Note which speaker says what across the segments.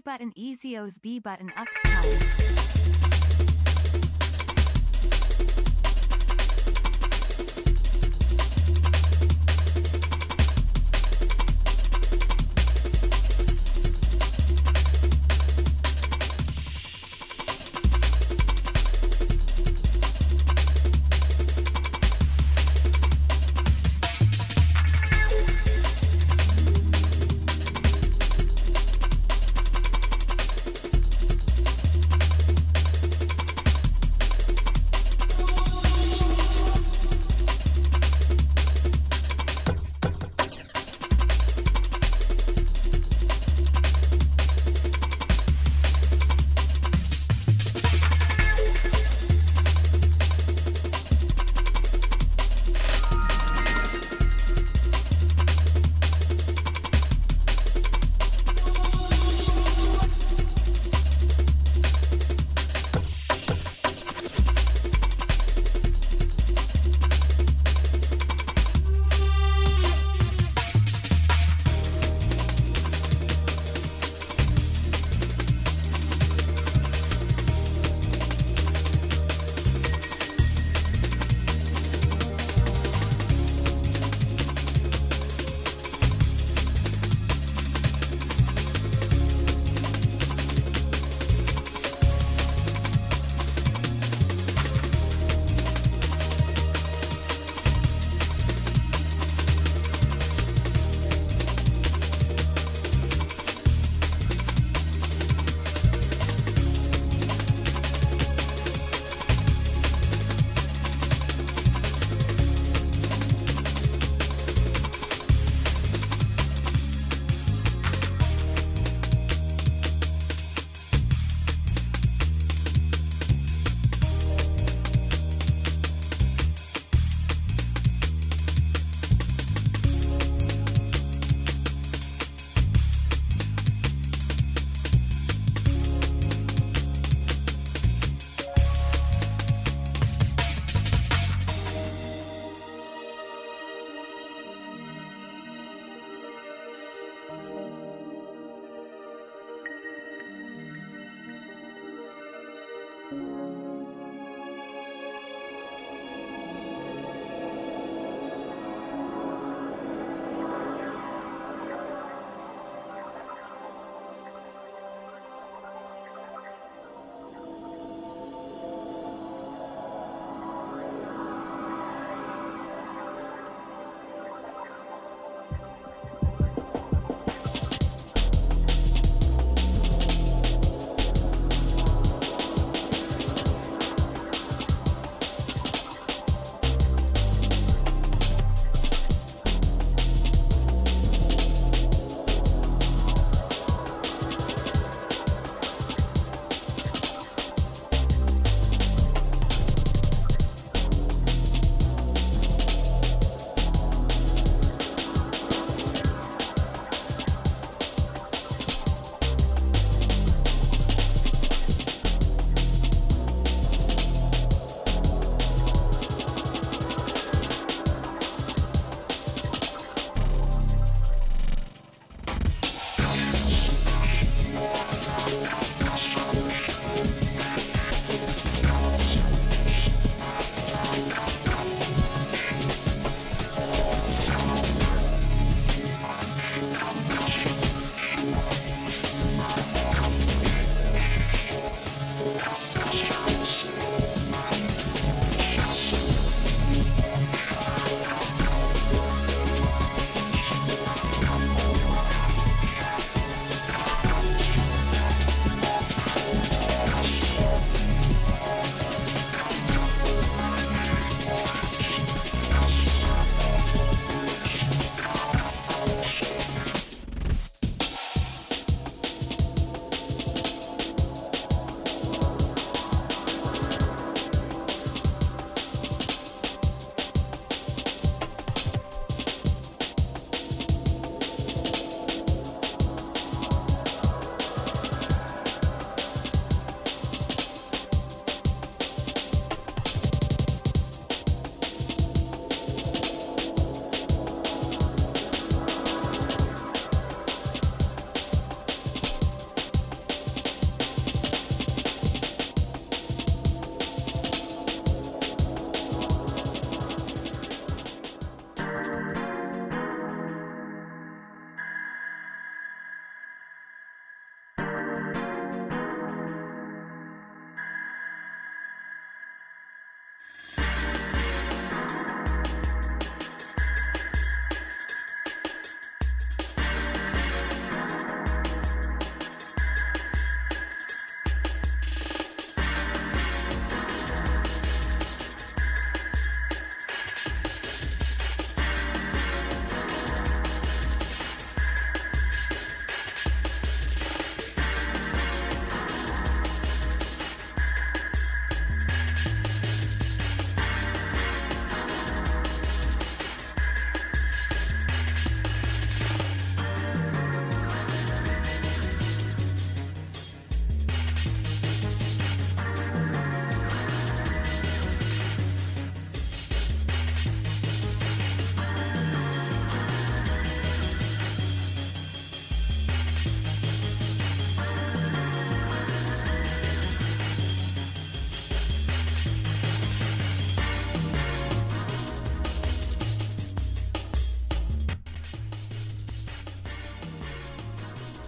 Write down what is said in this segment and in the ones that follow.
Speaker 1: button easios B button ux time.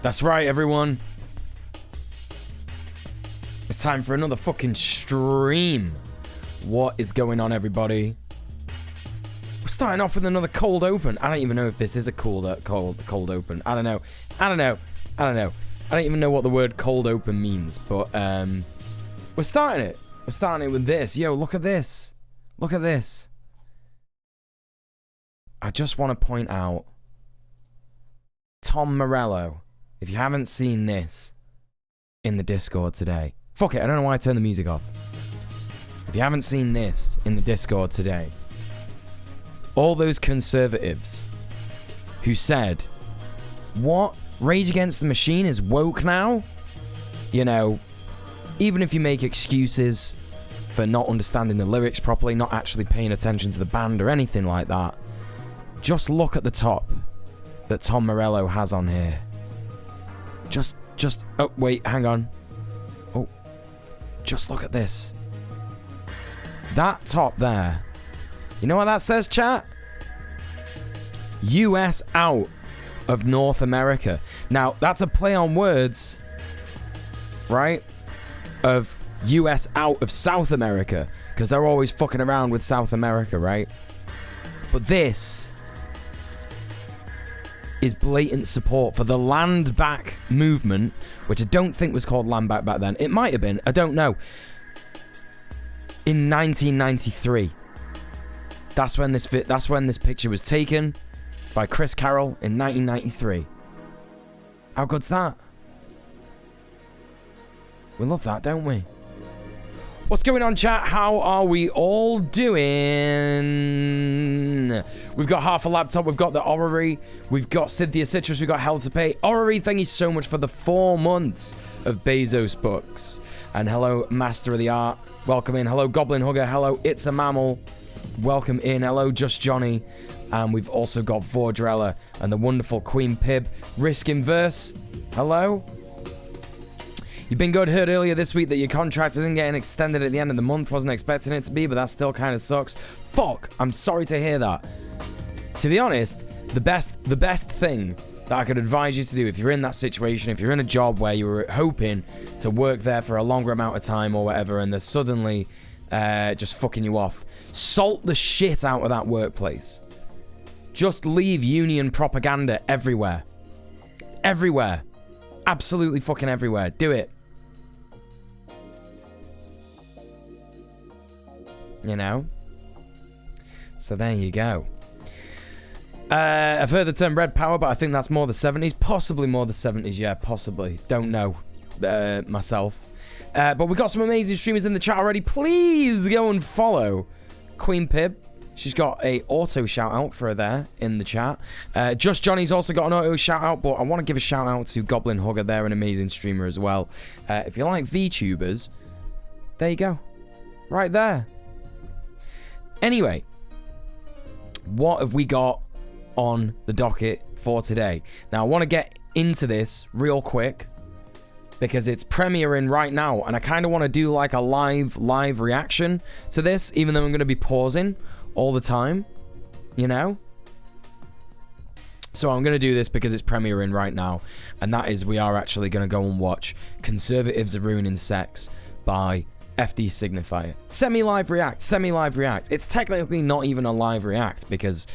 Speaker 2: That's right, everyone. It's time for another fucking stream. What is going on, everybody? We're starting off with another cold open. I don't even know if this is a cold open. I don't know. I don't even know what the word cold open means, but we're starting it. We're starting it with this. Yo, look at this. Look at this. I just want to point out Tom Morello. If you haven't seen this in the Discord today, fuck it, I don't know why I turned the music off. If you haven't seen this in the Discord today, all those conservatives who said, what? Rage Against the Machine is woke now? You know, even if you make excuses for not understanding the lyrics properly, not actually paying attention to the band or anything like that, just look at the top that Tom Morello has on here. Oh, wait, hang on. Oh, just look at this. That top there. You know what that says, chat? US out of North America. Now, that's a play on words, right? Of US out of South America, because they're always fucking around with South America, right? But this is blatant support for the land back movement, which I don't think was called land back then. It might have been, I don't know. In 1993. That's when this picture was taken by Chris Carroll in 1993. How good's that? We love that, don't we? What's going on, chat? How are we all doing? We've got half a laptop. We've got the Orrery. We've got Cynthia Citrus. We've got Hell to Pay. Orrery, thank you so much for the 4 months of Bezos books. And hello, Master of the Art. Welcome in. Hello, Goblin Hugger. Hello, It's a Mammal. Welcome in. Hello, Just Johnny. And we've also got Vordrella and the wonderful Queen Pib. Risk in Verse. Hello. You've been good. Heard earlier this week that your contract isn't getting extended at the end of the month. Wasn't expecting it to be, but that still kind of sucks. Fuck. I'm sorry to hear that. To be honest, the best thing that I could advise you to do if you're in that situation, if you're in a job where you were hoping to work there for a longer amount of time or whatever, and they're suddenly just fucking you off, salt the shit out of that workplace. Just leave union propaganda everywhere. Everywhere. Absolutely fucking everywhere. Do it. You know? So there you go. I've heard the term Red Power, but I think that's more the 70s. Possibly more the 70s, yeah, possibly. Don't know myself. But we've got some amazing streamers in the chat already. Please go and follow Queen Pib. She's got a auto shout out for her there in the chat. Just Johnny's also got an auto shout out, but I want to give a shout out to Goblin Hugger. They're an amazing streamer as well. If you like VTubers, there you go. Right there. Anyway, what have we got on the docket for today? Now, I want to get into this real quick because it's premiering right now, and I kind of want to do like a live reaction to this, even though I'm going to be pausing all the time, you know? So I'm going to do this because it's premiering right now, and that is we are actually going to go and watch Conservatives Are Ruining Sex by FD Signifier. Semi-live react. It's technically not even a live react because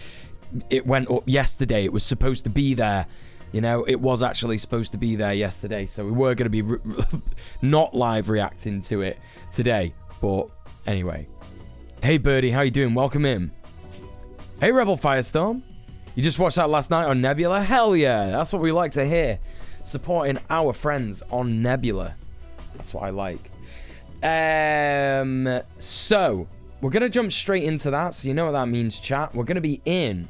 Speaker 2: it went up yesterday. It was supposed to be there. You know, it was actually supposed to be there yesterday. So we were going to be not live reacting to it today. But anyway. Hey, Birdie, how you doing? Welcome in. Hey, Rebel Firestorm. You just watched that last night on Nebula? Hell yeah. That's what we like to hear. Supporting our friends on Nebula. That's what I like. So we're gonna jump straight into that, so you know what that means, chat. We are gonna be in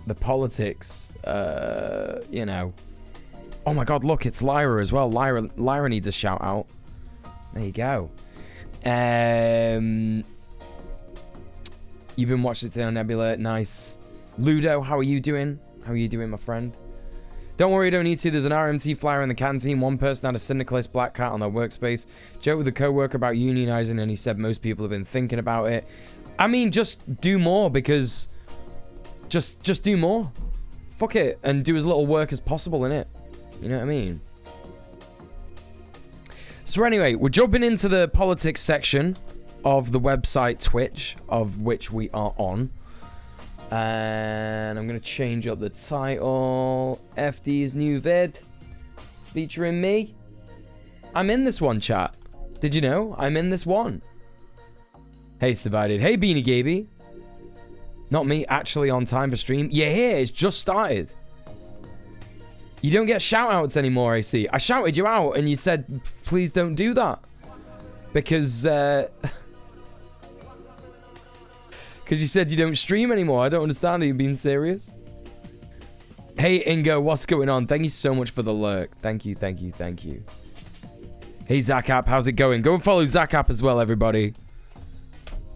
Speaker 2: the politics, you know. Oh my god, look, it's Lyra as well. Lyra needs a shout out. There you go. You've been watching it today on Nebula. Nice. Ludo, how are you doing? How are you doing, my friend? Don't worry, you don't need to. There's an RMT flyer in the canteen. One person had a syndicalist black cat on their workspace. Joked with a co-worker about unionizing, and he said most people have been thinking about it. I mean, just do more, because... Just do more. fuck it, and do as little work as possible in it. You know what I mean? So anyway, we're jumping into the politics section of the website Twitch, of which we are on. And I'm going to change up the title. FD's new vid, featuring me. I'm in this one, chat. Did you know? I'm in this one. Hey, Divided. Hey, Beanie Gaby. Not me, actually on time for stream. Yeah, here, it's just started. You don't get shout-outs anymore, I see. I shouted you out, and you said, please don't do that. Because, because you said you don't stream anymore. I don't understand. Are you being serious? Hey, Ingo, what's going on? Thank you so much for the lurk. Thank you, thank you, thank you. Hey, Zakap, how's it going? Go and follow Zakap as well, everybody.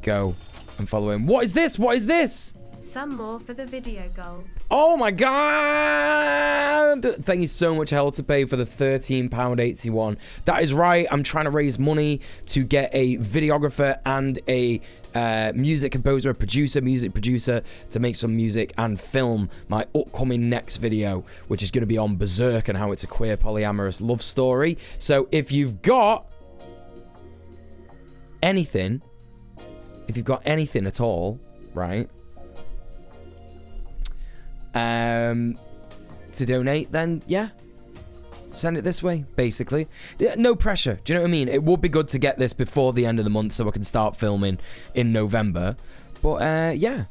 Speaker 2: Go and follow him. What is this? What is this?
Speaker 1: Some more for the video goal.
Speaker 2: Oh my god! Thank you so much, Hell to Pay, for the £13.81. That is right. I'm trying to raise money to get a videographer and a music composer, music producer to make some music and film my upcoming next video, which is going to be on Berserk and how it's a queer polyamorous love story. So if you've got anything, at all, right, to donate, then yeah, send it this way, basically. Yeah, no pressure. Do you know what I mean? It would be good to get this before the end of the month so I can start filming in November. But yeah,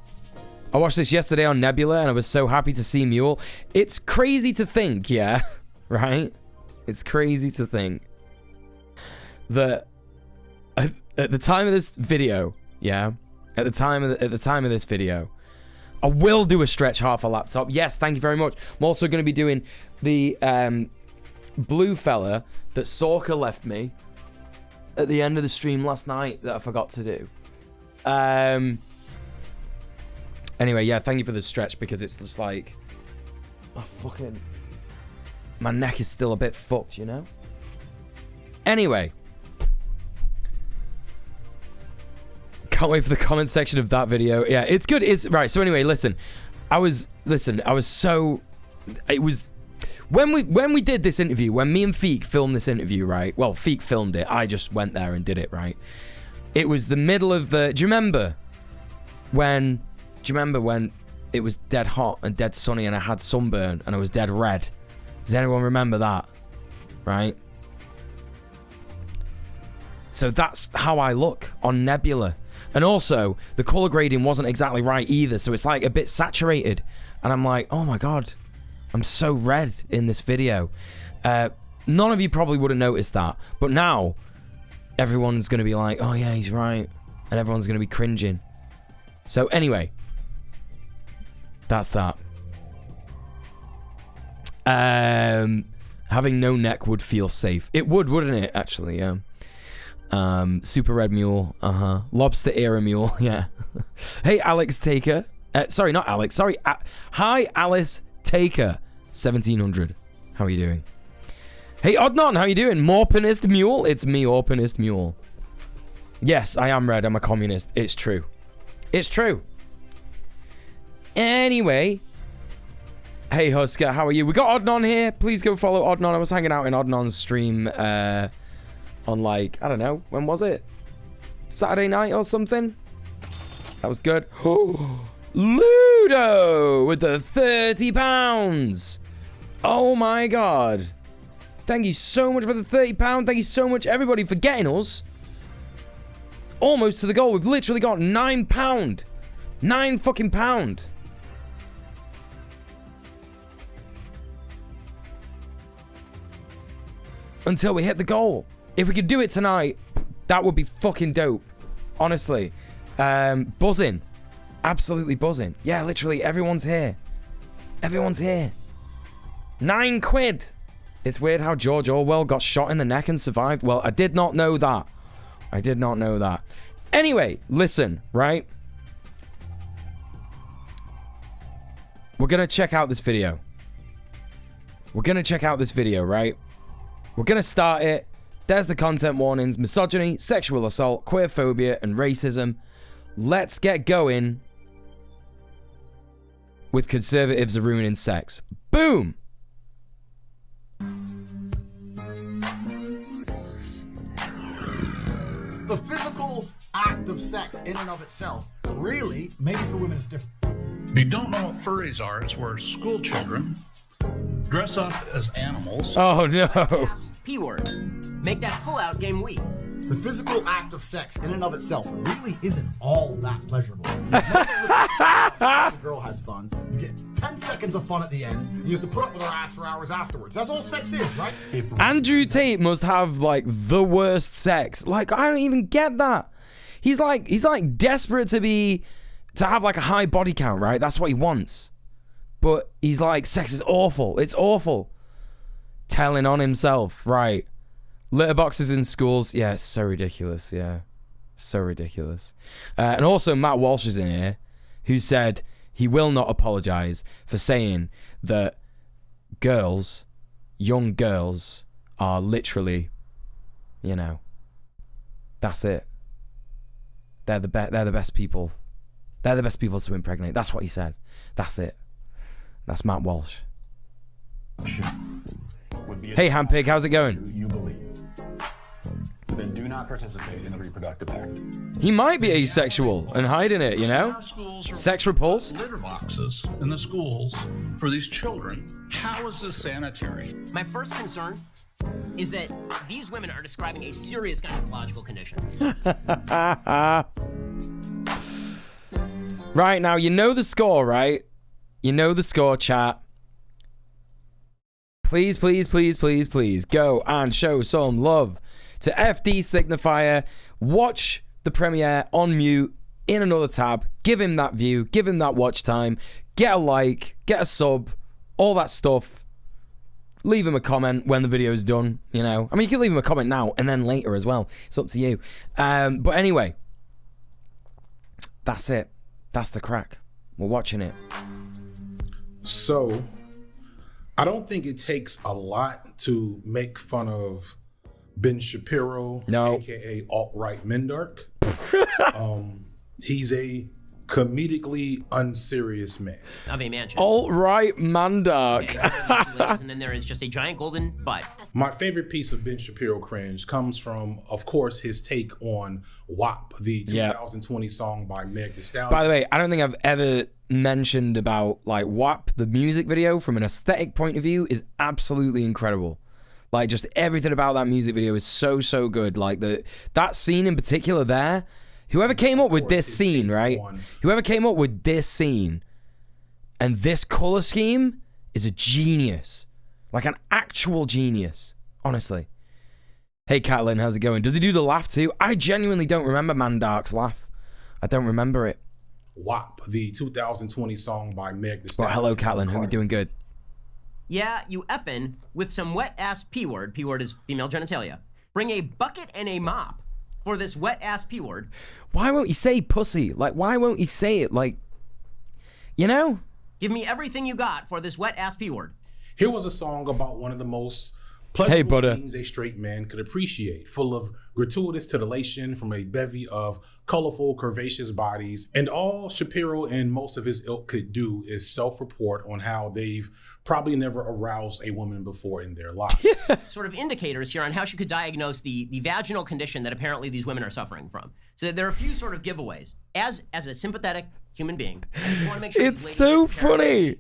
Speaker 2: I watched this yesterday on Nebula and I was so happy to see Muel. It's crazy to think, yeah, right? It's crazy to think that at the time of this video, yeah, at the time of this video, I will do a stretch half a laptop. Yes, thank you very much. I'm also going to be doing the blue fella that Sorka left me at the end of the stream last night that I forgot to do. Anyway, yeah, thank you for the stretch because it's just like, oh, fucking, my neck is still a bit fucked, you know? Anyway. Can't wait for the comment section of that video. Yeah, it's good. It's right. So anyway, listen. I was so, it was when we did this interview, when me and Feek filmed this interview, right? Well, Feek filmed it. I just went there and did it, right? It was the middle of the, do you remember when it was dead hot and dead sunny and I had sunburn and I was dead red? Does anyone remember that? Right? So that's how I look on Nebula. And also, the color grading wasn't exactly right either, so it's like a bit saturated. And I'm like, oh my god, I'm so red in this video. None of you probably would have noticed that, but now everyone's going to be like, oh yeah, he's right. And everyone's going to be cringing. So anyway, that's that. Having no neck would feel safe. It would, wouldn't it, actually, yeah. Super Red Mule, Lobster Era Mule, yeah. Hey, Alex Taker. Sorry, not Alex, sorry. Hi, Alice Taker, 1700. How are you doing? Hey, Odnon, how you doing? Morpinist Mule? It's me, Orpinist Mule. Yes, I am red, I'm a communist. It's true. It's true. Anyway. Hey, Husker, how are you? We got Odnon here. Please go follow Odnon. I was hanging out in Odnon's stream, on like, I don't know, when was it? Saturday night or something? That was good. Ludo with the £30. Oh my god. Thank you so much for the £30. Thank you so much, everybody, for getting us almost to the goal. We've literally got £9. £9 fucking pound. Until we hit the goal. If we could do it tonight, that would be fucking dope. Honestly. Buzzing. Absolutely buzzing. Yeah, literally, everyone's here. Everyone's here. £9. It's weird how George Orwell got shot in the neck and survived. Well, I did not know that. I did not know that. Anyway, listen, right? We're going to check out this video. We're going to check out this video, right? We're going to start it. There's the content warnings: misogyny, sexual assault, queerphobia, and racism. Let's get going with conservatives are ruining sex. Boom.
Speaker 3: The physical act of sex in and of itself, really, maybe for women it's different.
Speaker 4: If you don't know what furries are, it's where school children dress up as animals.
Speaker 2: Oh no.
Speaker 5: P-word. Make that pull-out game weak.
Speaker 3: The physical act of sex in and of itself really isn't all that pleasurable. The girl has fun. You get 10 seconds of fun at the end, and you have to put up with her ass for hours afterwards. That's all sex is, right?
Speaker 2: Andrew Tate must have like the worst sex. Like, I don't even get that. He's like desperate to have like a high body count, right? That's what he wants. But he's like, sex is awful. It's awful. Telling on himself, right? Litter boxes in schools. Yeah, it's so ridiculous. Yeah, so ridiculous. And also Matt Walsh is in here, who said he will not apologize for saying that girls, young girls, are literally, you know, that's it. They're the best people. They're the best people to impregnate. That's what he said. That's it. That's Matt Walsh. Hey, Handpig, how's it going?
Speaker 6: You believe. Then do not participate in a reproductive act.
Speaker 2: He might be asexual and hiding it, you know? Sex repulsed.
Speaker 4: Litter boxes in the schools for these children. How is this sanitary?
Speaker 5: My first concern is that these women are describing a serious gynecological condition.
Speaker 2: Right, now, you know the score, right? You know the score, chat. Please, please, please, please, please go and show some love to FD Signifier. Watch the premiere on mute in another tab. Give him that view. Give him that watch time. Get a like. Get a sub. All that stuff. Leave him a comment when the video is done. You know, I mean, you can leave him a comment now and then later as well. It's up to you. But anyway, that's it. That's the crack. We're watching it.
Speaker 7: So, I don't think it takes a lot to make fun of Ben Shapiro, aka alt-right Mendark. He's a comedically unserious man.
Speaker 5: Of a mansion.
Speaker 2: Alt-right Mandark.
Speaker 5: And then there is just a giant golden butt.
Speaker 7: My favorite piece of Ben Shapiro cringe comes from, of course, his take on WAP, the 2020 song by Meg Thee Stallion.
Speaker 2: By the way, I don't think I've ever mentioned about like WAP, the music video from an aesthetic point of view is absolutely incredible. Like just everything about that music video is so good. Like that scene in particular there, whoever came up with this scene, right? Whoever came up with this scene and this color scheme is a genius. Like an actual genius, honestly. Hey, Catelyn, how's it going? Does he do the laugh too? I genuinely don't remember Mandark's laugh. I don't remember it.
Speaker 7: WAP, the 2020 song by Meg Thee Stallion.
Speaker 2: Well, hello, Catelyn. Hope you're doing good.
Speaker 5: Yeah, you effin' with some wet-ass P-word. P-word is female genitalia. Bring a bucket and a mop for this wet-ass P-word.
Speaker 2: Why won't he say pussy? Like, why won't he say it? Like, you know?
Speaker 5: Give me everything you got for this wet-ass P-word.
Speaker 7: Here was a song about one of the most pleasurable things a straight man could appreciate, full of gratuitous titillation from a bevy of colorful, curvaceous bodies. And all Shapiro and most of his ilk could do is self-report on how they've probably never aroused a woman before in their lives.
Speaker 5: Sort of indicators here on how she could diagnose the vaginal condition that apparently these women are suffering from. So there are a few sort of giveaways. As a sympathetic human being, I just want to make sure
Speaker 2: it's so funny.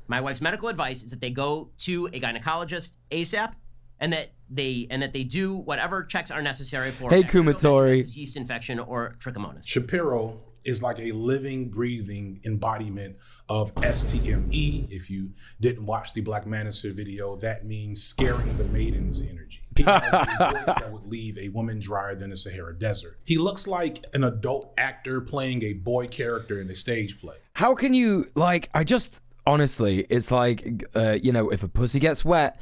Speaker 5: My wife's medical advice is that they go to a gynecologist ASAP, and that they do whatever checks are necessary for
Speaker 2: Kumatori,
Speaker 5: yeast infection or trichomonas.
Speaker 7: Shapiro is like a living, breathing embodiment of STME. If you didn't watch the Black Manosphere video, that means scaring the maiden's energy. He has a voice that would leave a woman drier than the Sahara Desert. He looks like an adult actor playing a boy character in a stage play.
Speaker 2: How can you, like, honestly, it's like, you know, if a pussy gets wet,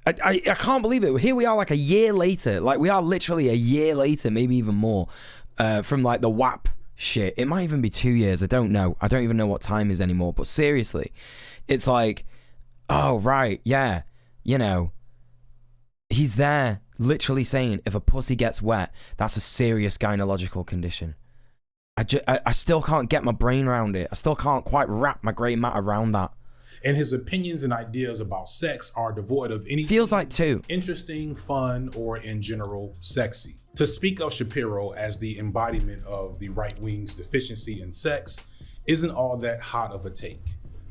Speaker 2: I can't believe it. Here we are like a year later. Like, we are literally a year later, maybe even more, from like the WAP shit. It might even be 2 years. I don't know. I don't even know what time is anymore. But seriously, it's like, oh, right, yeah, you know, he's there literally saying if a pussy gets wet, that's a serious gynecological condition. I still can't get my brain around it. I still can't quite wrap my grey matter around that.
Speaker 7: And his opinions and ideas about sex are devoid of any
Speaker 2: Feels like too
Speaker 7: interesting, fun, or in general sexy. To speak of Shapiro as the embodiment of the right wing's deficiency in sex isn't all that hot of a take.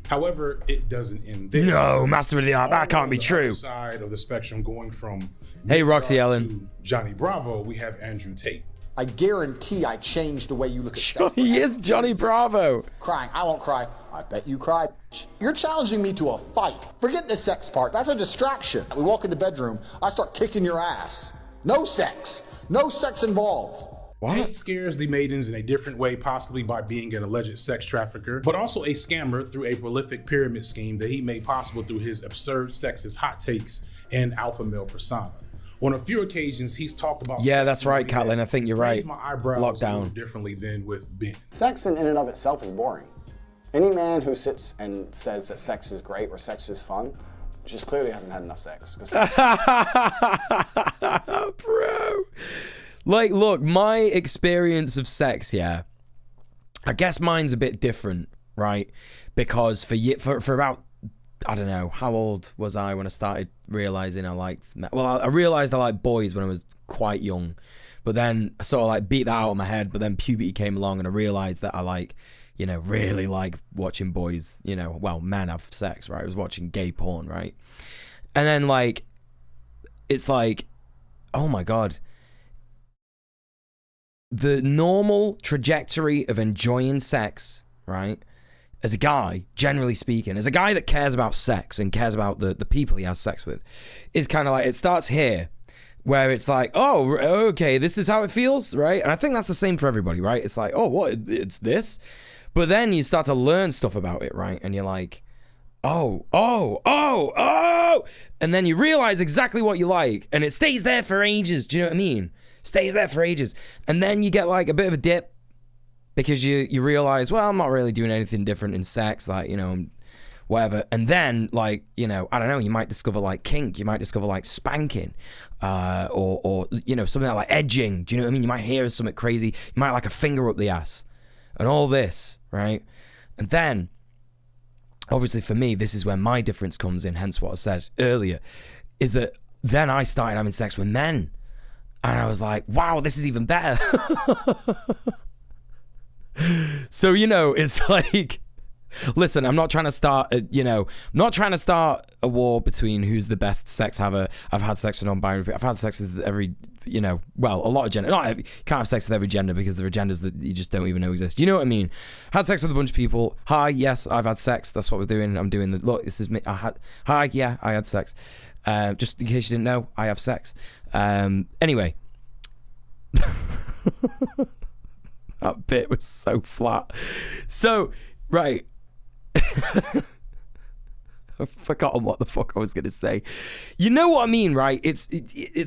Speaker 7: However, it doesn't end there.
Speaker 2: No, Master of the Art, that can't be true.
Speaker 7: Side of the spectrum, going from
Speaker 2: Hey, Roxy Ellen
Speaker 7: to Johnny Bravo, we have Andrew Tate.
Speaker 8: I guarantee I changed the way you look at sex.
Speaker 2: He is Johnny Bravo.
Speaker 8: Crying, I won't cry. I bet you cried. You're challenging me to a fight. Forget the sex part, that's a distraction. We walk in the bedroom, I start kicking your ass. No sex involved.
Speaker 2: What?
Speaker 7: Tate scares the maidens in a different way, possibly by being an alleged sex trafficker, but also a scammer through a prolific pyramid scheme that he made possible through his absurd sexist hot takes and alpha male persona. On a few occasions, he's talked about.
Speaker 2: Yeah, that's right, Catlin. I think you're right.
Speaker 7: My eyebrows
Speaker 2: Lockdown.
Speaker 7: differently than with Ben.
Speaker 6: Sex in and of itself is boring. Any man who sits and says that sex is great or sex is fun just clearly hasn't had enough sex.
Speaker 2: Bro. Like, look, my experience of sex, yeah, I guess mine's a bit different, right? Because for about, I don't know, how old was I when I started realizing I liked, well, I realized I liked boys when I was quite young, but then I sort of like beat that out of my head, but then puberty came along and I realized that I like, you know, really like watching boys, you know, well, men have sex, right? I was watching gay porn, right? And then like, it's like, oh my God. The normal trajectory of enjoying sex, right? As a guy, generally speaking, as a guy that cares about sex and cares about the people he has sex with, is kind of like, it starts here, where it's like, oh, okay, this is how it feels, right? And I think that's the same for everybody, right? It's like, oh, what, it's this? But then you start to learn stuff about it, right? And you're like, oh. And then you realize exactly what you like, and it stays there for ages. Do you know what I mean? Stays there for ages. And then you get like a bit of a dip because you realize, well, I'm not really doing anything different in sex, like, you know, whatever. And then, like, you know, I don't know, you might discover like kink, you might discover like spanking, or you know, something like edging. Do you know what I mean? You might hear something crazy. You might like a finger up the ass and all this, right? And then, obviously for me, this is where my difference comes in, hence what I said earlier, is that then I started having sex with men. And I was like, wow, this is even better. So, you know, it's like, listen, I'm not trying to start, I'm not trying to start a war between who's the best sex haver. I've had sex with non-binary people. I've had sex with every, a lot of gender. You can't have sex with every gender because there are genders that you just don't even know exist. You know what I mean? Had sex with a bunch of people. Hi, yes, I've had sex. That's what we're doing. I'm doing look, this is me. Hi, yeah, I had sex. Just in case you didn't know, I have sex. Anyway. That bit was so flat. So, right. I've forgotten what the fuck I was gonna say. You know what I mean, right? It's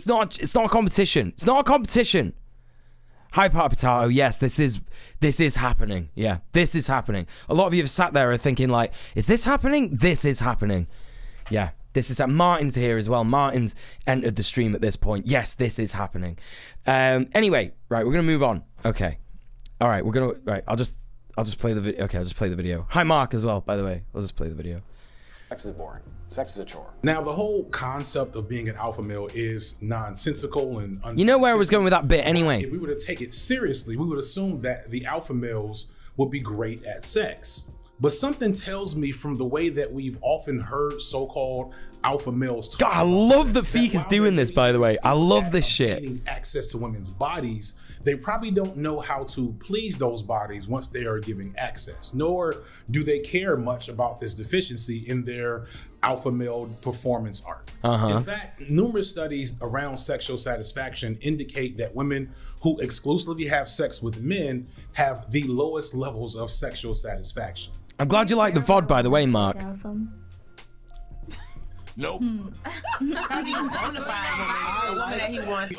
Speaker 2: not a competition. It's not a competition. Hi, Potato. Yes, this is happening. Yeah, this is happening. A lot of you have sat there and thinking like, is this happening? This is happening. Yeah. This is Martin's here as well. Martin's entered the stream at this point. Yes, this is happening. Anyway, right, we're gonna move on. Okay. All right, I'll just play the video. Okay, I'll just play the video. Hi, Mark, as well, by the way. I'll just play the video.
Speaker 6: Sex is boring. Sex is a chore.
Speaker 7: Now, the whole concept of being an alpha male is nonsensical and unscientific.
Speaker 2: You know where I was going with that bit anyway.
Speaker 7: If we were to take it seriously, we would assume that the alpha males would be great at sex. But something tells me from the way that we've often heard so-called alpha males talk.
Speaker 2: God, I love that Feek is doing this, by the way. I love this shit.
Speaker 7: Gaining access to women's bodies, they probably don't know how to please those bodies once they are giving access, nor do they care much about this deficiency in their alpha male performance art. In fact, numerous studies around sexual satisfaction indicate that women who exclusively have sex with men have the lowest levels of sexual satisfaction.
Speaker 2: I'm glad you like the VOD, by the way, Mark.
Speaker 9: Nope. The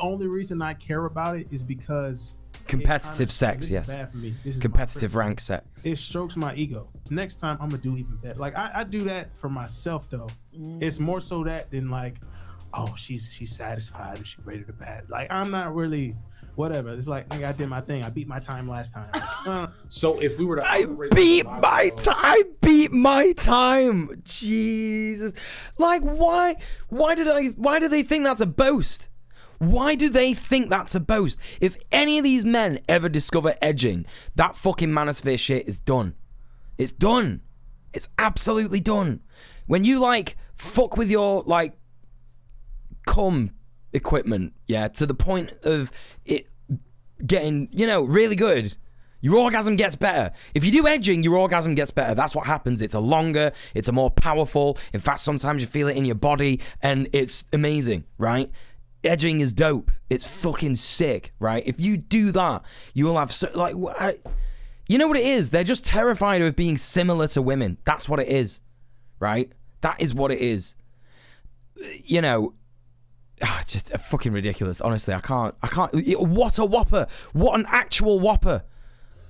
Speaker 9: only reason I care about it is because
Speaker 2: competitive sex, yes.
Speaker 9: Bad for me. This is
Speaker 2: competitive rank sex.
Speaker 9: It strokes my ego. Next time I'm gonna do even better. Like I do that for myself though. It's more so that than like, oh, she's satisfied and she's ready to pass. Like, I'm not really, whatever. It's like, nigga, I did my thing. I beat my time last time.
Speaker 7: So if we were to
Speaker 2: I beat my time. Jesus. Like, why do they think that's a boast? Why do they think that's a boast? If any of these men ever discover edging, that fucking manosphere shit is done. It's done. It's absolutely done. When you, like, fuck with your, like, cum equipment, yeah, to the point of it getting, you know, really good, your orgasm gets better. If you do edging, your orgasm gets better. That's what happens. It's a longer, it's a more powerful. In fact, sometimes you feel it in your body, and it's amazing, right? Edging is dope. It's fucking sick, right? If you do that, you will have you know what it is? They're just terrified of being similar to women. That's what it is, right? That is what it is. You know, just fucking ridiculous. Honestly, I can't. What a whopper! What an actual whopper!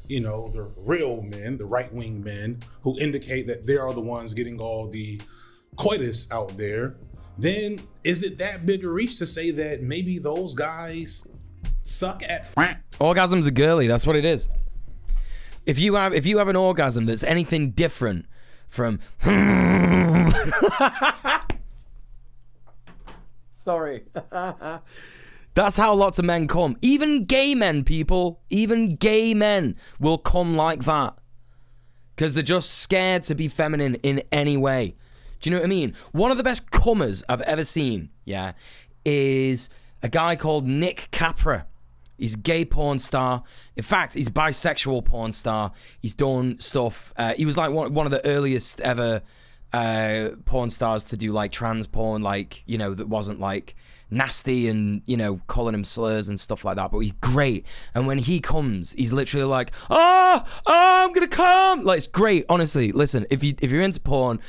Speaker 7: You know, the real men, the right-wing men, who indicate that they are the ones getting all the coitus out there. Then is it that big a reach to say that maybe those guys suck at
Speaker 2: orgasms are girly? That's what it is. If you have an orgasm that's anything different from sorry, that's how lots of men come. Even gay men, people, even gay men will come like that because they're just scared to be feminine in any way. Do you know what I mean? One of the best cummers I've ever seen, yeah, is a guy called Nick Capra. He's a gay porn star. In fact, he's a bisexual porn star. He's done stuff. He was like one of the earliest ever porn stars to do like trans porn, like, you know, that wasn't like nasty and, you know, calling him slurs and stuff like that. But he's great. And when he comes, he's literally like, I'm gonna come. Like, it's great. Honestly, listen, if you're into porn,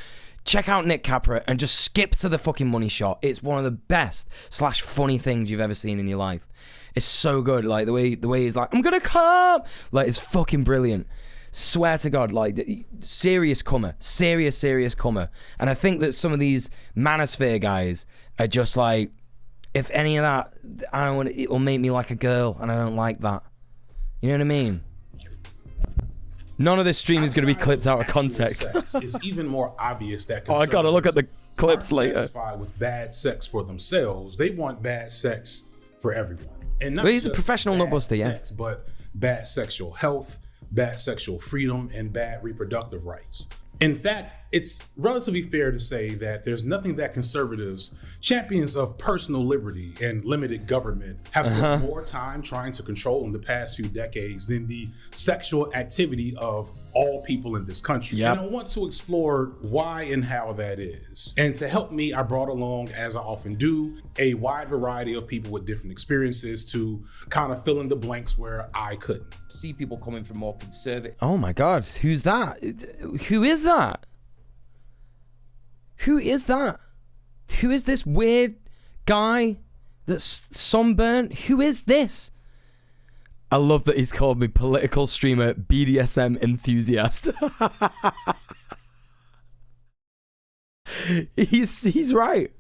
Speaker 2: check out Nick Capra and just skip to the fucking money shot. It's one of the best / funny things you've ever seen in your life. It's so good. Like the way he's like, I'm gonna come. Like, it's fucking brilliant. Swear to God, like, serious comer. Serious comer. And I think that some of these manosphere guys are just like, if any of that, I don't want it will make me like a girl, and I don't like that. You know what I mean? None of this stream is going to be clipped out of context.
Speaker 7: It's even more obvious that
Speaker 2: I gotta look at the clips later.
Speaker 7: Satisfied with bad sex for themselves, they want bad sex for everyone. And not
Speaker 2: he's a
Speaker 7: just
Speaker 2: professional
Speaker 7: bad
Speaker 2: nutbuster, yeah.
Speaker 7: sex, but bad sexual health, bad sexual freedom, and bad reproductive rights. In fact, it's relatively fair to say that there's nothing that conservatives, champions of personal liberty and limited government, have spent more time trying to control in the past few decades than the sexual activity of all people in this country.
Speaker 2: Yep.
Speaker 7: And I want to explore why and how that is. And to help me, I brought along, as I often do, a wide variety of people with different experiences to kind of fill in the blanks where I couldn't.
Speaker 10: See people coming from more conservative.
Speaker 2: Oh my God, who's that? Who is that? Who is that? Who is this weird guy that's sunburnt? Who is this? I love that he's called me political streamer BDSM enthusiast. he's right.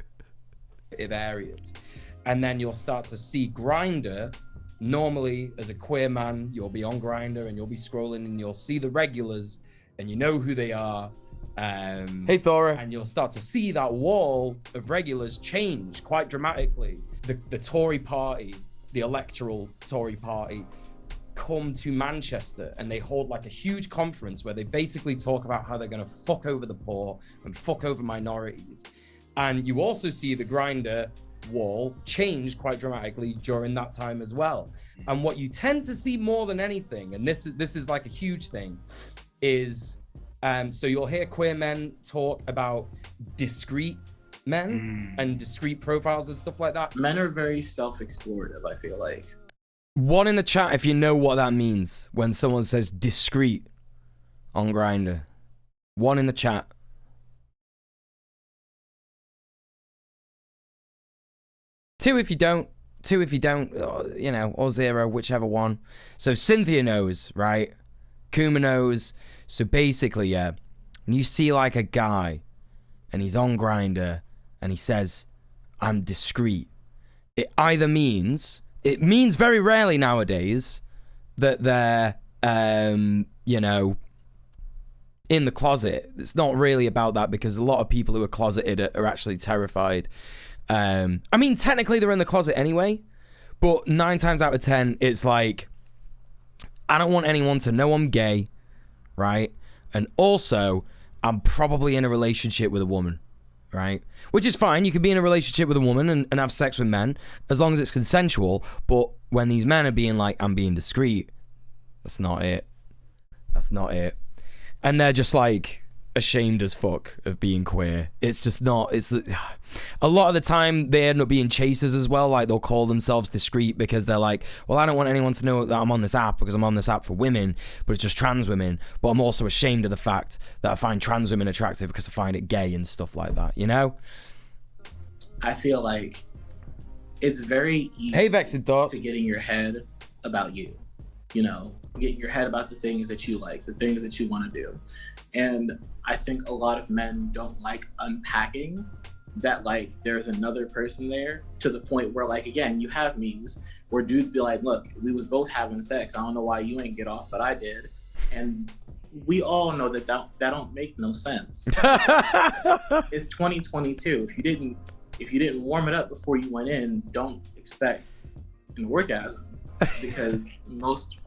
Speaker 10: Areas. And then you'll start to see Grindr. Normally, as a queer man, you'll be on Grindr and you'll be scrolling and you'll see the regulars and you know who they are.
Speaker 2: Hey Thora.
Speaker 10: And you'll start to see that wall of regulars change quite dramatically. The Tory party, the electoral Tory party, come to Manchester and they hold like a huge conference where they basically talk about how they're going to fuck over the poor and fuck over minorities. And you also see the Grindr wall change quite dramatically during that time as well. And what you tend to see more than anything, and this is like a huge thing, is so you'll hear queer men talk about discreet men and discreet profiles and stuff like that.
Speaker 11: Men are very self-explorative, I feel like.
Speaker 2: One in the chat if you know what that means when someone says discreet on Grindr. One in the chat. Two if you don't, you know, or zero, whichever one. So Cynthia knows, right? Kuma knows. So basically, yeah, when you see like a guy and he's on Grindr and he says, I'm discreet. It either means, it means very rarely nowadays that they're, you know, in the closet. It's not really about that, because a lot of people who are closeted are actually terrified. I mean, technically they're in the closet anyway, but 9 times out of 10, it's like, I don't want anyone to know I'm gay, right? And also, I'm probably in a relationship with a woman, right? Which is fine. You can be in a relationship with a woman and have sex with men as long as it's consensual. But when these men are being like, I'm being discreet, that's not it. That's not it. And they're just like ashamed as fuck of being queer. It's just not, it's a lot of the time they end up being chasers as well. Like they'll call themselves discreet because they're like, well, I don't want anyone to know that I'm on this app because I'm on this app for women, but it's just trans women. But I'm also ashamed of the fact that I find trans women attractive because I find it gay and stuff like that, you know?
Speaker 11: I feel like it's very easy to get in your head about you, you know, get in your head about the things that you like, the things that you want to do. And I think a lot of men don't like unpacking that, like, there's another person there, to the point where, like, again, you have memes where dudes be like, look, we was both having sex. I don't know why you ain't get off, but I did. And we all know that that don't make no sense. It's 2022. If you didn't warm it up before you went in, don't expect an orgasm. Because most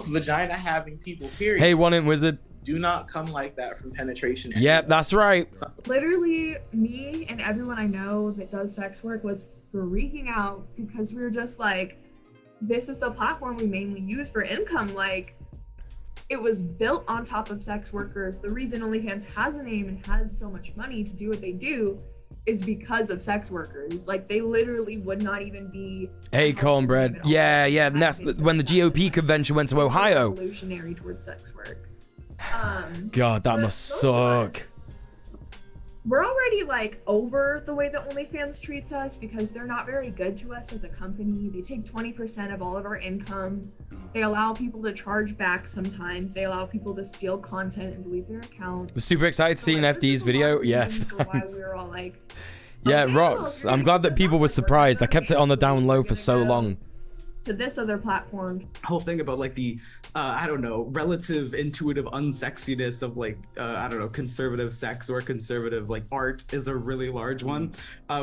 Speaker 11: vagina having people, period.
Speaker 2: Hey, one in wizard.
Speaker 11: Do not come like that from penetration.
Speaker 2: Yep, that's right.
Speaker 12: Literally, me and everyone I know that does sex work was freaking out because we were just like, this is the platform we mainly use for income. Like, it was built on top of sex workers. The reason OnlyFans has a name and has so much money to do what they do is because of sex workers. Like, they literally would not even be.
Speaker 2: Hey, cornbread. Yeah, and that's when the GOP convention went to Ohio.
Speaker 12: Revolutionary towards sex work.
Speaker 2: God, that must suck.
Speaker 12: We're already like over the way that OnlyFans treats us because they're not very good to us as a company. They take 20% of all of our income. They allow people to charge back sometimes. They allow people to steal content and delete their accounts.
Speaker 2: I'm super excited seeing FD's video. Yeah.
Speaker 12: Why we were all like,
Speaker 2: yeah,
Speaker 12: okay,
Speaker 2: it rocks. I'm glad that people were surprised. I kept it on the down low for so long.
Speaker 12: To this other platform.
Speaker 13: Whole thing about like the I don't know, relative intuitive unsexiness of like I don't know, conservative sex or conservative like art is a really large one,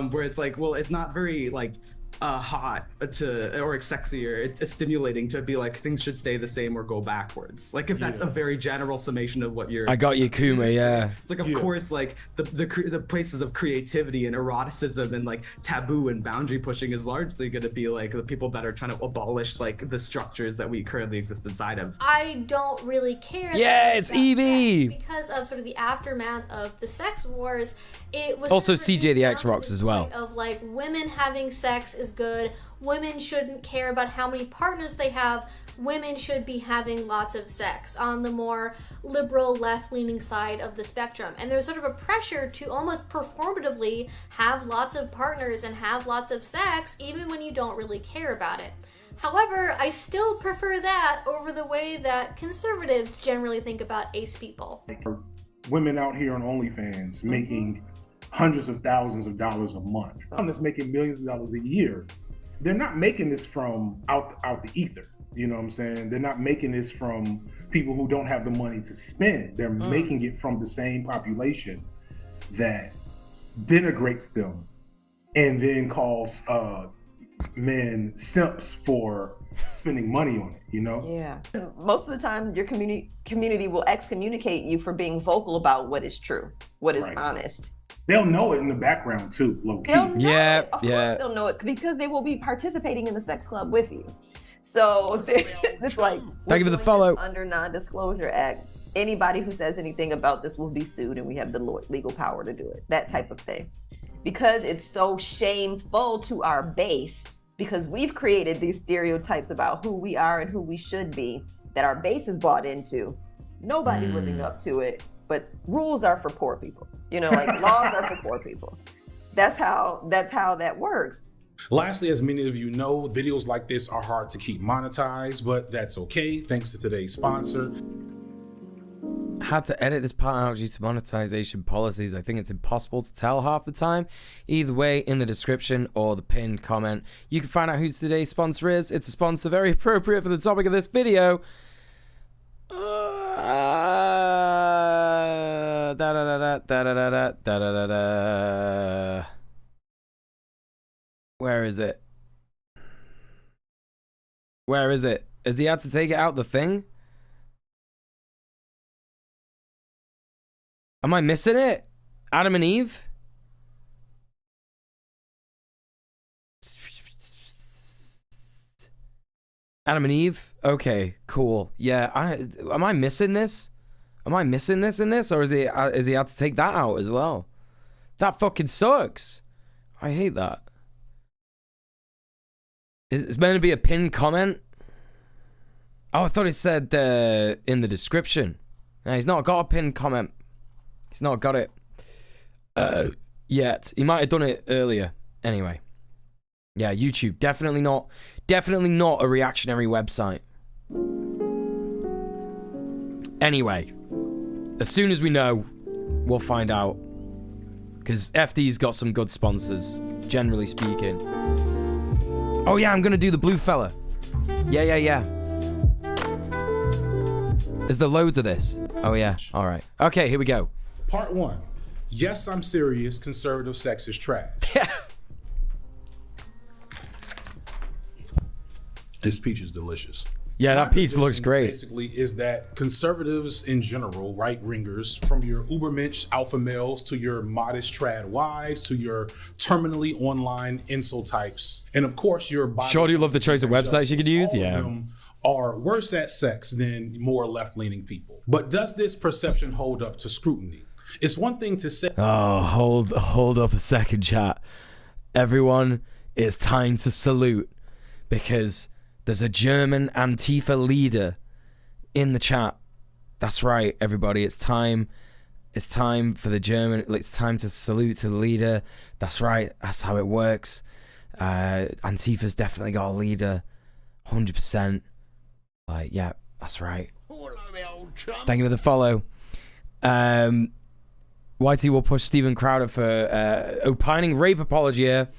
Speaker 13: where it's like, well, it's not very like hot to or sexy or it's stimulating to be like things should stay the same or go backwards. Like if that's a very general summation of what you're.
Speaker 2: I got you, Kuma. Yeah.
Speaker 13: It's like of course like the places of creativity and eroticism and like taboo and boundary pushing is largely going to be like the people that are trying to abolish like the structures that we currently exist inside of.
Speaker 14: I don't really care.
Speaker 2: Yeah, it's Evie.
Speaker 14: Because of sort of the aftermath of the sex wars, it was
Speaker 2: also CJ the X rocks as well.
Speaker 14: Of like women having sex is good. Women shouldn't care about how many partners they have. Women should be having lots of sex on the more liberal, left-leaning side of the spectrum. And there's sort of a pressure to almost performatively have lots of partners and have lots of sex, even when you don't really care about it. However, I still prefer that over the way that conservatives generally think about ace people.
Speaker 7: Women out here on OnlyFans making hundreds of thousands of dollars a month. Some that's making millions of dollars a year. They're not making this from out the ether. You know what I'm saying? They're not making this from people who don't have the money to spend. They're making it from the same population that denigrates them and then calls men simps for spending money on it, you know?
Speaker 15: Yeah. Most of the time, your community will excommunicate you for being vocal about what is true, what is honest.
Speaker 7: They'll know it in the background too, low-key.
Speaker 15: They'll know it. Of course they'll know it because they will be participating in the sex club with you. So it's like,
Speaker 2: thank you for the follow.
Speaker 15: Under Non-Disclosure Act, anybody who says anything about this will be sued and we have the legal power to do it, that type of thing. Because it's so shameful to our base, because we've created these stereotypes about who we are and who we should be that our base is bought into. Nobody's living up to it, but rules are for poor people. You know, like laws are for poor people. That's how that works.
Speaker 7: Lastly, as many of you know, videos like this are hard to keep monetized, but that's okay. Thanks to today's sponsor.
Speaker 2: Had to edit this part out due to monetization policies. I think it's impossible to tell half the time. Either way, in the description or the pinned comment, you can find out who today's sponsor is. It's a sponsor very appropriate for the topic of this video. Where is it? Where is it? Has he had to take it out the thing? Am I missing it? Adam and Eve? Adam and Eve? Okay, cool. Yeah, am I missing this? Am I missing this in this? Or is he had to take that out as well? That fucking sucks. I hate that. It's meant to be a pinned comment? Oh, I thought it said in the description. No, he's not got a pinned comment. He's not got it yet. He might have done it earlier. Anyway. Yeah, YouTube. Definitely not a reactionary website. Anyway. As soon as we know, we'll find out. Because FD's got some good sponsors, generally speaking. Oh yeah, I'm gonna do the blue fella. Yeah. Is there loads of this? Oh yeah, alright. Okay, here we go.
Speaker 7: Part 1. Yes, I'm serious. Conservative sex is trash. This peach is delicious.
Speaker 2: Yeah, that peach looks great.
Speaker 7: Basically, is that conservatives in general, right-wingers, from your ubermensch alpha males to your modest trad wives to your terminally online incel types, and of course your
Speaker 2: sure, do you love the choice of websites you could use? Yeah.
Speaker 7: Are worse at sex than more left-leaning people. But does this perception hold up to scrutiny? It's one thing to say.
Speaker 2: Oh, hold up a second, chat. Everyone, it's time to salute because there's a German Antifa leader in the chat. That's right, everybody. It's time for the German. It's time to salute to the leader. That's right. That's how it works. Antifa's definitely got a leader, 100%. Like, yeah, that's right. Thank you for the follow. YT will push Steven Crowder for opining rape apology here,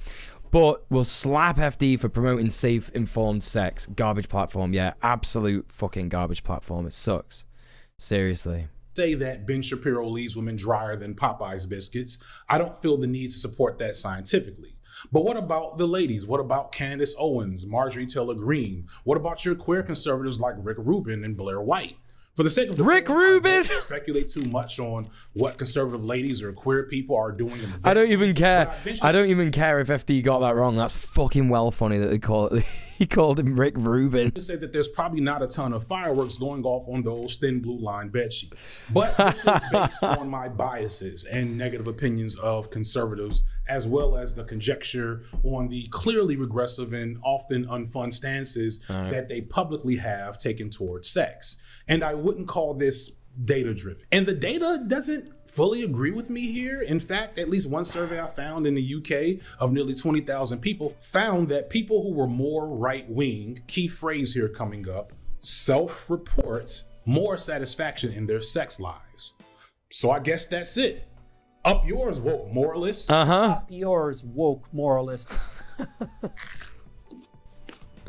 Speaker 2: but will slap FD for promoting safe, informed sex. Garbage platform, yeah, absolute fucking garbage platform. It sucks. Seriously.
Speaker 7: Say that Ben Shapiro leaves women drier than Popeye's biscuits. I don't feel the need to support that scientifically. But what about the ladies? What about Candace Owens, Marjorie Taylor Greene? What about your queer conservatives like Rick Rubin and Blair White? For the sake of
Speaker 2: Rick Rubin,
Speaker 7: I won't speculate too much on what conservative ladies or queer people are doing. In the
Speaker 2: I don't even care. I don't even care if FD got that wrong. That's fucking well funny that they call it. He called him Rick Rubin.
Speaker 7: To say that there's probably not a ton of fireworks going off on those thin blue line bed sheets, but this is based on my biases and negative opinions of conservatives, as well as the conjecture on the clearly regressive and often unfun stances that they publicly have taken towards sex. And I wouldn't call this data-driven. And the data doesn't fully agree with me here. In fact, at least one survey I found in the UK of nearly 20,000 people found that people who were more right-wing, key phrase here coming up, self-report more satisfaction in their sex lives. So I guess that's it. Up yours, woke moralists.
Speaker 10: Up yours, woke moralists.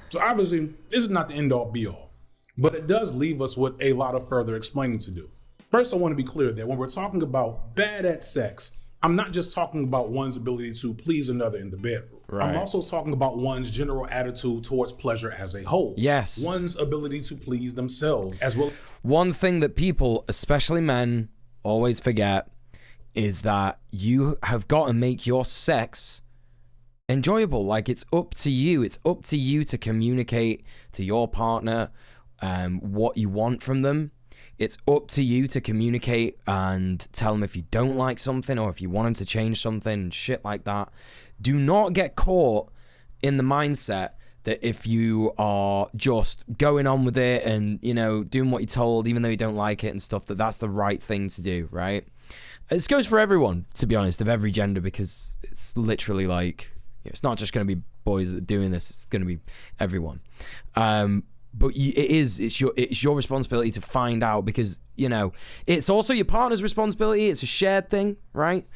Speaker 7: So obviously, this is not the end-all be-all, but it does leave us with a lot of further explaining to do. First, I want to be clear that when we're talking about bad at sex, I'm not just talking about one's ability to please another in the bedroom. Right. I'm also talking about one's general attitude towards pleasure as a whole.
Speaker 2: Yes.
Speaker 7: One's ability to please themselves as well.
Speaker 2: One thing that people, especially men, always forget is that you have got to make your sex enjoyable. Like, it's up to you. It's up to you to communicate to your partner what you want from them. It's up to you to communicate and tell them if you don't like something or if you want them to change something and shit like that. Do not get caught in the mindset that if you are just going on with it and, you know, doing what you're told, even though you don't like it and stuff, that's the right thing to do, right? This goes for everyone, to be honest, of every gender, because it's literally like, it's not just going to be boys that are doing this, it's going to be everyone. but it's your responsibility to find out, because, you know, it's also your partner's responsibility. It's a shared thing, right?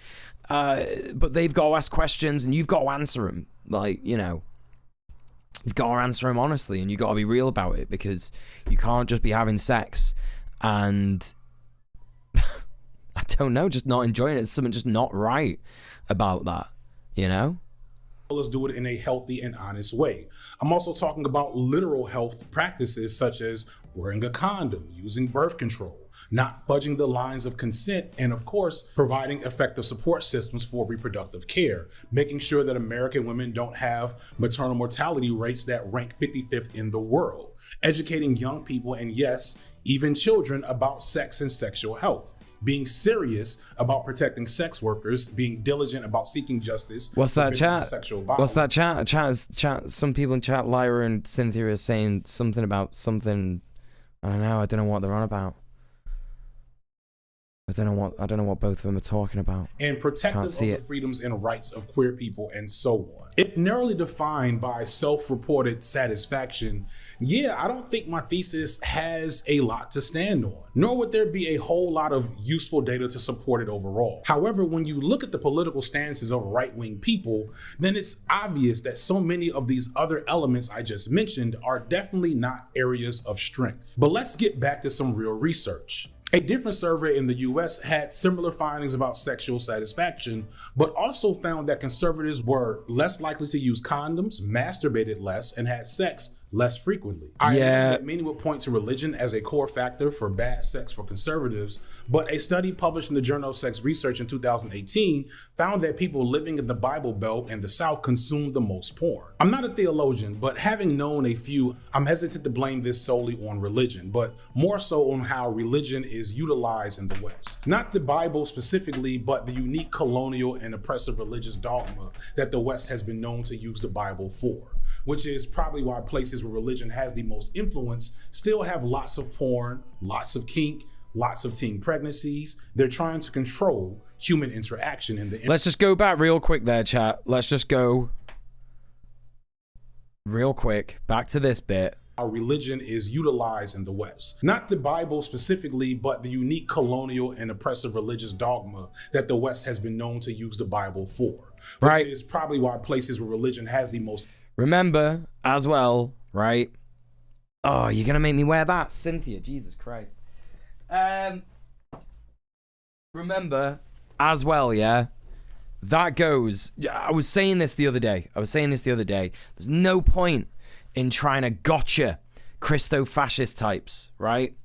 Speaker 2: But they've got to ask questions and you've got to answer them. Like, you know, you've got to answer them honestly, and you've got to be real about it, because you can't just be having sex and I don't know, just not enjoying it. It's something just not right about that, you know?
Speaker 7: Let's do it in a healthy and honest way. I'm also talking about literal health practices such as wearing a condom, using birth control, not fudging the lines of consent, and of course, providing effective support systems for reproductive care, making sure that American women don't have maternal mortality rates that rank 55th in the world, educating young people, and yes, even children, about sex and sexual health, being serious about protecting sex workers, being diligent about seeking justice.
Speaker 2: What's that chat?
Speaker 7: Sexual violence.
Speaker 2: What's that chat? Chat. Some people in chat, Lyra and Cynthia, are saying something about something. I don't know. I don't know what they're on about. I don't know what both of them are talking about.
Speaker 7: And protective of the freedoms and rights of queer people, and so on. If narrowly defined by self-reported satisfaction, yeah, I don't think my thesis has a lot to stand on, nor would there be a whole lot of useful data to support it overall. However, when you look at the political stances of right-wing people, then it's obvious that so many of these other elements I just mentioned are definitely not areas of strength. But let's get back to some real research. A different survey in the US had similar findings about sexual satisfaction, but also found that conservatives were less likely to use condoms, masturbated less, and had sex less frequently. I imagine that many would point to religion as a core factor for bad sex for conservatives, but a study published in the Journal of Sex Research in 2018 found that people living in the Bible Belt and the South consumed the most porn. I'm not a theologian, but having known a few, I'm hesitant to blame this solely on religion, but more so on how religion is utilized in the West. Not the Bible specifically, but the unique colonial and oppressive religious dogma that the West has been known to use the Bible for, which is probably why places where religion has the most influence still have lots of porn, lots of kink, lots of teen pregnancies. They're trying to control human interaction in the...
Speaker 2: Let's just go back real quick there, chat. Let's just go real quick back to this bit.
Speaker 7: How religion is utilized in the West. Not the Bible specifically, but the unique colonial and oppressive religious dogma that the West has been known to use the Bible for, which is probably why places where religion has the most...
Speaker 2: Remember, as well, right? Oh, you're going to make me wear that? Cynthia, Jesus Christ. Remember, as well, yeah? That goes... I was saying this the other day. There's no point in trying to gotcha Christo-fascist types, right?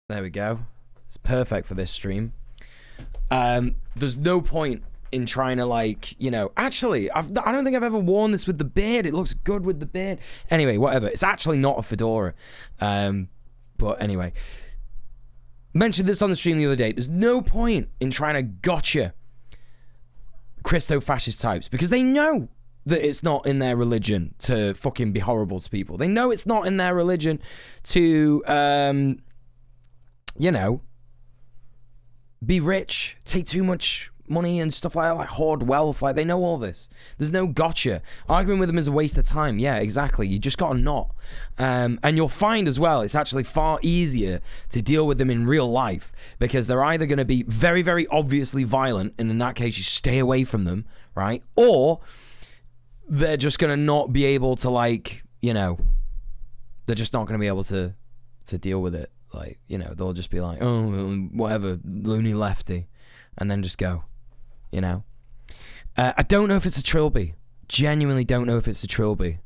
Speaker 2: There we go. It's perfect for this stream. There's no point in trying to, like, you know, actually, I don't think I've ever worn this with the beard. It looks good with the beard. Anyway, whatever. It's actually not a fedora. But anyway, mentioned this on the stream the other day. There's no point in trying to gotcha Christo-fascist types, because they know that it's not in their religion to fucking be horrible to people. They know it's not in their religion to, you know, be rich, take too much money and stuff like that, like hoard wealth. Like, they know all this. There's no gotcha. Arguing with them is a waste of time. Yeah, exactly. You just gotta not. And you'll find as well, it's actually far easier to deal with them in real life, because they're either going to be very, very obviously violent, and in that case you stay away from them, right? Or they're just going to not be able to, like, you know, they're just not going to be able to deal with it. Like, you know, they'll just be like, oh, whatever, loony lefty, and then just go, you know. I don't know if it's a trilby. Genuinely don't know if it's a trilby.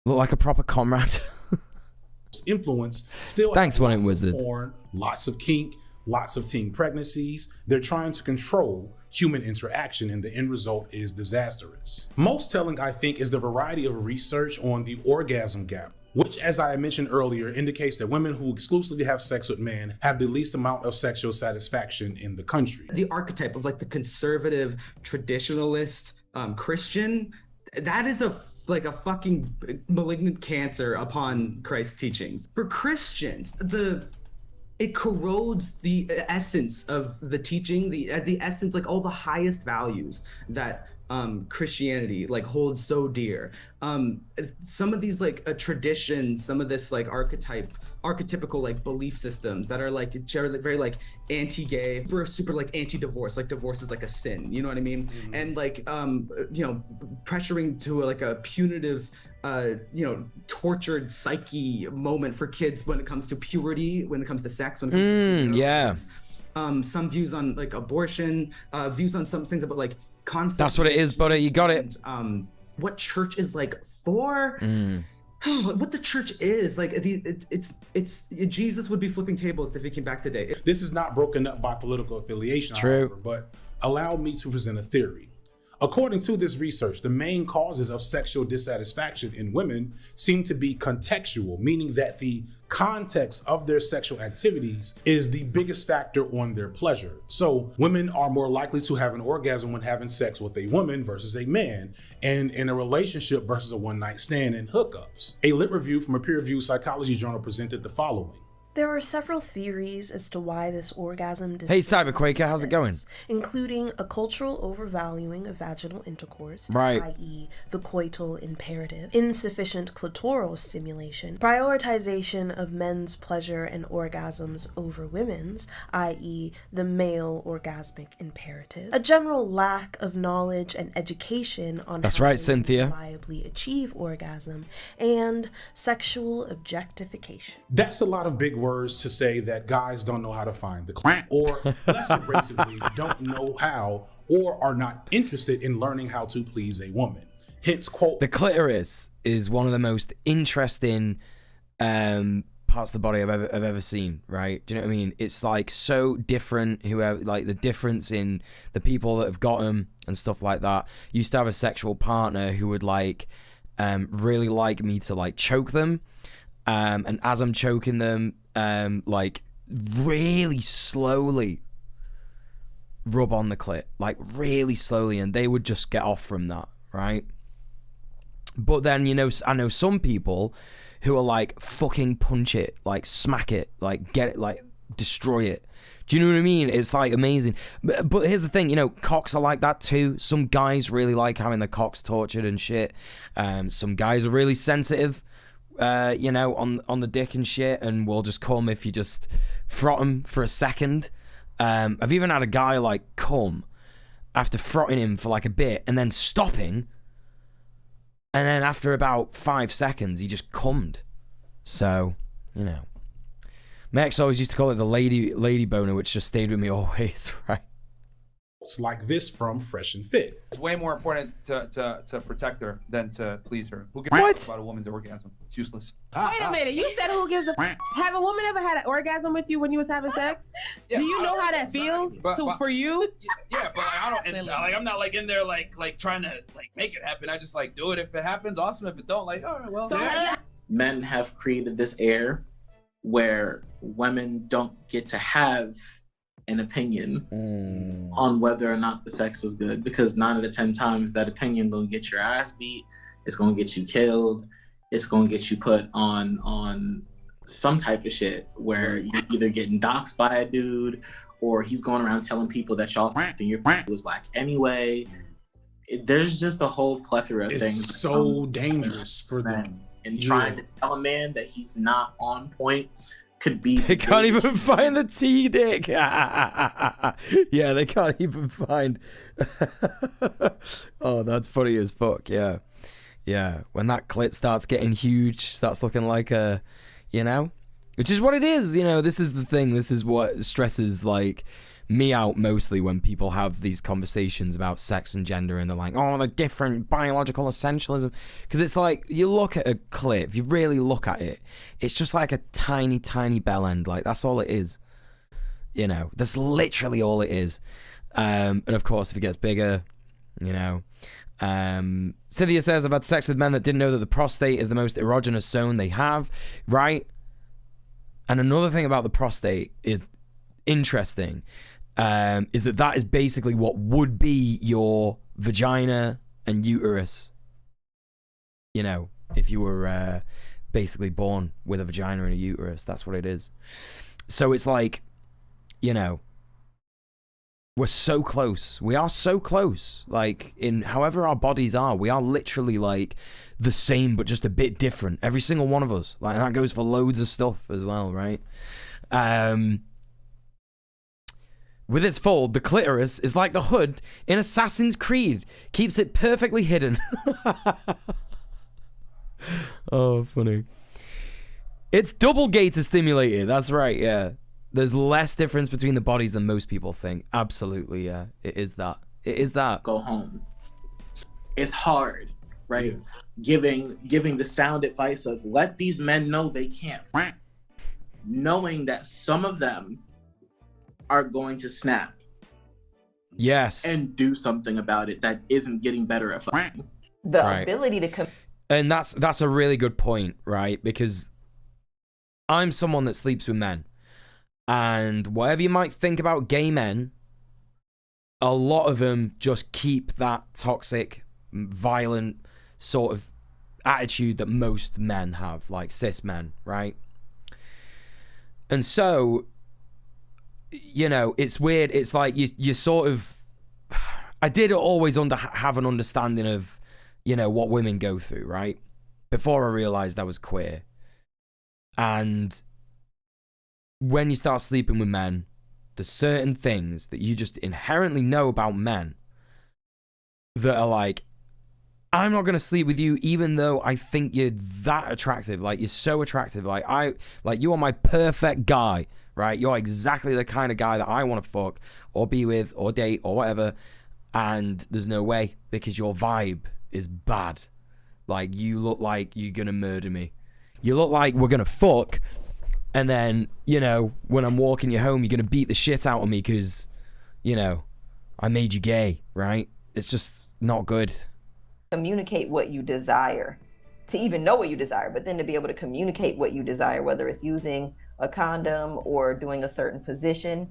Speaker 2: Look like a proper comrade.
Speaker 7: Influence still.
Speaker 2: Thanks,
Speaker 7: have
Speaker 2: One
Speaker 7: lots
Speaker 2: Wizard.
Speaker 7: of porn, lots of kink, lots of teen pregnancies. They're trying to control human interaction, and the end result is disastrous. Most telling, I think, is the variety of research on the orgasm gap, which, as I mentioned earlier, indicates that women who exclusively have sex with men have the least amount of sexual satisfaction in the country.
Speaker 13: The archetype of, like, the conservative, traditionalist Christian, that is a fucking malignant cancer upon Christ's teachings. For Christians, it corrodes the essence of the teaching, the essence, like all the highest values that Christianity like holds so dear. Some of these like traditions, some of this like archetypical like belief systems that are like very like anti-gay, super like anti-divorce, like divorce is like a sin, you know what I mean? And like you know, pressuring to like a punitive you know, tortured psyche moment for kids when it comes to purity, when it comes to sex, when it comes to sex. Some views on like abortion, views on some things about like conflict.
Speaker 2: That's what it is, buddy. You got it.
Speaker 13: What church is like for? What the church is like? It's Jesus would be flipping tables if he came back today.
Speaker 7: This is not broken up by political affiliation,
Speaker 2: True.
Speaker 7: however, but allow me to present a theory. According to this research, the main causes of sexual dissatisfaction in women seem to be contextual, meaning that the context of their sexual activities is the biggest factor on their pleasure. So women are more likely to have an orgasm when having sex with a woman versus a man, and in a relationship versus a one-night stand and hookups. A lit review from a peer-reviewed psychology journal presented the following.
Speaker 16: There are several theories as to why this orgasm
Speaker 2: Hey Cyberquaker, how's it going?
Speaker 16: Including a cultural overvaluing of vaginal intercourse,
Speaker 2: right,
Speaker 16: i.e. the coital imperative, insufficient clitoral stimulation, prioritization of men's pleasure and orgasms over women's, i.e. the male orgasmic imperative, a general lack of knowledge and education on
Speaker 2: That's
Speaker 16: how
Speaker 2: right,
Speaker 16: to
Speaker 2: Cynthia.
Speaker 16: reliably achieve orgasm, and sexual objectification.
Speaker 7: That's a lot of big words to say that guys don't know how to find the clit, or less aggressively, don't know how or are not interested in learning how to please a woman. Hence, quote,
Speaker 2: the clitoris is one of the most interesting parts of the body I've ever seen, right? Do you know what I mean? It's like so different, whoever, like the difference in the people that have got them and stuff like that. Used to have a sexual partner who would like really like me to like choke them, and as I'm choking them, like really slowly rub on the clit, like really slowly, and they would just get off from that, right? But then, you know, I know some people who are like, fucking punch it, like smack it, like get it, like destroy it. Do you know what I mean? It's like amazing. But here's the thing, you know, cocks are like that too. Some guys really like having their cocks tortured and shit. Some guys are really sensitive, you know, on the dick and shit, and will just come if you just frot them for a second. I've even had a guy like come after frotting him for like a bit and then stopping, and then after about 5 seconds he just cummed. So, you know, my ex always used to call it the lady boner, which just stayed with me always, right?
Speaker 7: It's like this from Fresh and Fit.
Speaker 17: It's way more important to protect her than to please her. Who gives a fuck about a woman's orgasm? It's useless.
Speaker 18: Wait a minute, you said who gives a have a woman ever had an orgasm with you when you was having sex?
Speaker 17: Yeah,
Speaker 18: do you know how that feels for you?
Speaker 17: Yeah, but like, I don't, like, I'm not like in there like trying to like make it happen. I just like do it. If it happens, awesome. If it don't, like, all right, well.
Speaker 18: So,
Speaker 11: men have created this air where women don't get to have an opinion on whether or not the sex was good, because 9 out of 10 times that opinion gonna get your ass beat, it's gonna get you killed, it's gonna get you put on some type of shit where you're either getting doxxed by a dude or he's going around telling people that y'all and your was black anyway. There's just a whole plethora of things.
Speaker 7: It's so dangerous for them.
Speaker 11: And trying to tell a man that he's not on point could be.
Speaker 2: They can't even find the T dick. Yeah, they can't even find. Oh, that's funny as fuck. Yeah, yeah. When that clit starts getting huge, starts looking like a, you know, which is what it is. You know, this is the thing. This is what stresses like me out mostly when people have these conversations about sex and gender, and they're like, oh, the different biological essentialism. Because it's like, you look at a clit, if you really look at it, it's just like a tiny, tiny bell end. Like, that's all it is. You know, that's literally all it is. And of course, if it gets bigger, you know. Cynthia says, I've had sex with men that didn't know that the prostate is the most erogenous zone they have, right? And another thing about the prostate is interesting, is that is basically what would be your vagina and uterus, you know, if you were basically born with a vagina and a uterus. That's what it is. So it's like, you know, We're so close. We are so close. Like, in however our bodies are, we are literally like the same, but just a bit different. Every single one of us. Like, that goes for loads of stuff as well, right? With its fold, the clitoris is like the hood in Assassin's Creed. Keeps it perfectly hidden. Oh, funny. It's double gator stimulated. That's right, yeah. There's less difference between the bodies than most people think. Absolutely, yeah. It is that. It is that.
Speaker 11: Go home. It's hard, right? Giving the sound advice of let these men know they can't. Knowing that some of them are going to snap.
Speaker 2: Yes.
Speaker 11: And do something about it that isn't getting better at fucking.
Speaker 15: The ability to
Speaker 2: and that's a really good point, right? Because I'm someone that sleeps with men. And whatever you might think about gay men, a lot of them just keep that toxic, violent sort of attitude that most men have, like cis men, right? And so, you know, it's weird. It's like you sort of... I did always have an understanding of, you know, what women go through, right? Before I realized I was queer. And when you start sleeping with men, there's certain things that you just inherently know about men that are like, I'm not going to sleep with you even though I think you're that attractive. Like, you're so attractive. Like, you are my perfect guy, right? You're exactly the kind of guy that I want to fuck or be with or date or whatever. And there's no way, because your vibe is bad. Like, you look like you're going to murder me. You look like we're going to fuck. And then, you know, when I'm walking you home, you're going to beat the shit out of me because, you know, I made you gay, right? It's just not good.
Speaker 15: communicate what you desire, to even know what you desire, but then to be able to communicate what you desire, whether it's using a condom or doing a certain position,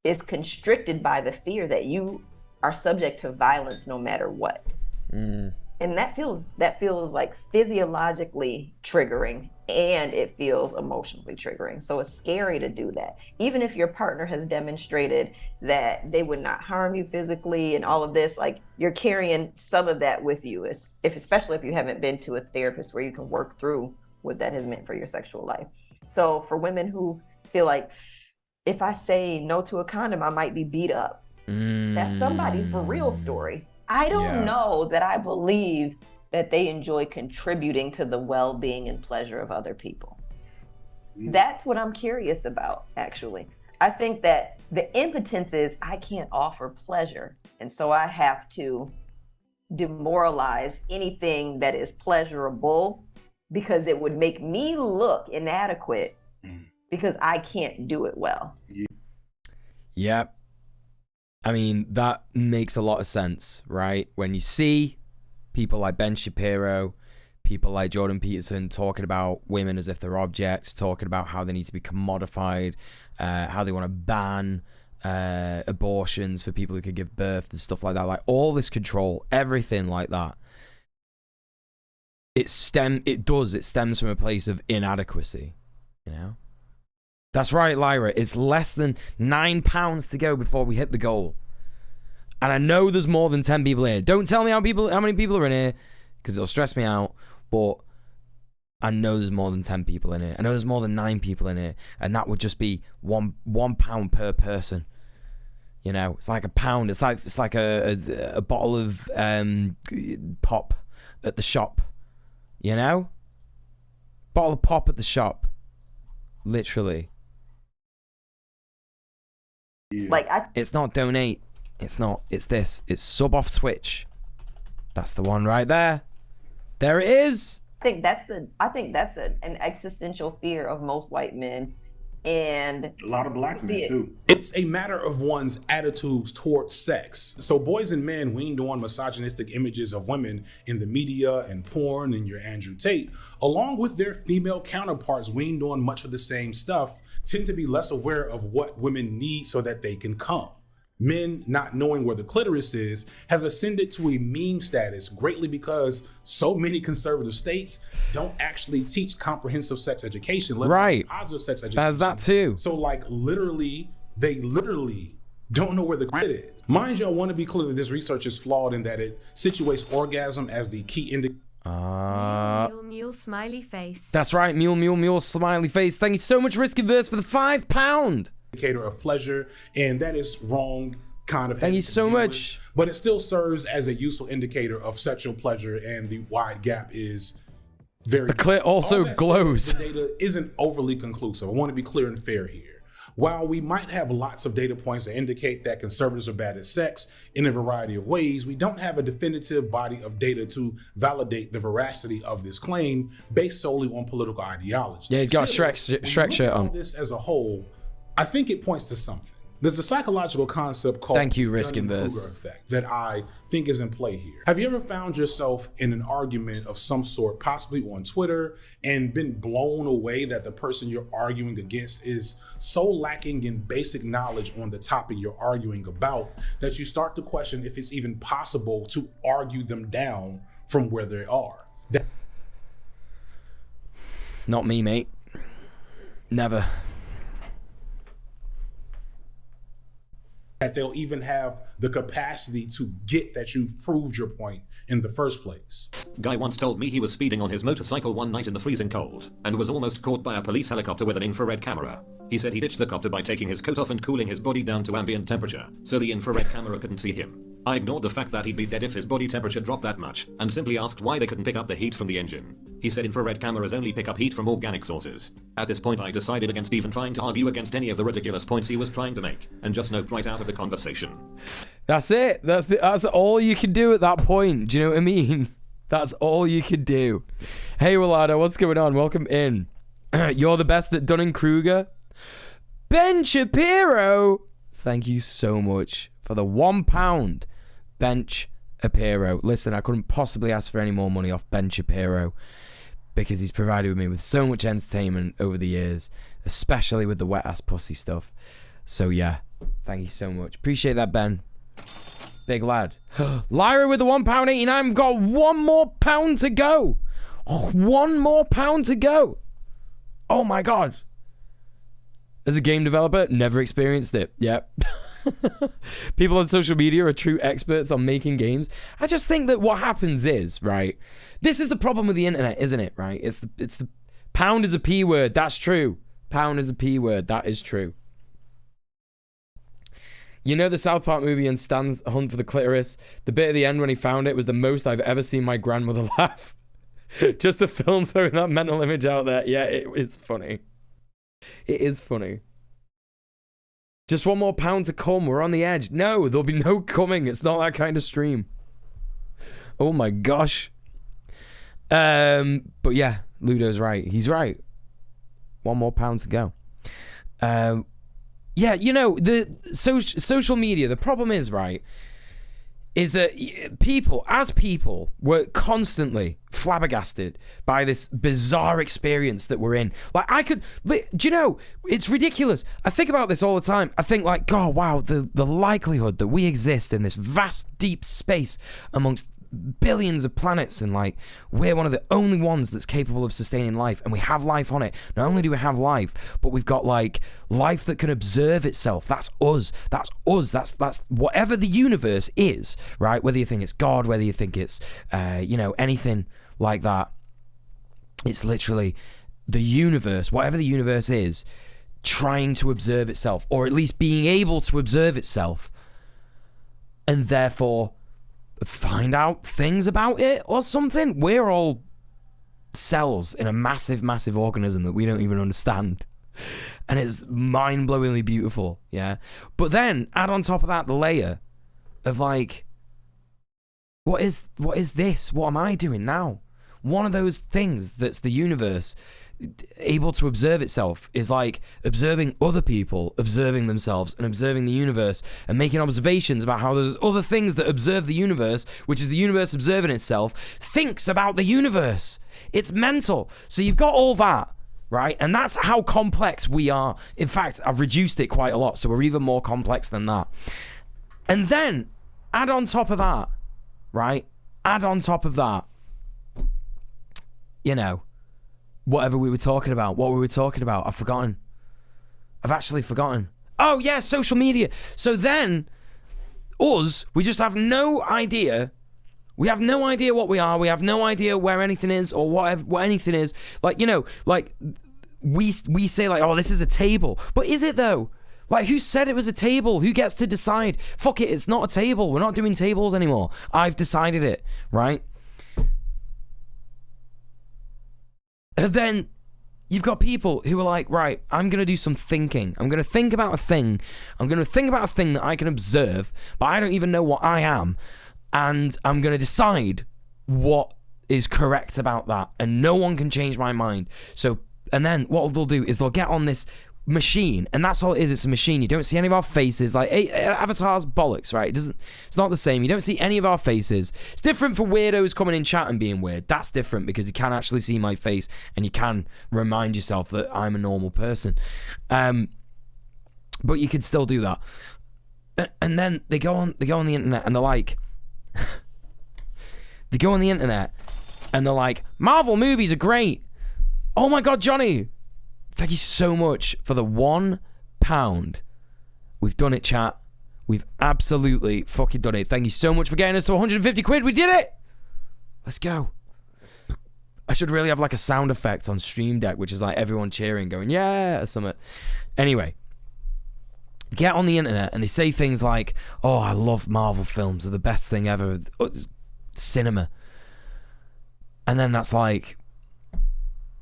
Speaker 15: is constricted by the fear that you are subject to violence no matter what. And that feels like physiologically triggering, and it feels emotionally triggering. So it's scary to do that. Even if your partner has demonstrated that they would not harm you physically and all of this, like, you're carrying some of that with you, especially if you haven't been to a therapist where you can work through what that has meant for your sexual life. So for women who feel like, if I say no to a condom, I might be beat up. That's somebody's for real story. I don't know that I believe that they enjoy contributing to the well-being and pleasure of other people. That's what I'm curious about, actually. I think that the impotence is I can't offer pleasure, and so I have to demoralize anything that is pleasurable because it would make me look inadequate because I can't do it well.
Speaker 2: Yep. I mean, that makes a lot of sense, right? When you see people like Ben Shapiro, people like Jordan Peterson talking about women as if they're objects, talking about how they need to be commodified, how they want to ban abortions for people who could give birth and stuff like that, like all this control, everything like that. It stems from a place of inadequacy, you know? That's right, Lyra. It's less than 9 pounds to go before we hit the goal. And I know there's more than 10 people in here. Don't tell me how many people are in here, because it'll stress me out. But I know there's more than 10 people in here. I know there's more than 9 people in here. And that would just be one pound per person. You know, it's like a pound. It's like a bottle of pop at the shop. You know? Bottle of pop at the shop. Literally.
Speaker 15: Like
Speaker 2: it's not donate. It's not. It's this. It's sub off Twitch. That's the one right there. There it is.
Speaker 15: I think that's an existential fear of most white men, and
Speaker 7: a lot of black men too. It's a matter of one's attitudes towards sex. So boys and men weaned on misogynistic images of women in the media and porn and your Andrew Tate, along with their female counterparts weaned on much of the same stuff, tend to be less aware of what women need so that they can come. Men not knowing where the clitoris is has ascended to a meme status greatly because so many conservative states don't actually teach comprehensive sex education, let alone positive sex education.
Speaker 2: As that too.
Speaker 7: So like they literally don't know where the clit is. Mind you, I want to be clear that this research is flawed in that it situates orgasm as the key indicator.
Speaker 1: Mule, smiley face.
Speaker 2: That's right, Mule, smiley face. Thank you so much, Riskiverse, for the £5.
Speaker 7: Indicator of pleasure, and that is wrong. Kind of.
Speaker 2: Thank you so much.
Speaker 7: But it still serves as a useful indicator of sexual pleasure, and the wide gap is very.
Speaker 2: The clit also glows.
Speaker 7: Said, the data isn't overly conclusive. I want to be clear and fair here. While we might have lots of data points that indicate that conservatives are bad at sex in a variety of ways, we don't have a definitive body of data to validate the veracity of this claim based solely on political ideology.
Speaker 2: Yeah, he's got a Shrek shirt on.
Speaker 7: This as a whole, I think it points to something. There's a psychological concept called
Speaker 2: Riskiverse
Speaker 7: effect that I think is in play here. Have you ever found yourself in an argument of some sort, possibly on Twitter, and been blown away that the person you're arguing against is so lacking in basic knowledge on the topic you're arguing about that you start to question if it's even possible to argue them down from where they are?
Speaker 2: Not me, mate. Never.
Speaker 7: That they'll even have the capacity to get that you've proved your point in the first place.
Speaker 19: Guy once told me he was speeding on his motorcycle one night in the freezing cold and was almost caught by a police helicopter with an infrared camera. He said he ditched the copter by taking his coat off and cooling his body down to ambient temperature, so the infrared camera couldn't see him. I ignored the fact that he'd be dead if his body temperature dropped that much, and simply asked why they couldn't pick up the heat from the engine. He said infrared cameras only pick up heat from organic sources. At this point I decided against even trying to argue against any of the ridiculous points he was trying to make, and just noped right out of the conversation.
Speaker 2: That's it. That's all you can do at that point. Do you know what I mean? That's all you can do. Hey, Willado, what's going on? Welcome in. You're the best at Dunning-Kruger. Ben Shapiro, thank you so much for the £1. Bench Shapiro. Listen, I couldn't possibly ask for any more money off Ben Shapiro because he's provided me with so much entertainment over the years, especially with the wet ass pussy stuff. So yeah, thank you so much. Appreciate that, Ben. Big lad. Lyra with the £1.89. We've got one more pound to go. One more pound to go. Oh my god. As a game developer, never experienced it. Yep. People on social media are true experts on making games. I just think that what happens is, right, this is the problem with the internet, isn't it, right? It's the pound is a P word. That's true. Pound is a P word. That is true. You know the South Park movie and Stan's hunt for the clitoris? The bit at the end when he found it was the most I've ever seen my grandmother laugh. Just the film throwing that mental image out there. Yeah, it is funny. It is funny. Just one more pound to come. We're on the edge. No, there'll be no coming. It's not that kind of stream. Oh my gosh. But yeah, Ludo's right. He's right. One more pound to go. Yeah, you know, the social media, the problem is, right, is that people were constantly flabbergasted by this bizarre experience that we're in. Like, do you know, it's ridiculous. I think about this all the time. I think like, God, wow, the likelihood that we exist in this vast, deep space amongst billions of planets, and like we're one of the only ones that's capable of sustaining life, and we have life on it. Not only do we have life, but we've got like life that can observe itself. That's us. That's whatever the universe is, right? Whether you think it's God, whether you think it's you know, anything like that, it's literally the universe, whatever the universe is, trying to observe itself, or at least being able to observe itself, and therefore find out things about it or something. We're all cells in a massive, massive organism that we don't even understand. And it's mind-blowingly beautiful, yeah? But then, add on top of that the layer of like, what is this? What am I doing now? One of those things that's the universe able to observe itself is like observing other people, observing themselves, and observing the universe, and making observations about how there's other things that observe the universe, which is the universe observing itself, thinks about the universe. It's mental. So you've got all that, right? And that's how complex we are. In fact, I've reduced it quite a lot, so we're even more complex than that. And then, add on top of that, right? Add on top of that, you know, whatever we were talking about, what we were talking about, I've forgotten. I've actually forgotten. Oh yeah, social media. So then, we just have no idea. We have no idea what we are. We have no idea where anything is or what anything is. Like, you know, like we say like, oh, this is a table. But is it though? Like, who said it was a table? Who gets to decide? Fuck it, it's not a table. We're not doing tables anymore. I've decided it, right? And then you've got people who are like, right, I'm going to do some thinking. I'm going to think about a thing. I'm going to think about a thing that I can observe, but I don't even know what I am. And I'm going to decide what is correct about that. And no one can change my mind. So, and then what they'll do is they'll get on this machine, and that's all it is. It's a machine. You don't see any of our faces. Like, Avatar's bollocks, right? It's not the same. You don't see any of our faces. It's different for weirdos coming in chat and being weird. That's different because you can actually see my face and you can remind yourself that I'm a normal person. But you can still do that. And then they go on the internet and they're like, they go on the internet and they're like, Marvel movies are great. Oh my God, Johnny. Thank you so much for the £1. We've done it, chat. We've absolutely fucking done it. Thank you so much for getting us to 150 quid. We did it. Let's go. I should really have like a sound effect on Stream Deck, which is like everyone cheering, going, yeah, or something. Anyway, get on the internet and they say things like, oh, I love Marvel films. They're the best thing ever. Cinema. And then that's like,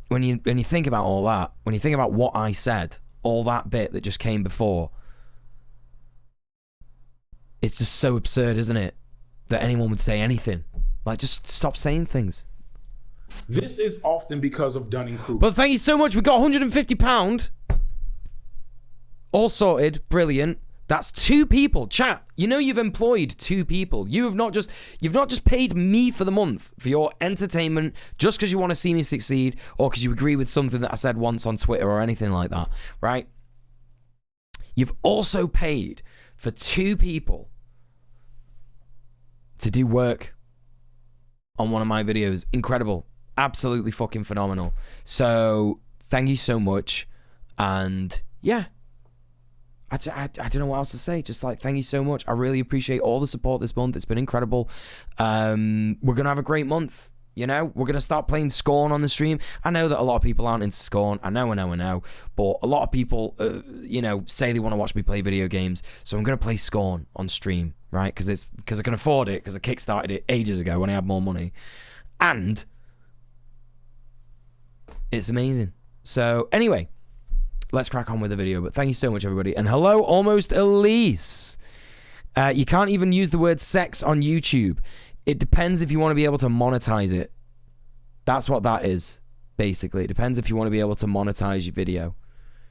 Speaker 2: when you think about all that, when you think about what I said, all that bit that just came before, it's just so absurd, isn't it? That anyone would say anything. Like, just stop saying things.
Speaker 7: This is often because of Dunning-Kruger.
Speaker 2: But thank you so much. We got £150. All sorted. Brilliant. That's 2 people. Chat, you know you've employed 2 people. You've not just paid me for the month for your entertainment just because you want to see me succeed or because you agree with something that I said once on Twitter or anything like that, right? You've also paid for 2 people to do work on one of my videos. Incredible. Absolutely fucking phenomenal. So, thank you so much. And, yeah. I don't know what else to say. Just like, thank you so much. I really appreciate all the support this month. It's been incredible. We're going to have a great month. You know, we're going to start playing Scorn on the stream. I know that a lot of people aren't into Scorn. I know. But a lot of people, you know, say they want to watch me play video games. So I'm going to play Scorn on stream, right? Because I can afford it. Because I kickstarted it ages ago when I had more money. And it's amazing. So anyway, let's crack on with the video, but thank you so much, everybody. And hello, Almost Elise. You can't even use the word sex on YouTube. It depends if you want to be able to monetize it. That's what that is, basically. It depends if you want to be able to monetize your video.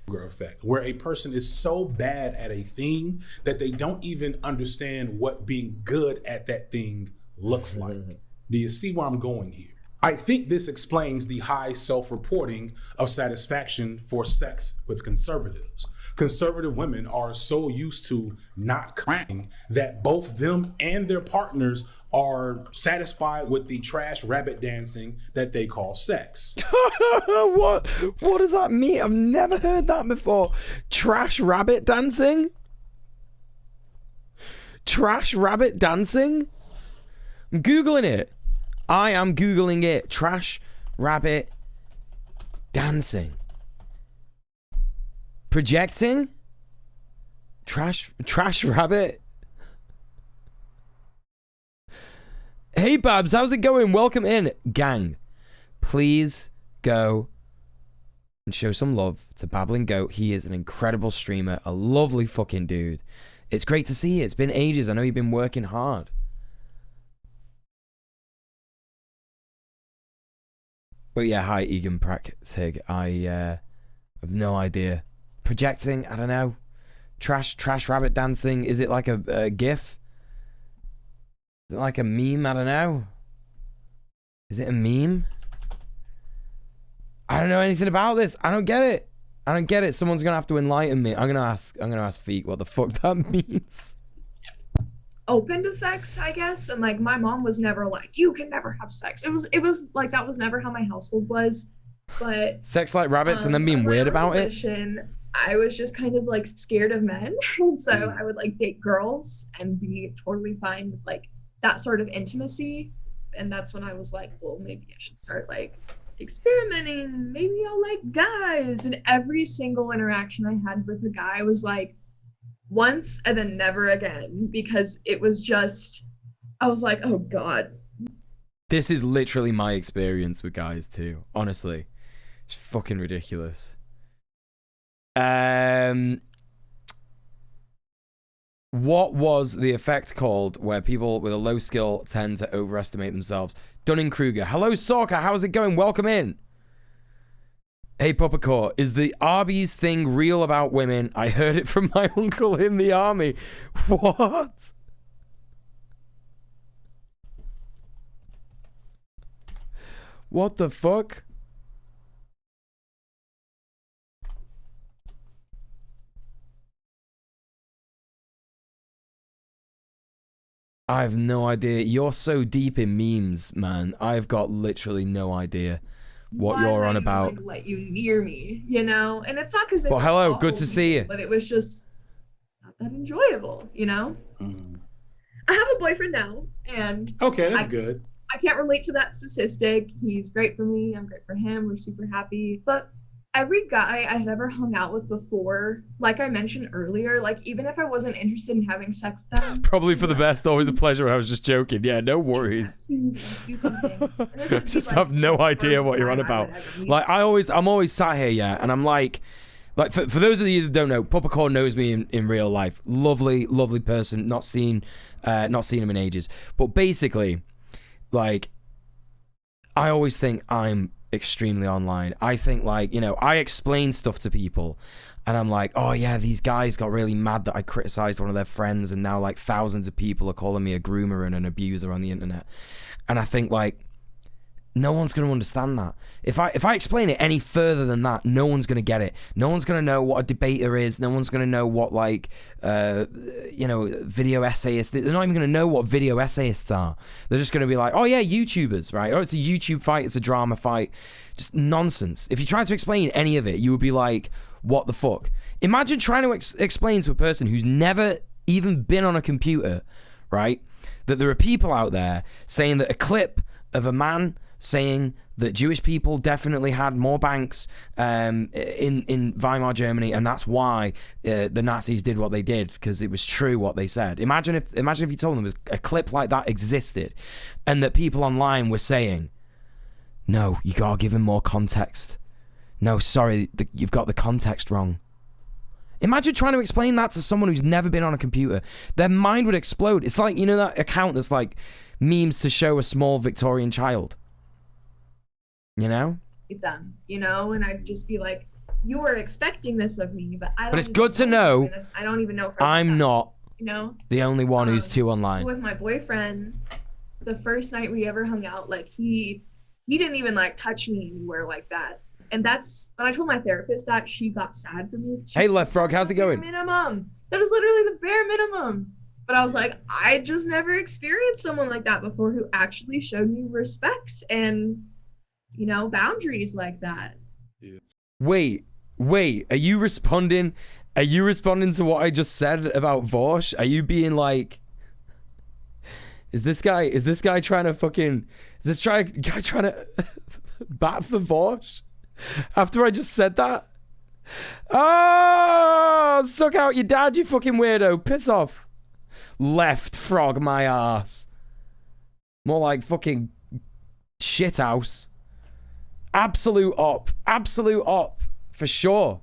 Speaker 7: Effect, where a person is so bad at a thing that they don't even understand what being good at that thing looks like. Do you see where I'm going here? I think this explains the high self-reporting of satisfaction for sex with conservatives. Conservative women are so used to not claiming that both them and their partners are satisfied with the trash rabbit dancing that they call sex.
Speaker 2: What does that mean? I've never heard that before. Trash rabbit dancing? Trash rabbit dancing? I'm Googling it. I am Googling it. Trash rabbit dancing. Projecting? Trash rabbit? Hey Babs, how's it going? Welcome in. Gang, please go and show some love to Babbling Goat. He is an incredible streamer, a lovely fucking dude. It's great to see you. It's been ages. I know you've been working hard. But yeah, hi Egan Praktig. I have no idea. Projecting, I don't know. Trash rabbit dancing. Is it like a GIF? Is it like a meme? I don't know. Is it a meme? I don't know anything about this. I don't get it. I don't get it. Someone's gonna have to enlighten me. I'm gonna ask Feet what the fuck that means.
Speaker 12: Open to sex, I guess, and like my mom was never like, you can never have sex. It was like that was never how my household was. But
Speaker 2: sex like rabbits and then being weird about it.
Speaker 12: I was just kind of like scared of men. And so I would like date girls and be totally fine with like that sort of intimacy. And that's when I was like, well, maybe I should start like experimenting. Maybe I'll like guys. And every single interaction I had with a guy was like once and then never again, because it was just, I was like, oh God.
Speaker 2: This is literally my experience with guys too, honestly. It's fucking ridiculous. What was the effect called where people with a low skill tend to overestimate themselves? Dunning-Kruger. Hello, Sorka. How's it going? Welcome in. Hey, Puppacor. Is the Arby's thing real about women? I heard it from my uncle in the army. What? What the fuck? I have no idea. You're so deep in memes, man. I've got literally no idea what you're on about.
Speaker 12: Like, let you near me, you know? And it's not because they
Speaker 2: Well,
Speaker 12: were
Speaker 2: hello,
Speaker 12: awful
Speaker 2: good to see
Speaker 12: people,
Speaker 2: you.
Speaker 12: but it was just not that enjoyable, you know? I have a boyfriend now, and
Speaker 7: Okay, that's good.
Speaker 12: I can't relate to that statistic. He's great for me. I'm great for him. We're super happy. But every guy I had ever hung out with before, like I mentioned earlier, like even if I wasn't interested in having sex with them,
Speaker 2: Probably for the best. Always a pleasure. I was just joking. Yeah, no worries.
Speaker 12: let's do something. And this would be,
Speaker 2: Just
Speaker 12: like,
Speaker 2: have no
Speaker 12: the
Speaker 2: idea
Speaker 12: first
Speaker 2: what you're on
Speaker 12: time I
Speaker 2: about.
Speaker 12: would ever meet
Speaker 2: Like I'm always sat here, yeah, and I'm like for those of you that don't know, Puppacor knows me in real life. Lovely, lovely person. Not seen him in ages. But basically, like, I always think I'm extremely online. I think, like, you know, I explain stuff to people and I'm like, oh yeah, these guys got really mad that I criticized one of their friends and now like thousands of people are calling me a groomer and an abuser on the internet. And I think, like, no one's going to understand that. If I explain it any further than that, no one's going to get it. No one's going to know what a debater is. No one's going to know what, like, you know, video essayists. They're not even going to know what video essayists are. They're just going to be like, oh yeah, YouTubers, right? Oh, it's a YouTube fight. It's a drama fight. Just nonsense. If you try to explain any of it, you would be like, what the fuck? Imagine trying to explain to a person who's never even been on a computer, right, that there are people out there saying that a clip of a man saying that Jewish people definitely had more banks in Weimar Germany, and that's why the Nazis did what they did, because it was true what they said. Imagine if you told them a clip like that existed, and that people online were saying, "No, you gotta give him more context. No, sorry, you've got the context wrong." Imagine trying to explain that to someone who's never been on a computer. Their mind would explode. It's like, you know, that account that's like memes to show a small Victorian child. You know?
Speaker 12: them, you know, and I'd just be like, you were expecting this of me, but I don't.
Speaker 2: But it's good to know
Speaker 12: I don't even know if
Speaker 2: I'm not
Speaker 12: you know,
Speaker 2: the only one who's too online.
Speaker 12: with my boyfriend, the first night we ever hung out, like he didn't even like touch me anywhere like that. And that's when I told my therapist that, she got sad for me.
Speaker 2: Hey, Left Frog, how's it going?
Speaker 12: Minimum. That is literally the bare minimum. But I was like, I just never experienced someone like that before who actually showed me respect and, you know, boundaries like that.
Speaker 2: Wait, are you responding to what I just said about Vosh? Are you being like, is this guy trying to fucking, is this guy trying to bat for Vosh after I just said that? Oh, suck out your dad, you fucking weirdo. Piss off. Left Frog my ass. More like fucking shithouse. Absolute op, for sure.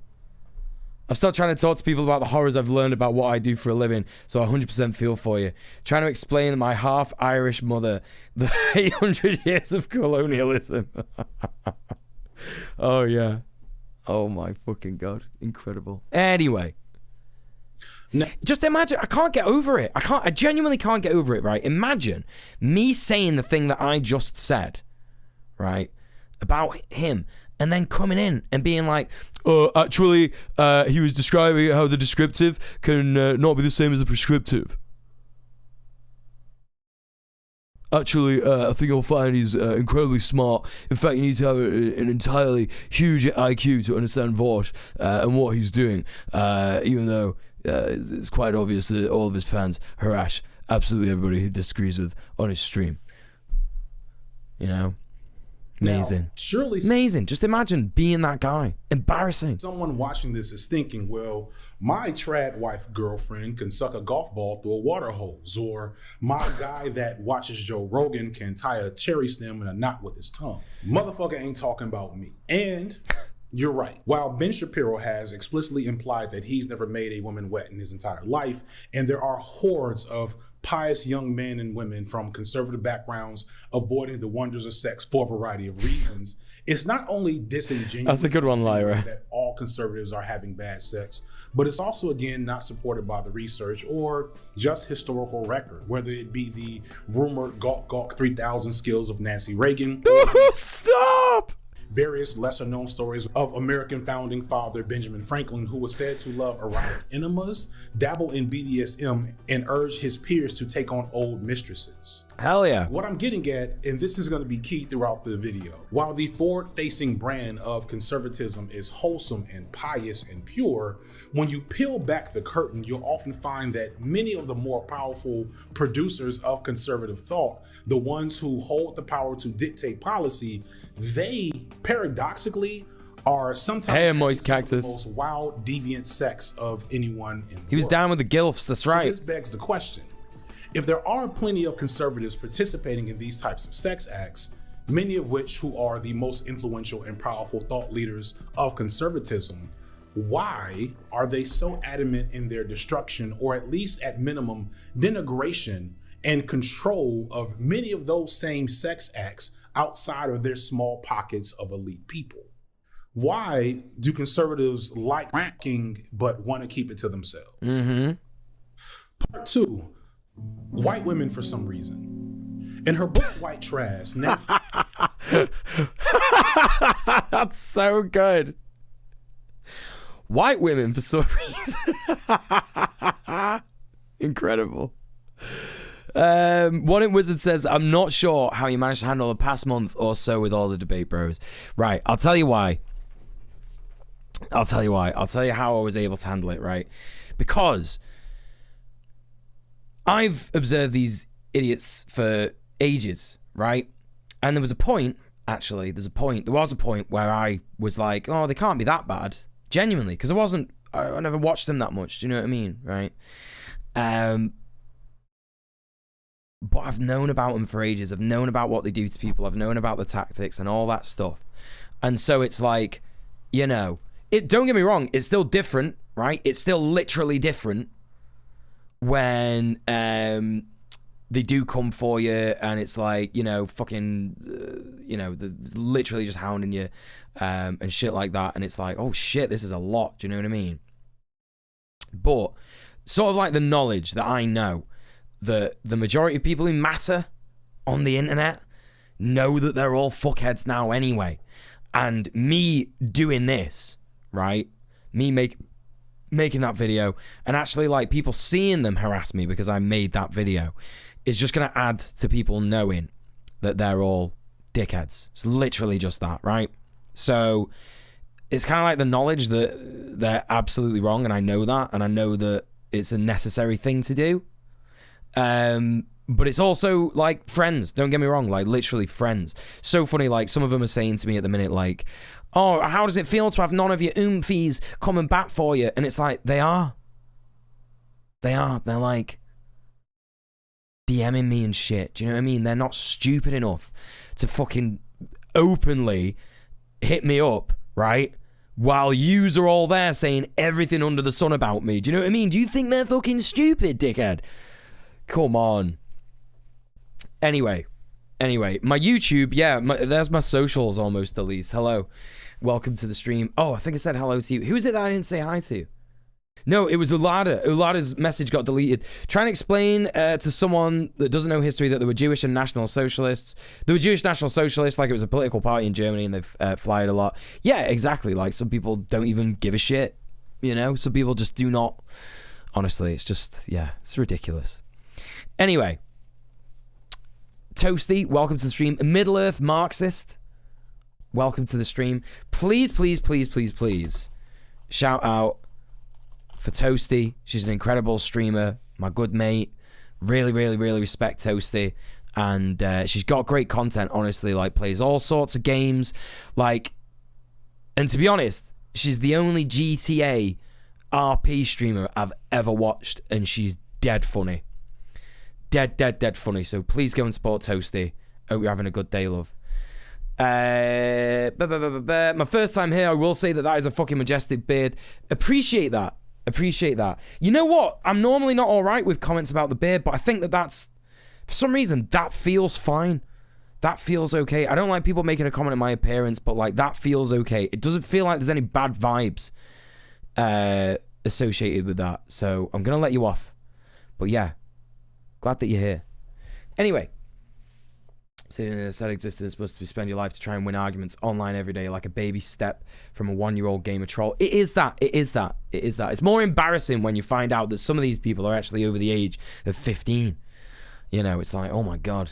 Speaker 2: I've started trying to talk to people about the horrors I've learned about what I do for a living, so I 100% feel for you. Trying to explain to my half-Irish mother the 800 years of colonialism. Oh, yeah. Oh, my fucking God. Incredible. Anyway. No. Just imagine, I can't get over it. I genuinely can't get over it, right? Imagine me saying the thing that I just said, right, about him, and then coming in and being like, actually, he was describing how the descriptive can not be the same as the prescriptive. Actually, I think you'll find he's incredibly smart. In fact, you need to have an entirely huge IQ to understand Vosh and what he's doing, even though it's quite obvious that all of his fans harass absolutely everybody who disagrees with on his stream. You know? Amazing.
Speaker 7: Now, surely
Speaker 2: amazing. Just imagine being that guy. Embarrassing.
Speaker 7: Someone watching this is thinking, well, my trad wife girlfriend can suck a golf ball through a water hose, or my guy that watches Joe Rogan can tie a cherry stem in a knot with his tongue. Motherfucker ain't talking about me. And you're right. While Ben Shapiro has explicitly implied that he's never made a woman wet in his entire life, and there are hordes of pious young men and women from conservative backgrounds avoiding the wonders of sex for a variety of reasons, it's not only disingenuous
Speaker 2: That's a good one, Lyra,
Speaker 7: that all conservatives are having bad sex, but it's also, again, not supported by the research or just historical record, whether it be the rumored Gawk Gawk 3000 skills of Nancy Reagan.
Speaker 2: Stop!
Speaker 7: Various lesser-known stories of American founding father Benjamin Franklin, who was said to love erotic enemas, dabble in BDSM, and urge his peers to take on old mistresses.
Speaker 2: Hell yeah.
Speaker 7: What I'm getting at, and this is going to be key throughout the video, while the forward-facing brand of conservatism is wholesome and pious and pure, when you peel back the curtain, you'll often find that many of the more powerful producers of conservative thought, the ones who hold the power to dictate policy, they paradoxically are sometimes
Speaker 2: moist cactus.
Speaker 7: the most wild, deviant sex of anyone in the world.
Speaker 2: He was down with the gilfs, that's right.
Speaker 7: So this begs the question. If there are plenty of conservatives participating in these types of sex acts, many of which who are the most influential and powerful thought leaders of conservatism, why are they so adamant in their destruction, or at least at minimum denigration and control of many of those same sex acts outside of their small pockets of elite people? Why do conservatives like ranking but want to keep it to themselves? Part two, white women for some reason. In her book, White Trash,
Speaker 2: that's so good. White women for some reason. Incredible. One in Wizard says, I'm not sure how you managed to handle the past month or so with all the debate bros. Right, I'll tell you why. I'll tell you how I was able to handle it, right? Because I've observed these idiots for ages, right? And there was a point where I was like, oh, they can't be that bad. Genuinely, because I never watched them that much. Do you know what I mean, right? But I've known about them for ages. I've known about what they do to people. I've known about the tactics and all that stuff. And so it's like, you know, don't get me wrong, it's still different, right? It's still literally different when they do come for you and it's like, you know, fucking, you know, they're literally just hounding you and shit like that. And it's like, oh shit, this is a lot. Do you know what I mean? But sort of like the knowledge that I know that the majority of people who matter on the internet know that they're all fuckheads now anyway. And me doing this, right? Me making that video and actually like people seeing them harass me because I made that video is just going to add to people knowing that they're all dickheads. It's literally just that, right? So it's kind of like the knowledge that they're absolutely wrong, and I know that, and I know that it's a necessary thing to do. But it's also like friends, don't get me wrong, like literally friends. So funny, like some of them are saying to me at the minute, like, oh, how does it feel to have none of your oomfies coming back for you? And it's like, they're like DMing me and shit. Do you know what I mean? They're not stupid enough to fucking openly hit me up, right? While yous are all there saying everything under the sun about me. Do you know what I mean? Do you think they're fucking stupid, dickhead? Come on. Anyway, my YouTube, yeah, there's my socials almost at least. Hello. Welcome to the stream. Oh, I think I said hello to you. Who is it that I didn't say hi to? No, it was Ulada. Ulada's message got deleted. Trying to explain to someone that doesn't know history that there were Jewish and National Socialists. There were Jewish National Socialists, like it was a political party in Germany and they've flyed a lot. Yeah, exactly. Like some people don't even give a shit. You know, some people just do not. Honestly, it's just, yeah, it's ridiculous. Anyway, Toasty, welcome to the stream. Middle Earth Marxist, welcome to the stream. Please, please, please, please, please, shout out for Toasty. She's an incredible streamer, my good mate. Really, really, really respect Toasty. And she's got great content, honestly, like plays all sorts of games. Like, and to be honest, she's the only GTA RP streamer I've ever watched, and she's dead funny. Dead funny. So please go and support Toasty. Hope you're having a good day, love. My first time here, I will say that is a fucking majestic beard. Appreciate that. You know what? I'm normally not alright with comments about the beard, but I think that's, for some reason, that feels fine. That feels okay. I don't like people making a comment on my appearance, but like that feels okay. It doesn't feel like there's any bad vibes associated with that. So I'm going to let you off. But yeah. Glad that you're here. Anyway, said existence was to spend your life to try and win arguments online every day like a baby step from a 1-year-old gamer troll. It is that. It's more embarrassing when you find out that some of these people are actually over the age of 15. You know, it's like, oh my God.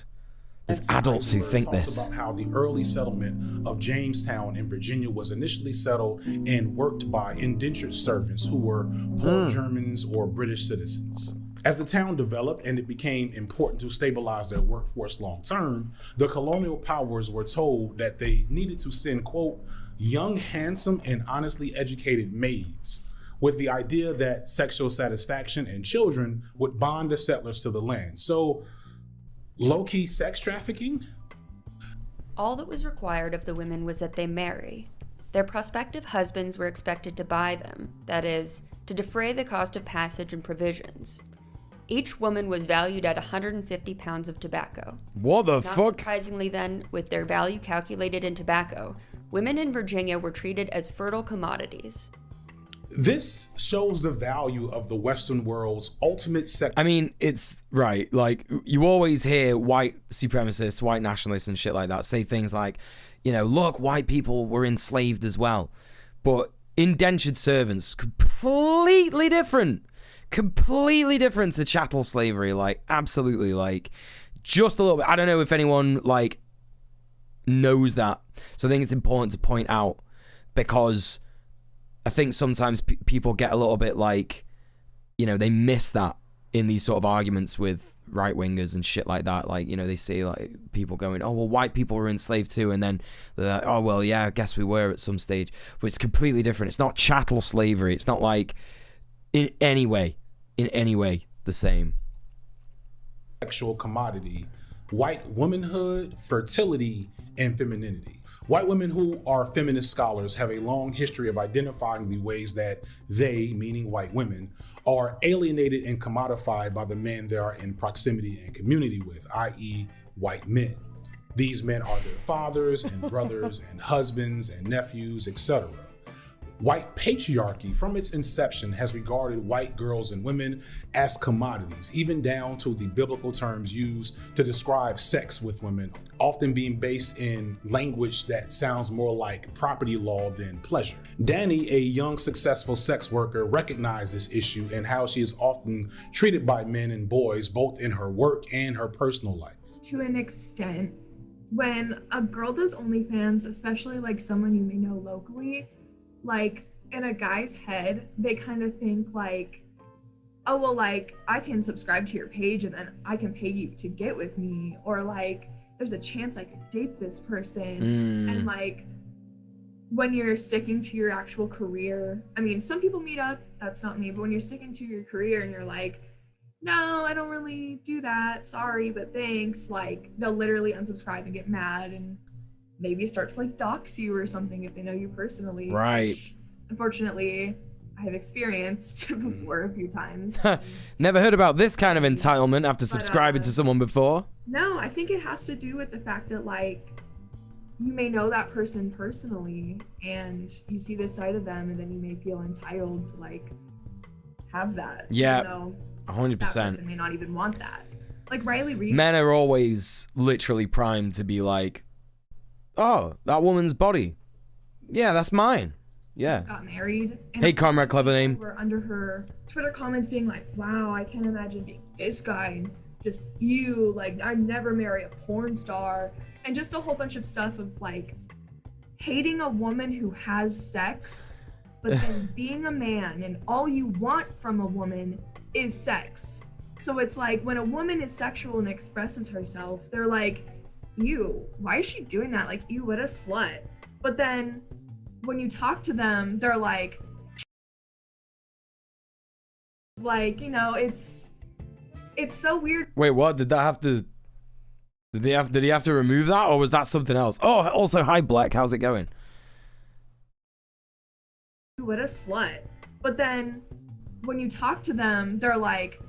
Speaker 2: There's adults who think this.
Speaker 7: About how the early settlement of Jamestown in Virginia was initially settled and worked by indentured servants who were poor Germans or British citizens. As the town developed and it became important to stabilize their workforce long term, the colonial powers were told that they needed to send, quote, young, handsome, and honestly educated maids, with the idea that sexual satisfaction and children would bond the settlers to the land. So, low-key sex trafficking?
Speaker 20: All that was required of the women was that they marry. Their prospective husbands were expected to buy them, that is, to defray the cost of passage and provisions. Each woman was valued at 150 pounds of tobacco.
Speaker 2: What the
Speaker 20: Not
Speaker 2: fuck?
Speaker 20: Surprisingly then, with their value calculated in tobacco, women in Virginia were treated as fertile commodities.
Speaker 7: This shows the value of the Western world's ultimate sex.
Speaker 2: I mean, it's right. Like, you always hear white supremacists, white nationalists and shit like that say things like, you know, look, white people were enslaved as well. But indentured servants, completely different to chattel slavery. Like, absolutely, like, just a little bit. I don't know if anyone, like, knows that. So I think it's important to point out, because I think sometimes people get a little bit like, you know, they miss that in these sort of arguments with right-wingers and shit like that. Like, you know, they see like people going, oh, well, white people were enslaved too. And then they're like, oh, well, yeah, I guess we were at some stage. But it's completely different. It's not chattel slavery. It's not like in any way the same.
Speaker 7: Sexual commodity, white womanhood, fertility, and femininity. White women who are feminist scholars have a long history of identifying the ways that they, meaning white women, are alienated and commodified by the men they are in proximity and community with, i.e. white men. These men are their fathers and brothers and husbands and nephews, etc. White patriarchy, from its inception, has regarded white girls and women as commodities, even down to the biblical terms used to describe sex with women, often being based in language that sounds more like property law than pleasure. Danny, a young, successful sex worker, recognized this issue and how she is often treated by men and boys, both in her work and her personal life.
Speaker 12: To an extent, when a girl does OnlyFans, especially like someone you may know locally, like in a guy's head, they kind of think like, oh, well, like I can subscribe to your page and then I can pay you to get with me, or like there's a chance I could date this person. And like when you're sticking to your actual career, I mean, some people meet up, that's not me, but when you're sticking to your career and you're like, no, I don't really do that, sorry, but thanks, like they'll literally unsubscribe and get mad and maybe start to like dox you or something if they know you personally.
Speaker 2: Right.
Speaker 12: Which, unfortunately, I have experienced before a few times.
Speaker 2: Never heard about this kind of entitlement after subscribing to someone before.
Speaker 12: No, I think it has to do with the fact that like you may know that person personally and you see this side of them and then you may feel entitled to like have that.
Speaker 2: Yeah,
Speaker 12: even though
Speaker 2: 100%.
Speaker 12: That person may not even want that. Like Riley Reid.
Speaker 2: Men are always literally primed to be like, oh, that woman's body. Yeah, that's mine. Yeah.
Speaker 12: Just got married. And
Speaker 2: Hey, Comrade, clever name.
Speaker 12: were under her Twitter comments being like, wow, I can't imagine being this guy and just ew, like I'd never marry a porn star, and just a whole bunch of stuff of like hating a woman who has sex, but then being a man and all you want from a woman is sex. So it's like when a woman is sexual and expresses herself, they're like, ew, why is she doing that? Like, ew, what a slut. But then when you talk to them, they're like, you know, it's so weird.
Speaker 2: Wait, what? Did he have to remove that, or was that something else? Oh, also, hi Black, how's it going?
Speaker 12: What a slut. But then when you talk to them, they're like,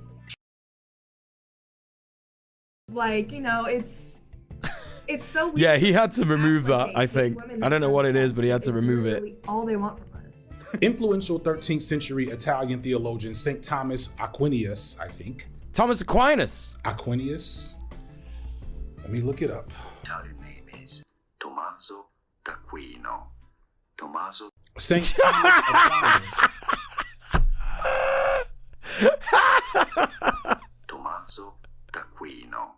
Speaker 12: you know, it's so weird.
Speaker 2: Yeah, he had to remove that, I think. I don't know what it is, but he had to remove it.
Speaker 12: All they want from us.
Speaker 7: Influential 13th century Italian theologian St. Thomas Aquinas, I think.
Speaker 2: Thomas Aquinas.
Speaker 7: Aquinas. Let me look it up.
Speaker 21: Italian name is Tommaso d'Aquino. Tommaso.
Speaker 7: St. Thomas Aquinas.
Speaker 21: Tommaso d'Aquino.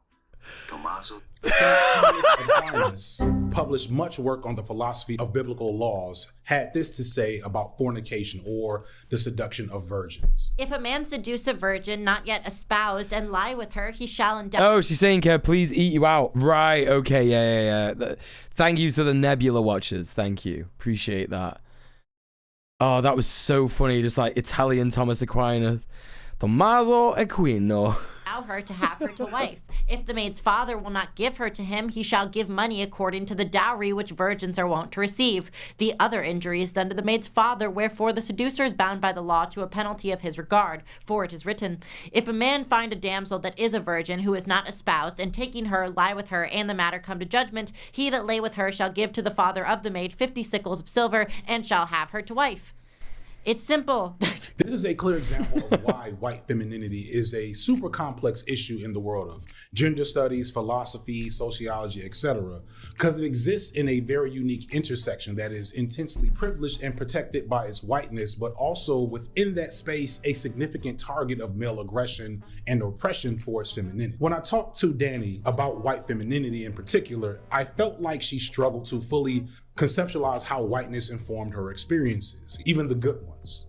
Speaker 21: Tommaso.
Speaker 7: St. Thomas Aquinas published much work on the philosophy of biblical laws, had this to say about fornication or the seduction of virgins.
Speaker 22: If a man seduce a virgin not yet espoused and lie with her, he shall endeavor.
Speaker 2: Oh, she's saying, please eat you out. Right, okay, yeah. Thank you to the Nebula Watchers. Thank you. Appreciate that. Oh, that was so funny. Just like Italian Thomas Aquinas. Tommaso Aquino.
Speaker 22: Allow her to have her to wife. If the maid's father will not give her to him, he shall give money according to the dowry which virgins are wont to receive. The other injury is done to the maid's father, wherefore the seducer is bound by the law to a penalty of his regard. For it is written, if a man find a damsel that is a virgin, who is not espoused, and taking her, lie with her, and the matter come to judgment, he that lay with her shall give to the father of the maid 50 sickles of silver, and shall have her to wife. It's simple.
Speaker 7: This is a clear example of why white femininity is a super complex issue in the world of gender studies, philosophy, sociology, etc., because it exists in a very unique intersection that is intensely privileged and protected by its whiteness, but also within that space, a significant target of male aggression and oppression for its femininity. When I talked to Danny about white femininity in particular, I felt like she struggled to fully conceptualize how whiteness informed her experiences, even the good ones.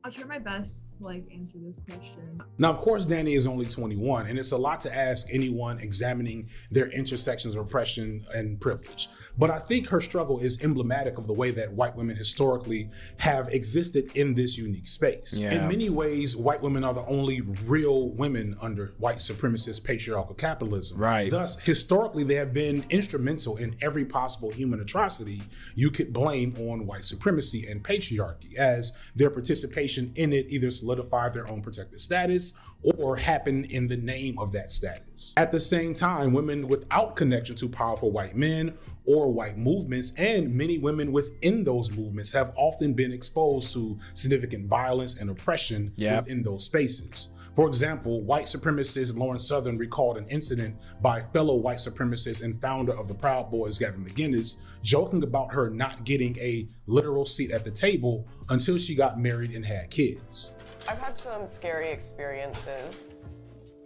Speaker 12: I'll try my best to answer this question.
Speaker 7: Now, of course, Danny is only 21, and it's a lot to ask anyone examining their intersections of oppression and privilege. But I think her struggle is emblematic of the way that white women historically have existed in this unique space.
Speaker 2: Yeah.
Speaker 7: In many ways, white women are the only real women under white supremacist patriarchal capitalism.
Speaker 2: Right.
Speaker 7: Thus, historically, they have been instrumental in every possible human atrocity you could blame on white supremacy and patriarchy, as their participation in it either solidified their own protected status or happened in the name of that status. At the same time, women without connection to powerful white men or white movements, and many women within those movements, have often been exposed to significant violence and oppression within those spaces. For example, white supremacist Lauren Southern recalled an incident by fellow white supremacist and founder of the Proud Boys, Gavin McInnes, joking about her not getting a literal seat at the table until she got married and had kids.
Speaker 23: I've had some scary experiences,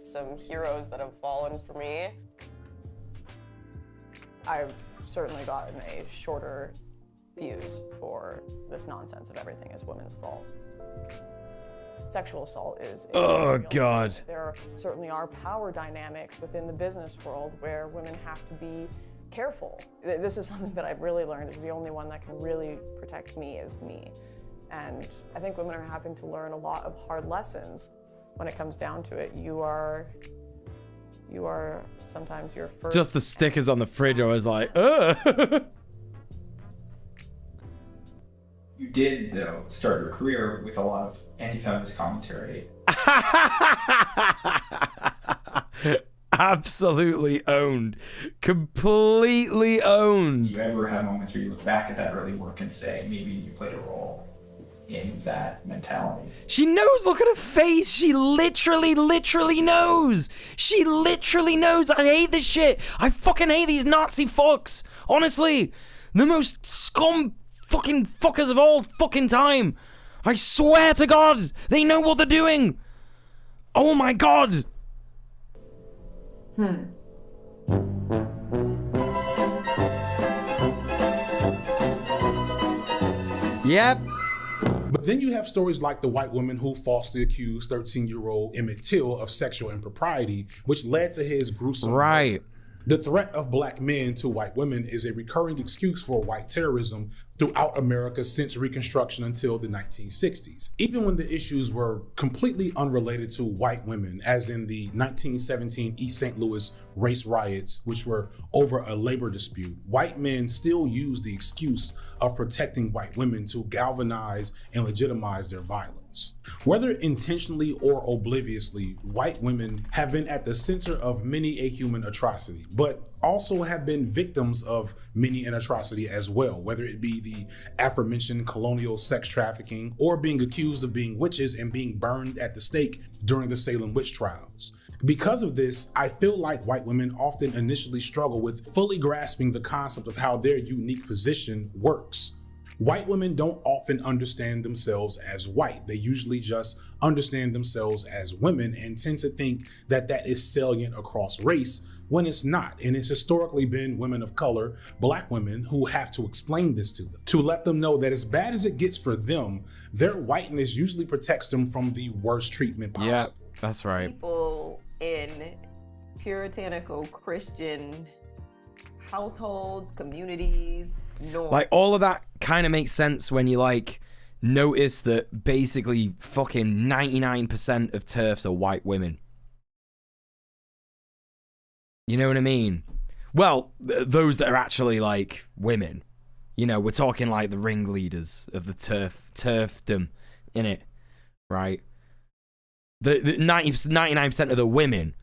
Speaker 23: some heroes that have fallen for me. I've certainly gotten a shorter fuse for this nonsense of everything is women's fault. Sexual assault is a real
Speaker 2: God.
Speaker 23: thing. There certainly are power dynamics within the business world where women have to be careful. This is something that I've really learned, is the only one that can really protect me is me. And I think women are having to learn a lot of hard lessons when it comes down to it. You are sometimes your first.
Speaker 2: Just the stickers on the fridge, I was like, ugh.
Speaker 24: You did, though, start your career with a lot of anti-feminist commentary.
Speaker 2: Absolutely owned. Completely owned.
Speaker 24: Do you ever have moments where you look back at that early work and say, maybe you played a role in that mentality?
Speaker 2: She knows, look at her face. She literally knows. She literally knows. I hate this shit. I fucking hate these Nazi fucks. Honestly. The most scum fucking fuckers of all fucking time. I swear to God. They know what they're doing. Oh my God. Yep.
Speaker 7: But then you have stories like the white woman who falsely accused 13-year-old Emmett Till of sexual impropriety, which led to his gruesome
Speaker 2: Right.
Speaker 7: The threat of black men to white women is a recurring excuse for white terrorism throughout America since Reconstruction until the 1960s. Even when the issues were completely unrelated to white women, as in the 1917 East St. Louis race riots, which were over a labor dispute, white men still used the excuse of protecting white women to galvanize and legitimize their violence. Whether intentionally or obliviously, white women have been at the center of many a human atrocity, but also have been victims of many an atrocity as well, whether it be the aforementioned colonial sex trafficking or being accused of being witches and being burned at the stake during the Salem witch trials. Because of this, I feel like white women often initially struggle with fully grasping the concept of how their unique position works. White women don't often understand themselves as white. They usually just understand themselves as women and tend to think that that is salient across race when it's not. And it's historically been women of color, black women, who have to explain this to them, to let them know that as bad as it gets for them, their whiteness usually protects them from the worst treatment possible.
Speaker 2: Yeah, that's right.
Speaker 15: People in puritanical Christian households, communities,
Speaker 2: like all of that kind of makes sense when you like notice that basically fucking 99% of TERFs are white women. You know what I mean? Well, those that are actually like women. You know, we're talking like the ringleaders of the TERFdom, innit? Right? The 99% of the women,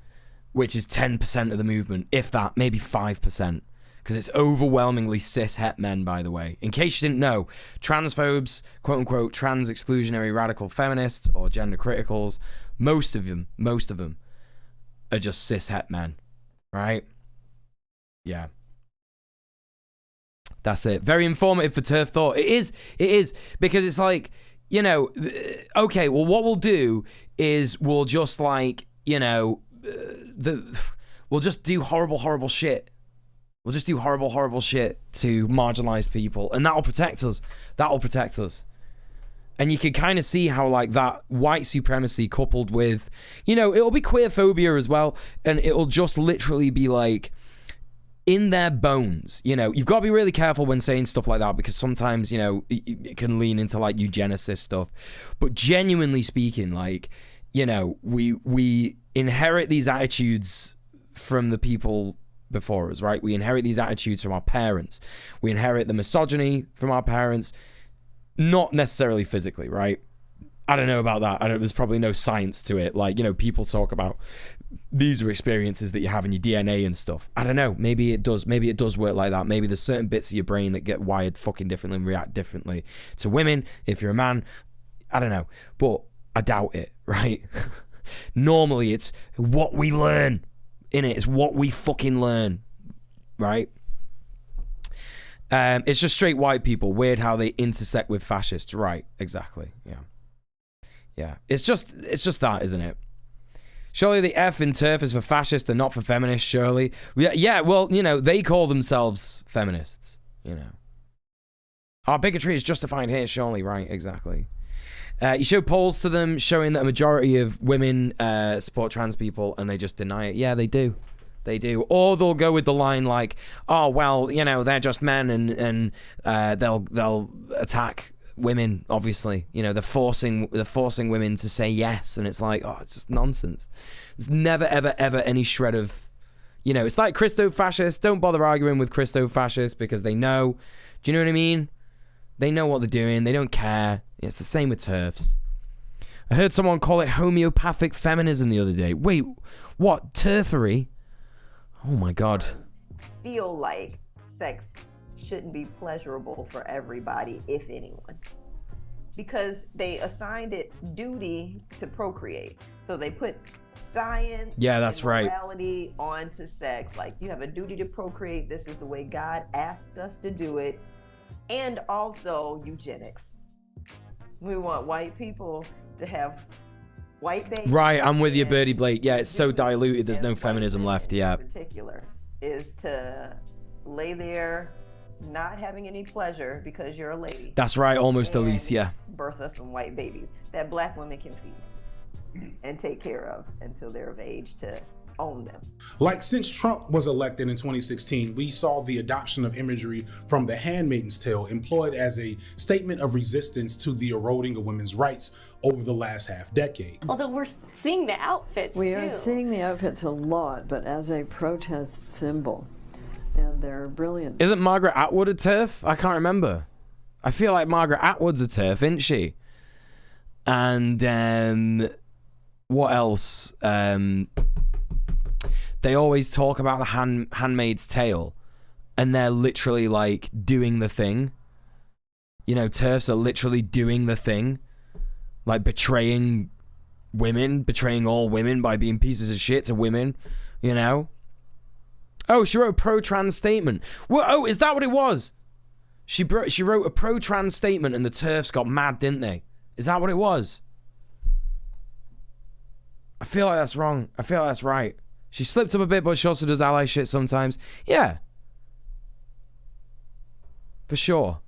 Speaker 2: which is 10% of the movement, if that, maybe 5%. Because it's overwhelmingly cis het men, by the way. In case you didn't know, transphobes, quote unquote, trans exclusionary radical feminists or gender criticals, most of them are just cis het men, right? Yeah. That's it. Very informative for TERF thought. It is, because it's like, you know, okay, well, what we'll do is we'll just like, you know, we'll just do horrible shit. We'll just do horrible shit to marginalized people, and that'll protect us. That'll protect us. And you can kind of see how like that white supremacy coupled with, you know, it'll be queerphobia as well, and it'll just literally be like in their bones. You know, you've got to be really careful when saying stuff like that, because sometimes, you know, it can lean into like eugenicist stuff. But genuinely speaking, like, you know, we inherit these attitudes from the people before us, right? We inherit these attitudes from our parents. We inherit the misogyny from our parents, not necessarily physically, right? I don't know about that. There's probably no science to it. Like, you know, people talk about these are experiences that you have in your DNA and stuff. I don't know. Maybe it does. Maybe it does work like that. Maybe there's certain bits of your brain that get wired fucking differently and react differently to women. If you're a man, I don't know. But I doubt it, right? Normally, it's what we learn. It's what we fucking learn, right? It's just straight white people. Weird how they intersect with fascists, right? Exactly. Yeah. It's just that, isn't it? Surely the F in TERF is for fascists and not for feminists. Surely, yeah. Well, you know, they call themselves feminists. You know, our bigotry is justified here. Surely, right? Exactly. You show polls to them showing that a majority of women support trans people, and they just deny it. Yeah, they do. They do. Or they'll go with the line like, oh, well, you know, they're just men, and they'll attack women, obviously. You know, they're forcing women to say yes, and it's like, oh, it's just nonsense. There's never, ever, ever any shred of, you know, it's like Christo-fascists. Don't bother arguing with Christo-fascists because they know. Do you know what I mean? They know what they're doing. They don't care. It's the same with TERFs. I heard someone call it homeopathic feminism the other day. Wait, what? TERFery? Oh my God.
Speaker 15: Feel like sex shouldn't be pleasurable for everybody, if anyone. Because they assigned it duty to procreate. So they put science and morality onto sex. Like, you have a duty to procreate. This is the way God asked us to do it. And also eugenics. We want white people to have White babies.
Speaker 2: Right, I'm with you, Birdie Blake. Yeah, it's so diluted. There's no feminism left. Yeah.
Speaker 15: In particular, is to lay there, not having any pleasure because you're a lady.
Speaker 2: That's right, almost Elise. Yeah.
Speaker 15: Birth us some white babies that black women can feed and take care of until they're of age to own them.
Speaker 7: Like since Trump was elected in 2016, we saw the adoption of imagery from The Handmaid's Tale employed as a statement of resistance to the eroding of women's rights over the last half decade.
Speaker 3: Although we're seeing the outfits
Speaker 4: We
Speaker 3: too.
Speaker 4: are seeing the outfits a lot, but as a protest symbol. And they're brilliant.
Speaker 2: Isn't Margaret Atwood a TERF? I can't remember. I feel like Margaret Atwood's a TERF, isn't she? And what else? They always talk about the Handmaid's Tale, and they're literally like doing the thing. You know, TERFs are literally doing the thing, like betraying women, betraying all women by being pieces of shit to women. You know. Oh, she wrote a pro-trans statement. Well, oh, is that what it was? She wrote a pro-trans statement, and the TERFs got mad, didn't they? Is that what it was? I feel like that's wrong. I feel like that's right. She slipped up a bit, but she also does ally shit sometimes. Yeah. For sure.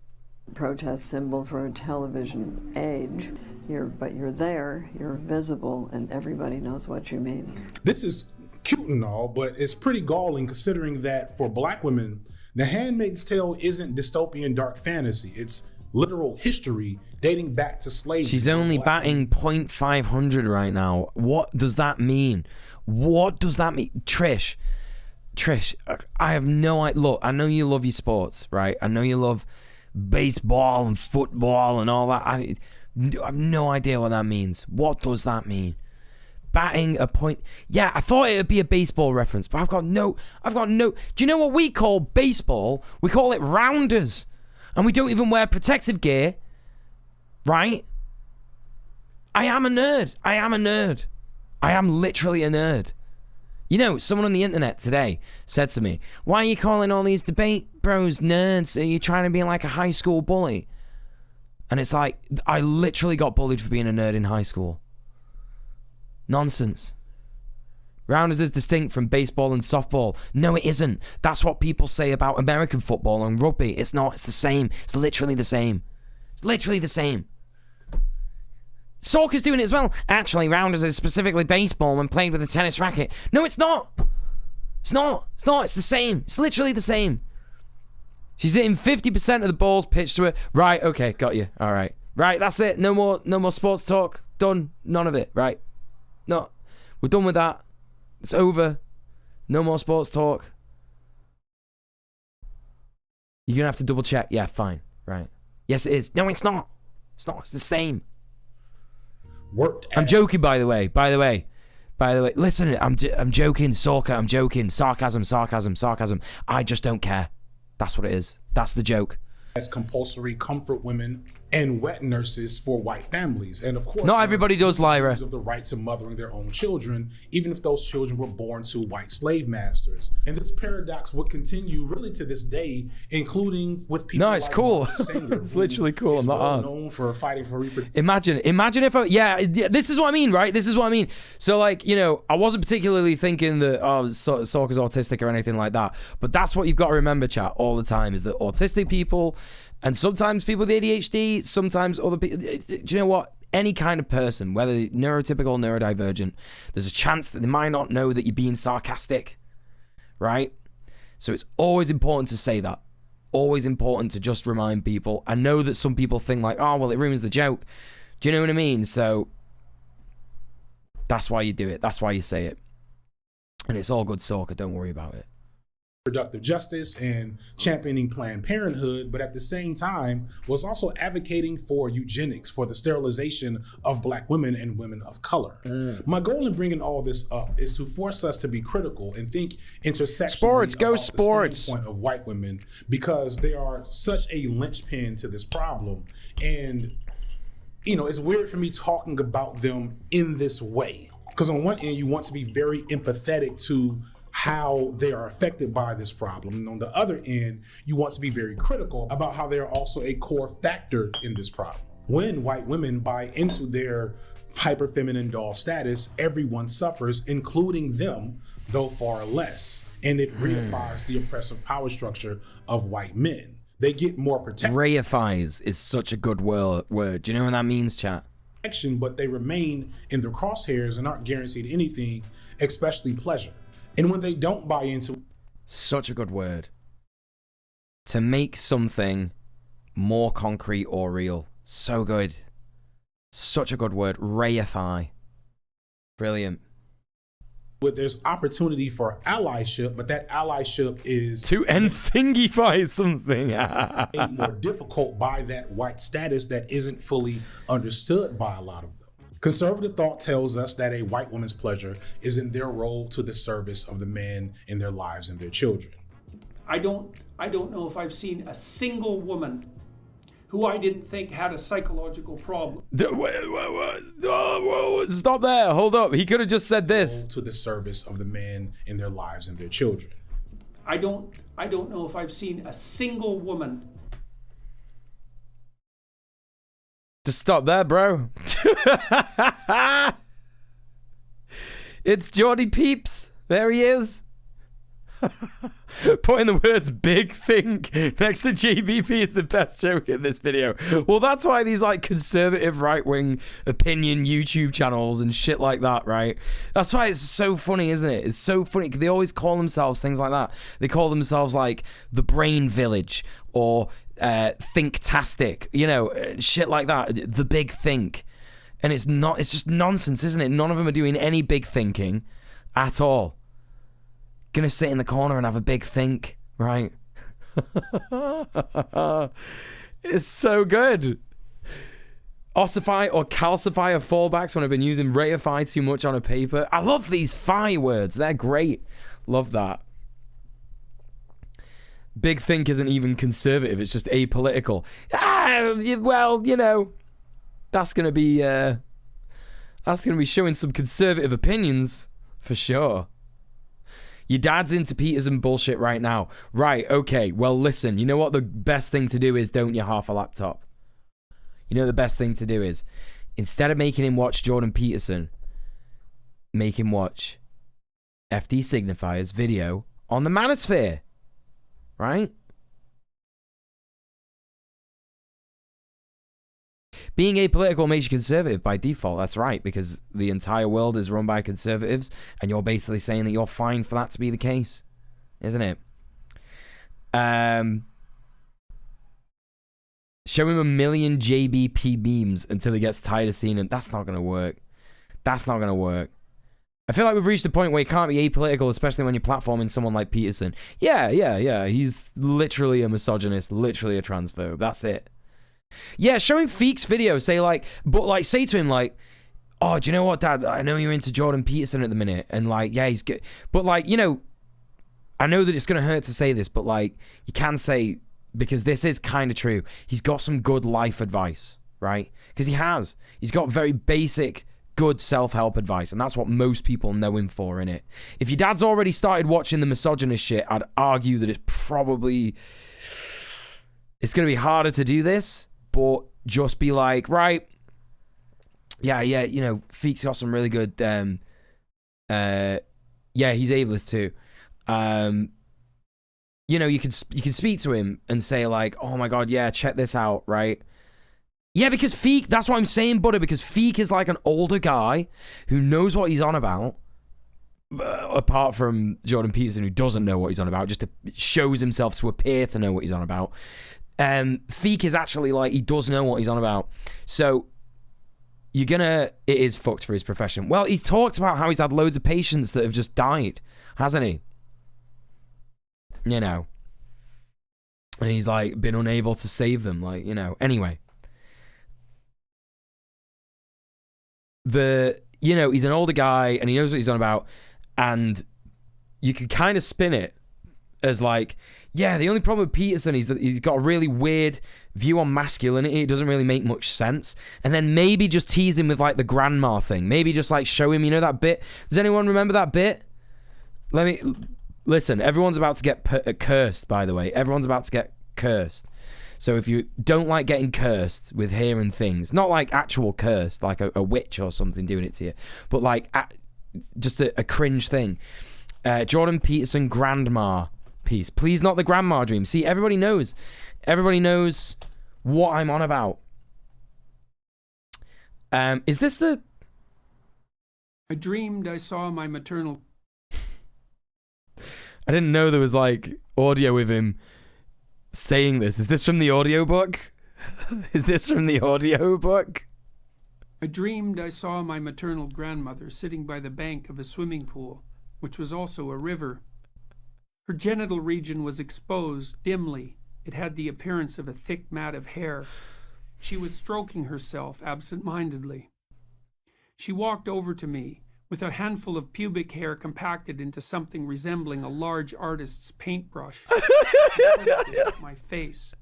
Speaker 4: Protest symbol for a television age. But you're there, you're visible, and everybody knows what you mean.
Speaker 7: This is cute and all, but it's pretty galling considering that for black women, The Handmaid's Tale isn't dystopian dark fantasy. It's literal history dating back to slavery.
Speaker 2: She's only batting .500 right now. What does that mean? What does that mean? Trish, I have no idea. Look, I know you love your sports, right? I know you love baseball and football and all that. I have no idea what that means. What does that mean? Batting a point. Yeah, I thought it would be a baseball reference, but I've got no. Do you know what we call baseball? We call it rounders. And we don't even wear protective gear. Right? I am a nerd. I am literally a nerd. You know, someone on the internet today said to me, why are you calling all these debate bros nerds? Are you trying to be like a high school bully? And it's like, I literally got bullied for being a nerd in high school. Nonsense. Rounders is distinct from baseball and softball. No, it isn't. That's what people say about American football and rugby. It's not. It's the same. It's literally the same. It's literally the same. Soccer's doing it as well. Actually, rounders is specifically baseball when played with a tennis racket. No, it's not. It's not. It's not. It's the same. It's literally the same. She's hitting 50% of the balls pitched to her. Right, okay, got you. All right. Right, that's it. No more sports talk. Done. None of it. Right. No. We're done with that. It's over. No more sports talk. You're going to have to double check. Yeah, fine. Right. Yes, it is. No, it's not. It's not. It's the same. I'm joking, by the way. Listen, I'm joking. Soccer, I'm joking. Sarcasm. I just don't care. That's what it is. That's the joke.
Speaker 7: As compulsory comfort women and wet nurses for white families. And of course,
Speaker 2: not everybody does, Lyra.
Speaker 7: Of the rights of mothering their own children, even if those children were born to white slave masters. And this paradox would continue really to this day, including with people.
Speaker 2: No, it's like cool. It's literally cool. I'm not asked.
Speaker 7: Known for fighting for reproduction.
Speaker 2: Imagine if this is what I mean, right? This is what I mean. So, like, you know, I wasn't particularly thinking that Sorka's autistic or anything like that, but that's what you've got to remember, chat, all the time, is that autistic people, and sometimes people with ADHD, sometimes other people, do you know what? Any kind of person, whether neurotypical, neurodivergent, there's a chance that they might not know that you're being sarcastic, right? So it's always important to say that. Always important to just remind people. I know that some people think like, oh, well, it ruins the joke. Do you know what I mean? So that's why you do it. That's why you say it. And it's all good, Sorka. Don't worry about it.
Speaker 7: Reproductive justice and championing Planned Parenthood, but at the same time was also advocating for eugenics, for the sterilization of black women and women of color. My goal in bringing all this up is to force us to be critical and think intersectionally
Speaker 2: sports, go
Speaker 7: about
Speaker 2: sports.
Speaker 7: the standpoint of white women, because they are such a linchpin to this problem. And, you know, it's weird for me talking about them in this way, because on one end, you want to be very empathetic to how they are affected by this problem. And on the other end, you want to be very critical about how they are also a core factor in this problem. When white women buy into their hyper feminine doll status, everyone suffers, including them, though far less. And it reifies the oppressive power structure of white men. They get more protection.
Speaker 2: Reifies is such a good word. Do you know what that means, chat?
Speaker 7: But they remain in the crosshairs and aren't guaranteed anything, especially pleasure. And when they don't buy into...
Speaker 2: Such a good word. To make something more concrete or real. So good. Such a good word. Reify. Brilliant.
Speaker 7: But there's opportunity for allyship, but that allyship is...
Speaker 2: To enthingify something.
Speaker 7: made more difficult by that white status that isn't fully understood by a lot of them. Conservative thought tells us that a white woman's pleasure is in their role to the service of the men in their lives and their children.
Speaker 5: I don't know if I've seen a single woman who I didn't think had a psychological problem.
Speaker 2: Stop there. Hold up. He could have just said this.
Speaker 7: To the service of the men in their lives and their children.
Speaker 5: I don't know if I've seen a single woman.
Speaker 2: Just stop there, bro. It's Jordy Peeps. There he is. Putting the words big think next to JBP is the best joke in this video. Well, that's why these like conservative right-wing opinion YouTube channels and shit like that, right? That's why it's so funny, isn't it? It's so funny. They always call themselves things like that. They call themselves like the Brain Village or Thinktastic, you know, shit like that. The Big Think. And it's just nonsense, isn't it? None of them are doing any big thinking at all. Gonna sit in the corner and have a big think, right? It's so good. Ossify or calcify are fallbacks when I've been using reify too much on a paper. I love these phi words. They're great. Love that. Big think isn't even conservative. It's just apolitical. Well, you know, that's gonna be showing some conservative opinions for sure. Your dad's into Peterson bullshit right now. Right, okay. Well, listen, you know what the best thing to do is, don't you, half a laptop? You know the best thing to do is, instead of making him watch Jordan Peterson, make him watch FD Signifier's video on the manosphere. Right? Being apolitical makes you conservative by default. That's right, because the entire world is run by conservatives, and you're basically saying that you're fine for that to be the case, isn't it? Show him 1 million JBP memes until he gets tired of seeing them. That's not going to work. That's not going to work. I feel like we've reached a point where you can't be apolitical, especially when you're platforming someone like Peterson. Yeah. He's literally a misogynist, literally a transphobe. That's it. Yeah, showing Feek's video, say to him like, oh, do you know what, Dad? I know you're into Jordan Peterson at the minute, and like, yeah, he's good. But like, you know, I know that it's gonna hurt to say this, but like, you can say, because this is kind of true, he's got some good life advice, right? Because he's got very basic, good self-help advice, and that's what most people know him for, innit? If your dad's already started watching the misogynist shit, I'd argue that it's gonna be harder to do this. But just be like, right, yeah, you know, Feek's got some really good, yeah, he's ableist too. You know, you can speak to him and say like, oh my God, yeah, check this out, right? Yeah, because Feek, that's what I'm saying, Butter, because Feek is like an older guy who knows what he's on about, apart from Jordan Peterson, who doesn't know what he's on about, just shows himself to appear to know what he's on about. Feek is actually like, he does know what he's on about. So it is fucked for his profession. Well, he's talked about how he's had loads of patients that have just died, hasn't he? You know. And he's like been unable to save them, like, you know. Anyway. You know, he's an older guy and he knows what he's on about, and you can kind of spin it as like, yeah, the only problem with Peterson is that he's got a really weird view on masculinity. It doesn't really make much sense. And then maybe just tease him with like the grandma thing. Maybe just like show him, you know, that bit. Does anyone remember that bit? Listen, everyone's about to get cursed, by the way. Everyone's about to get cursed. So if you don't like getting cursed with hearing things, not like actual cursed, like a witch or something doing it to you, but like just a cringe thing. Jordan Peterson grandma piece. Please not the grandma dream. See, everybody knows. Everybody knows what I'm on about. Is this the...
Speaker 5: I dreamed I saw my maternal...
Speaker 2: I didn't know there was like audio with him saying this. Is this from the audiobook? Is this from the audiobook?
Speaker 5: I dreamed I saw my maternal grandmother sitting by the bank of a swimming pool, which was also a river. Her genital region was exposed dimly. It had the appearance of a thick mat of hair. She was stroking herself absent-mindedly. She walked over to me, with a handful of pubic hair compacted into something resembling a large artist's paintbrush. My face.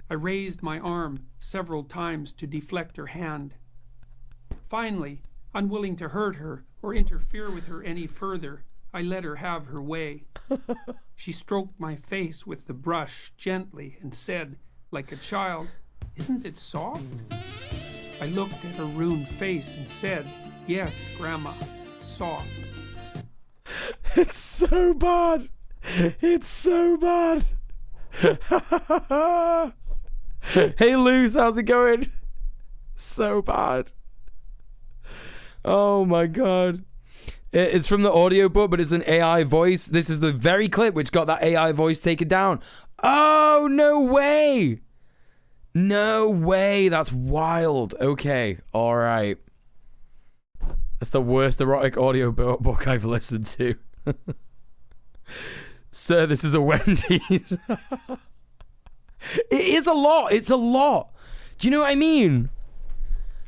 Speaker 5: I raised my arm several times to deflect her hand. Finally, unwilling to hurt her or interfere with her any further, I let her have her way. She stroked my face with the brush gently and said, like a child, "Isn't it soft?" I looked at her ruined face and said, "Yes, Grandma, soft."
Speaker 2: It's so bad. It's so bad. Hey, Luz, how's it going? So bad. Oh my god. It's from the audiobook, but it's an AI voice. This is the very clip which got that AI voice taken down. Oh, no way. No way. That's wild. Okay. All right. That's the worst erotic audiobook I've listened to. Sir, this is a Wendy's. It is a lot. It's a lot. Do you know what I mean?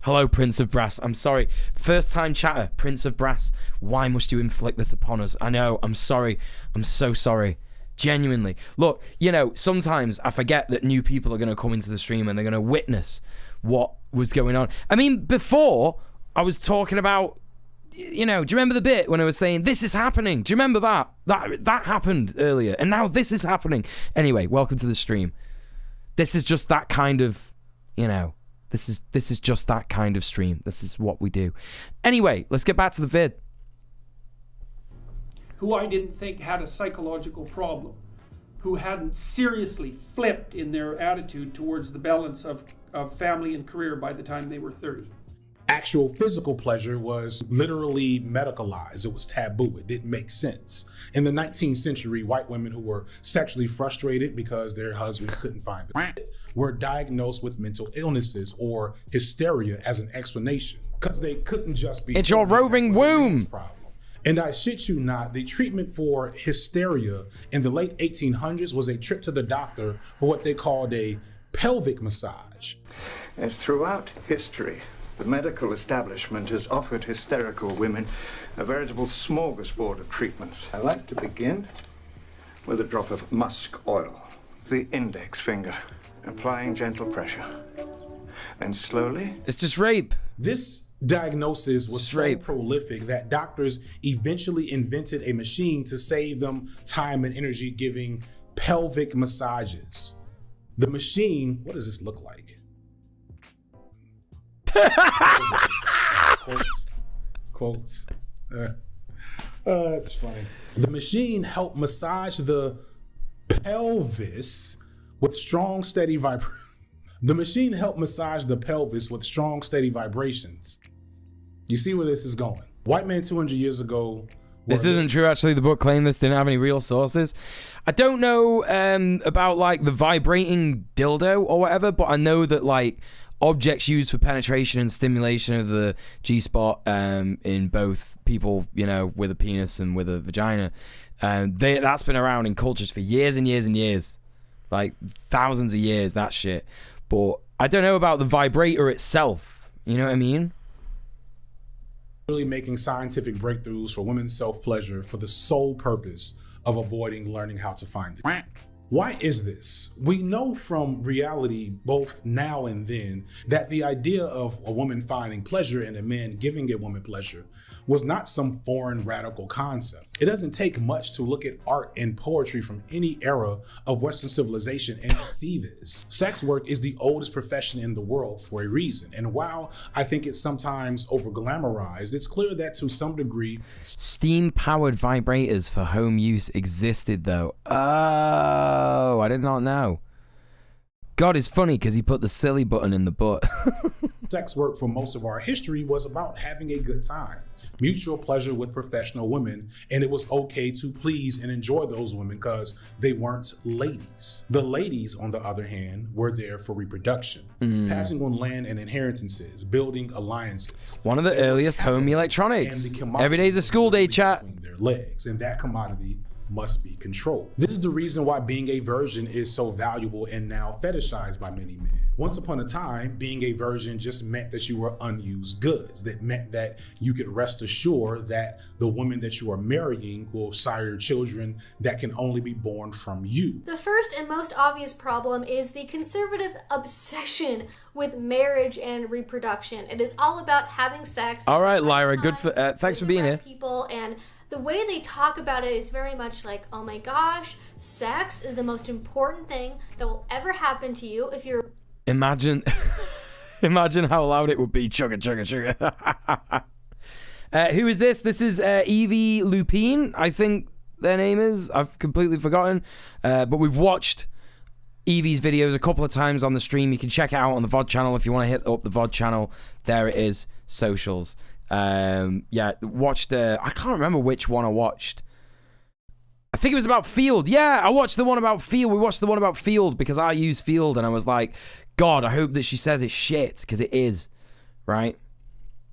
Speaker 2: Hello, Prince of Brass. I'm sorry. First time chatter, Prince of Brass. Why must you inflict this upon us? I know. I'm sorry. I'm so sorry. Genuinely. Look, you know, sometimes I forget that new people are going to come into the stream and they're going to witness what was going on. I mean, before, I was talking about, you know, do you remember the bit when I was saying, this is happening? Do you remember that? That happened earlier. And now this is happening. Anyway, welcome to the stream. This is just that kind of, you know, this is just that kind of stream. This is what we do. Anyway, let's get back to the vid.
Speaker 5: Who I didn't think had a psychological problem, who hadn't seriously flipped in their attitude towards the balance of family and career by the time they were 30.
Speaker 7: Actual physical pleasure was literally medicalized. It was taboo. It didn't make sense. In the 19th century, white women who were sexually frustrated because their husbands couldn't find them were diagnosed with mental illnesses or hysteria as an explanation, because they couldn't just be...
Speaker 2: It's your roving womb.
Speaker 7: And I shit you not, the treatment for hysteria in the late 1800s was a trip to the doctor for what they called a pelvic massage.
Speaker 21: As throughout history, the medical establishment has offered hysterical women a veritable smorgasbord of treatments. I like to begin with a drop of musk oil, the index finger, applying gentle pressure. Then slowly...
Speaker 2: It's just rape.
Speaker 7: This diagnosis was so prolific that doctors eventually invented a machine to save them time and energy giving pelvic massages. The machine, what does this look like? Quotes. That's funny. The machine helped massage the pelvis with strong, steady vibrations. The machine helped massage the pelvis with strong, steady vibrations. You see where this is going? White men 200 years ago.
Speaker 2: This isn't true, actually. The book claimed this didn't have any real sources. I don't know about like the vibrating dildo or whatever, but I know that like objects used for penetration and stimulation of the G-spot in both people, you know, with a penis and with a vagina, that's been around in cultures for years and years and years, like thousands of years, that shit. But I don't know about the vibrator itself. You know what I mean?
Speaker 7: Really making scientific breakthroughs for women's self-pleasure for the sole purpose of avoiding learning how to find it. Why is this? We know from reality, both now and then, that the idea of a woman finding pleasure and a man giving a woman pleasure was not some foreign radical concept. It doesn't take much to look at art and poetry from any era of Western civilization and see this. Sex work is the oldest profession in the world for a reason. And while I think it's sometimes over-glamorized, it's clear that to some degree...
Speaker 2: Steam-powered vibrators for home use existed, though. Oh, I did not know. God, it's funny because he put the silly button in the butt.
Speaker 7: Sex work for most of our history was about having a good time, mutual pleasure with professional women, and it was okay to please and enjoy those women because they weren't ladies. The ladies, on the other hand, were there for reproduction, passing on land and inheritances, building alliances.
Speaker 2: One of the earliest home electronics. Every day's a school day, chat.
Speaker 7: Their legs, and that commodity must be controlled. This is the reason why being a virgin is so valuable and now fetishized by many men. Once upon a time, being a virgin just meant that you were unused goods. That meant that you could rest assured that the woman that you are marrying will sire children that can only be born from you.
Speaker 6: The first and most obvious problem is the conservative obsession with marriage and reproduction. It is all about having sex.
Speaker 2: All right, Lyra, good for thanks for being here.
Speaker 6: People, and the way they talk about it is very much like, oh my gosh, sex is the most important thing that will ever happen to you if you're...
Speaker 2: Imagine how loud it would be. Chugga, chugga, chugga. Who is this? This is Evie Lupine, I think their name is. I've completely forgotten. But we've watched Evie's videos a couple of times on the stream. You can check it out on the VOD channel if you want to hit up the VOD channel. There it is, socials. Yeah, watched I can't remember which one I watched. I think it was about Field. Yeah, I watched the one about Field. We watched the one about Field because I use Field and I was like, God, I hope that she says it's shit, because it is, right?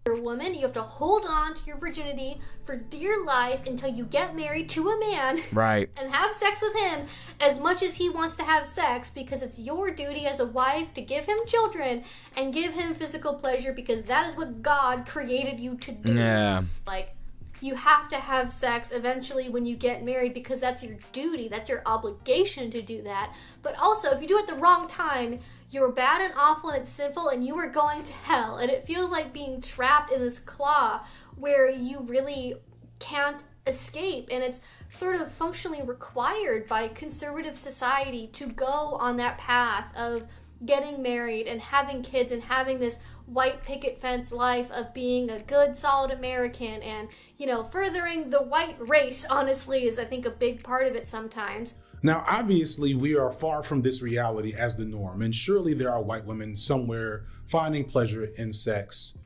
Speaker 6: You're a woman, you have to hold on to your virginity for dear life until you get married to a man.
Speaker 2: Right.
Speaker 6: And have sex with him as much as he wants to have sex, because it's your duty as a wife to give him children and give him physical pleasure, because that is what God created you to do.
Speaker 2: Yeah.
Speaker 6: Like, you have to have sex eventually when you get married because that's your duty, that's your obligation to do that. But also, if you do it the wrong time, you're bad and awful and it's sinful and you are going to hell. And it feels like being trapped in this claw where you really can't escape. And it's sort of functionally required by conservative society to go on that path of getting married and having kids and having this white picket fence life of being a good, solid American and, you know, furthering the white race, honestly, is I think a big part of it sometimes.
Speaker 7: Now, obviously, we are far from this reality as the norm, and surely there are white women somewhere finding pleasure in sex,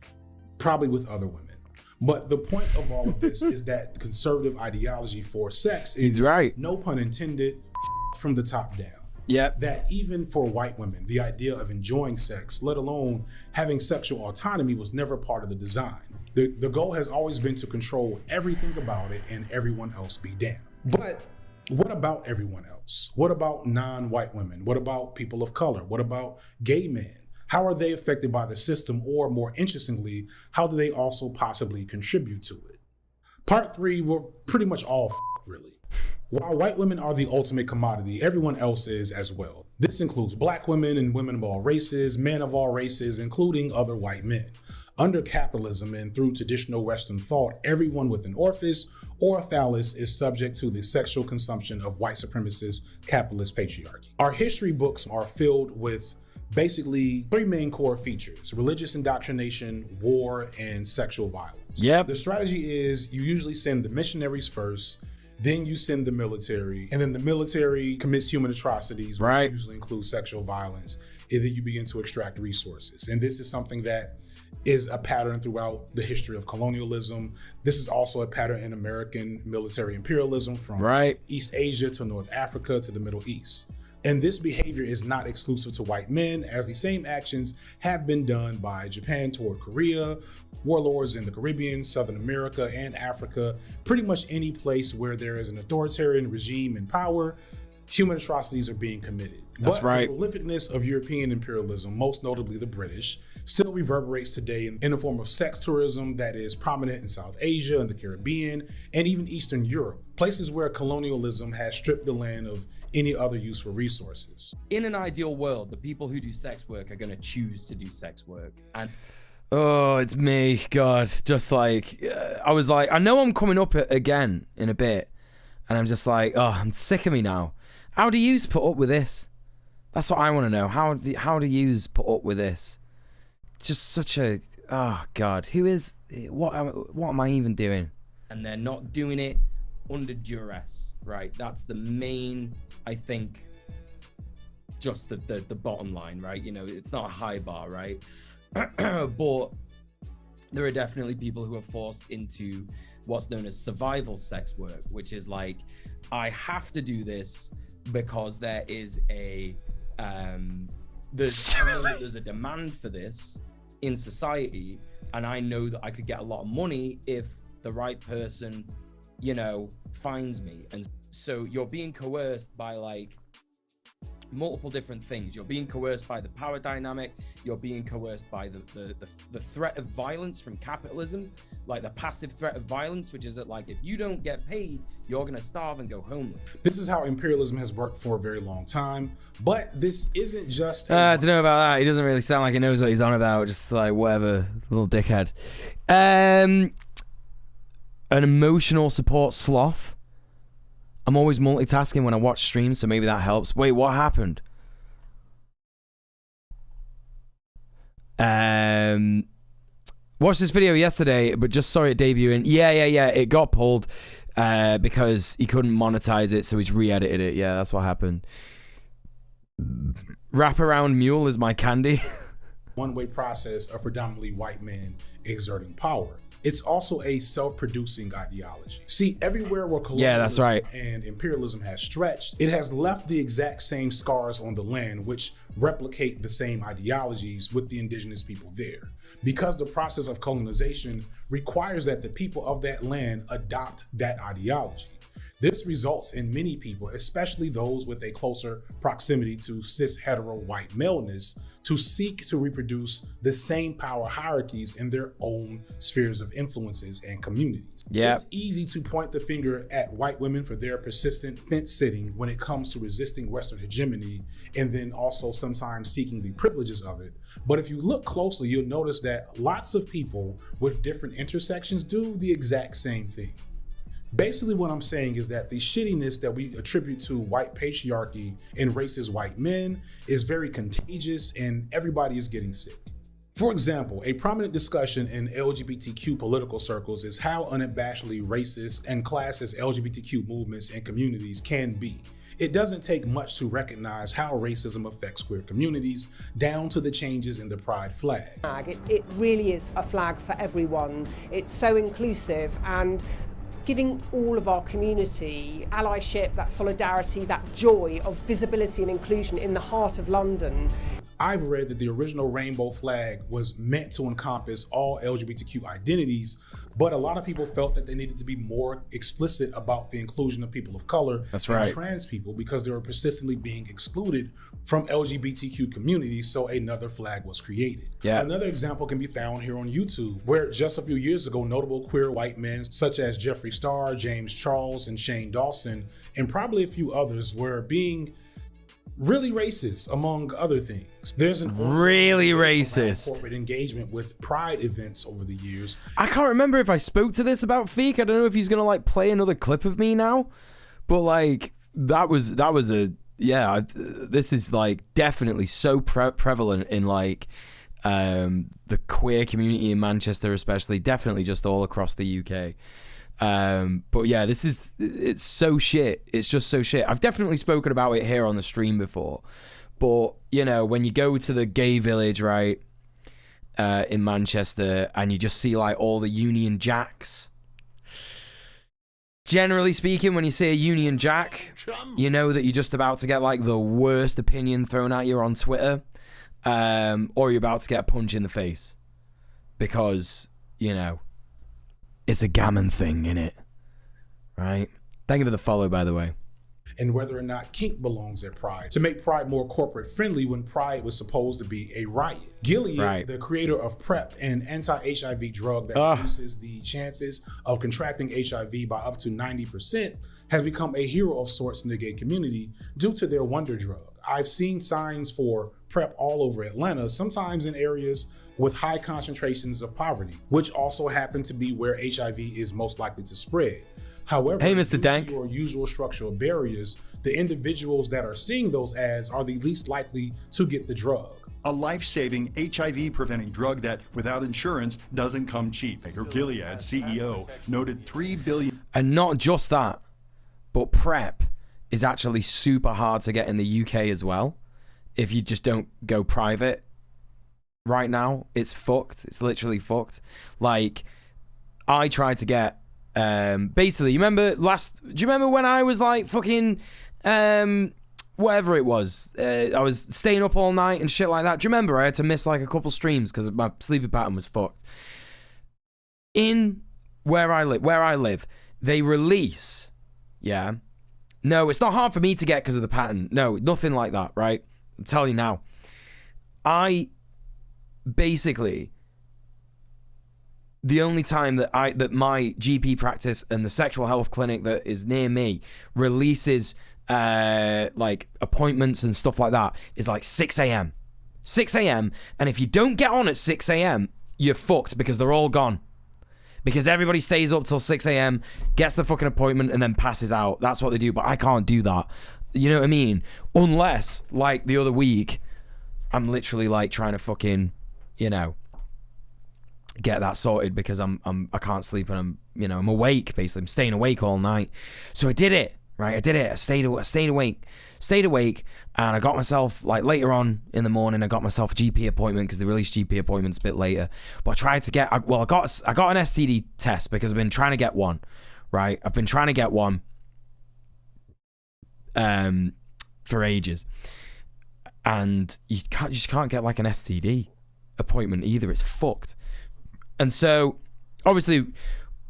Speaker 7: probably with other women. But the point of all of this is that conservative ideology for sex is, no pun intended, from the top down.
Speaker 2: Yep.
Speaker 7: That even for white women, the idea of enjoying sex, let alone having sexual autonomy, was never part of the design. The goal has always been to control everything about it and everyone else be damned. But what about everyone else? What about non-white women? What about people of color? What about gay men? How are they affected by the system? Or more interestingly, how do they also possibly contribute to it? Part 3, we're pretty much all really. While white women are the ultimate commodity, everyone else is as well. This includes black women and women of all races, men of all races, including other white men. Under capitalism and through traditional Western thought, everyone with an orifice or a phallus is subject to the sexual consumption of white supremacist capitalist patriarchy. Our history books are filled with basically 3 main core features: religious indoctrination, war, and sexual violence.
Speaker 2: Yep.
Speaker 7: The strategy is you usually send the missionaries first, then you send the military, and then the military commits human atrocities, which usually include sexual violence, and then you begin to extract resources. And this is something that is a pattern throughout the history of colonialism. This is also a pattern in American military imperialism from East Asia to North Africa to the Middle East. And this behavior is not exclusive to white men, as the same actions have been done by Japan toward Korea, warlords in the Caribbean, Southern America, and Africa. Pretty much any place where there is an authoritarian regime in power, human atrocities are being committed.
Speaker 2: That's right.
Speaker 7: The prolificness of European imperialism, most notably the British, still reverberates today in the form of sex tourism that is prominent in South Asia and the Caribbean, and even Eastern Europe, places where colonialism has stripped the land of any other useful resources.
Speaker 10: In an ideal world, the people who do sex work are going to choose to do sex work. And
Speaker 2: Oh, it's me. God, just like, I was like, I know I'm coming up again in a bit. And I'm just like, oh, I'm sick of me now. How do yous put up with this? That's what I want to know. How do yous put up with this? Just such a, oh God, what am I even doing?
Speaker 10: And they're not doing it under duress, right? That's the main, I think, just the bottom line, right? You know, it's not a high bar, right? But there are definitely people who are forced into what's known as survival sex work, which is like, I have to do this because there is there's a demand for this in society, and I know that I could get a lot of money if the right person, you know, finds me. And so you're being coerced by like multiple different things. You're being coerced by the power dynamic. You're being coerced by the threat of violence from capitalism, like the passive threat of violence, which is that like, if you don't get paid, you're gonna starve and go homeless.
Speaker 7: This is how imperialism has worked for a very long time, but this isn't just
Speaker 2: I don't know about that. He doesn't really sound like he knows what he's on about. Just like whatever, little dickhead. An emotional support sloth. I'm always multitasking when I watch streams, so maybe that helps. Wait, what happened? Watched this video yesterday, but just saw it debuting. Yeah. It got pulled because he couldn't monetize it, so he's re-edited it. Yeah, that's what happened. Wraparound Muel is my candy.
Speaker 7: One-way process of predominantly white men exerting power. It's also a self-producing ideology. See, everywhere where colonialism and imperialism has stretched, it has left the exact same scars on the land, which replicate the same ideologies with the indigenous people there. Because the process of colonization requires that the people of that land adopt that ideology. This results in many people, especially those with a closer proximity to cis hetero white maleness, to seek to reproduce the same power hierarchies in their own spheres of influences and communities. It's easy to point the finger at white women for their persistent fence sitting when it comes to resisting Western hegemony, and then also sometimes seeking the privileges of it. But if you look closely, you'll notice that lots of people with different intersections do the exact same thing. Basically what I'm saying is that the shittiness that we attribute to white patriarchy and racist white men is very contagious, and everybody is getting sick. For example, a prominent discussion in LGBTQ political circles is how unabashedly racist and classist LGBTQ movements and communities can be. It doesn't take much to recognize how racism affects queer communities, down to the changes in the pride flag.
Speaker 8: It really is a flag for everyone. It's so inclusive and giving all of our community allyship, that solidarity, that joy of visibility and inclusion in the heart of London.
Speaker 7: I've read that the original rainbow flag was meant to encompass all LGBTQ identities, but a lot of people felt that they needed to be more explicit about the inclusion of people of color and trans people because they were persistently being excluded from LGBTQ communities, so another flag was created. Another example can be found here on YouTube, where just a few years ago, notable queer white men such as Jeffree Star, James Charles, and Shane Dawson, and probably a few others, were being really racist, among other things. There's an
Speaker 2: really racist
Speaker 7: corporate engagement with pride events over the years.
Speaker 2: I can't remember if I spoke to this about Feek. I don't know if he's gonna like play another clip of me now, but like that was a this is like definitely so prevalent in like the queer community in Manchester, especially, definitely just all across the UK. But yeah, it's so shit. It's just so shit. I've definitely spoken about it here on the stream before, but you know, when you go to the gay village, right, in Manchester, and you just see like all the Union Jacks. Generally speaking, when you see a Union Jack, you know that you're just about to get like the worst opinion thrown at you on Twitter, or you're about to get a punch in the face, because you know, it's a gammon thing, innit? Right? Thank you for the follow, by the way.
Speaker 7: And whether or not kink belongs at Pride, to make Pride more corporate friendly when Pride was supposed to be a riot. Gilead, the creator of PrEP, an anti-HIV drug that reduces the chances of contracting HIV by up to 90%, has become a hero of sorts in the gay community due to their wonder drug. I've seen signs for PrEP all over Atlanta, sometimes in areas with high concentrations of poverty, which also happen to be where HIV is most likely to spread. However,
Speaker 2: hey, Mr.
Speaker 7: due
Speaker 2: Dank.
Speaker 7: to your usual structural barriers, the individuals that are seeing those ads are the least likely to get the drug.
Speaker 9: A life-saving, HIV-preventing drug that, without insurance, doesn't come cheap. Gilead CEO noted $3 billion.
Speaker 2: And not just that, but PrEP is actually super hard to get in the UK as well. If you just don't go private right now, it's fucked. It's literally fucked. Like, I tried to get, basically, do you remember when I was like fucking, whatever it was, I was staying up all night and shit like that. Do you remember I had to miss like a couple streams because my sleeping pattern was fucked? In where I live, they release, yeah. No, it's not hard for me to get because of the pattern. No, nothing like that, right? I'm telling you now. I basically, the only time that my GP practice and the sexual health clinic that is near me releases like appointments and stuff like that is like 6 a.m. 6 a.m. And if you don't get on at 6 a.m., you're fucked because they're all gone. Because everybody stays up till 6 a.m., gets the fucking appointment, and then passes out. That's what they do, but I can't do that. You know what I mean? Unless, like the other week, I'm literally like trying to fucking, you know, get that sorted because I can't sleep and I'm awake, basically. I'm staying awake all night. So I did it, right? I did it. I stayed awake, and I got myself, like later on in the morning, I got myself a GP appointment because they released GP appointments a bit later. But I tried to get, I got an STD test because I've been trying to get one, right? I've been trying to get one for ages. And you just can't get like an STD appointment either. It's fucked. And so, obviously,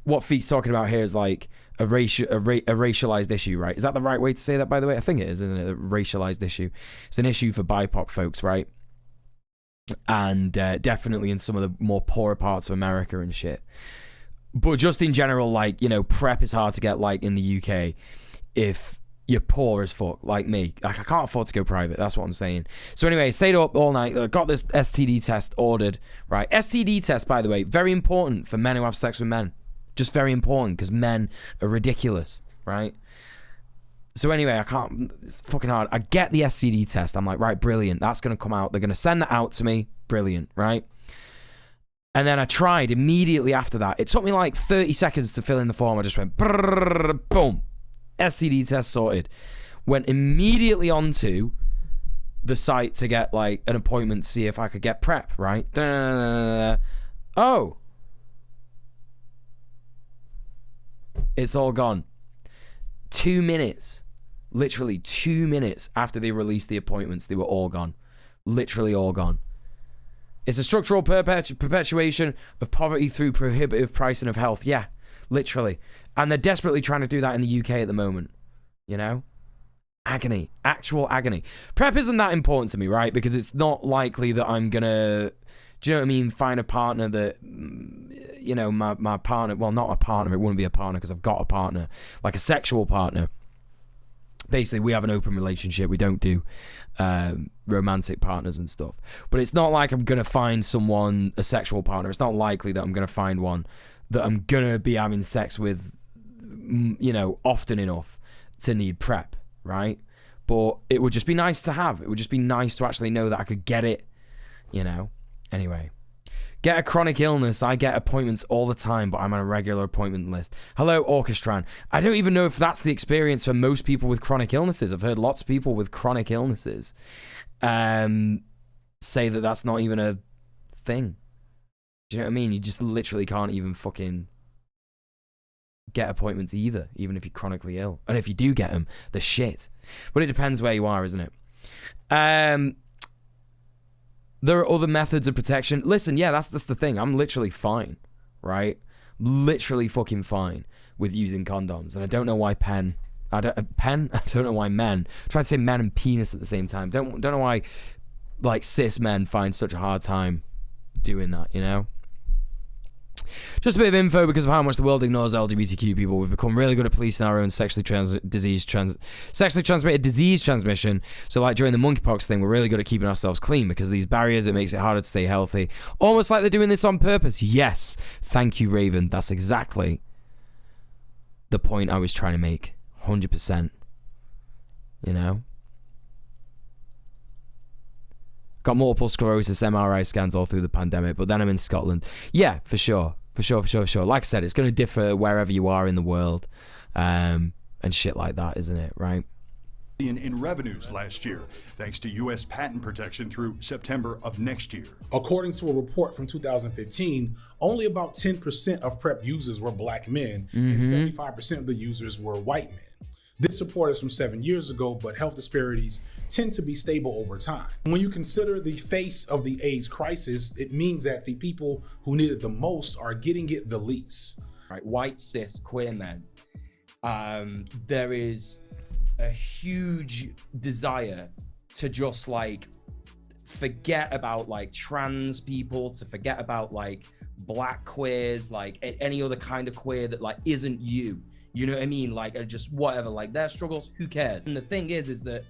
Speaker 2: what Feet's talking about here is like a racialized issue, right? Is that the right way to say that, by the way? I think it is, isn't it? A racialized issue. It's an issue for BIPOC folks, right? And definitely in some of the more poorer parts of America and shit. But just in general, like, you know, PrEP is hard to get, like, in the UK if you're poor as fuck, like me. Like, I can't afford to go private. That's what I'm saying. So anyway, I stayed up all night. I got this STD test ordered, right? STD test, by the way, very important for men who have sex with men. Just very important because men are ridiculous, right? So anyway, it's fucking hard. I get the STD test. I'm like, right, brilliant. That's going to come out. They're going to send that out to me. Brilliant, right? And then I tried immediately after that. It took me like 30 seconds to fill in the form. I just went, brrr, boom. STD test sorted. Went immediately onto the site to get like an appointment to see if I could get PrEP, right? Oh. It's all gone. 2 minutes. Literally 2 minutes after they released the appointments, they were all gone. Literally all gone. It's a structural perpetuation of poverty through prohibitive pricing of health. Yeah, literally. And they're desperately trying to do that in the UK at the moment. You know? Agony. Actual agony. PrEP isn't that important to me, right? Because it's not likely that I'm gonna, do you know what I mean, find a partner that, you know, my partner, well, not a partner, it wouldn't be a partner because I've got a partner, like a sexual partner. Basically, we have an open relationship. We don't do romantic partners and stuff. But it's not like I'm going to find someone, a sexual partner. It's not likely that I'm going to find one that I'm going to be having sex with, you know, often enough to need PrEP, right? But it would just be nice to have. It would just be nice to actually know that I could get it, you know? Anyway. Get a chronic illness. I get appointments all the time, but I'm on a regular appointment list. Hello, Orchestran. I don't even know if that's the experience for most people with chronic illnesses. I've heard lots of people with chronic illnesses say that that's not even a thing. Do you know what I mean? You just literally can't even fucking get appointments either, even if you're chronically ill. And if you do get them, they're shit. But it depends where you are, isn't it? There are other methods of protection. Listen, yeah, that's the thing. I'm literally fine, right? Literally fucking fine with using condoms. And I don't know why I don't know why men, I tried to say men and penis at the same time. Don't know why, like, cis men find such a hard time doing that, you know? Just a bit of info. Because of how much the world ignores LGBTQ people, we've become really good at policing our own sexually transmitted disease transmission. So like during the monkeypox thing, we're really good at keeping ourselves clean because of these barriers. It makes it harder to stay healthy. Almost like they're doing this on purpose. Yes. Thank you, Raven. That's exactly the point I was trying to make. 100%. You know? Got multiple sclerosis MRI scans all through the pandemic, but then I'm in Scotland. Yeah, for sure. Like I said, it's going to differ wherever you are in the world, and shit like that, isn't it? Right?
Speaker 9: In revenues last year, thanks to U.S. patent protection through September of next year.
Speaker 7: According to a report from 2015, only about 10% of PrEP users were black men, and 75% of the users were white men. This report is from 7 years ago, but health disparities tend to be stable over time. When you consider the face of the AIDS crisis, it means that the people who need it the most are getting it the least.
Speaker 10: Right, white cis queer men. There is a huge desire to just like forget about like trans people, to forget about like black queers, like any other kind of queer that like isn't you. You know what I mean? Like, just whatever, like their struggles, who cares? And the thing is that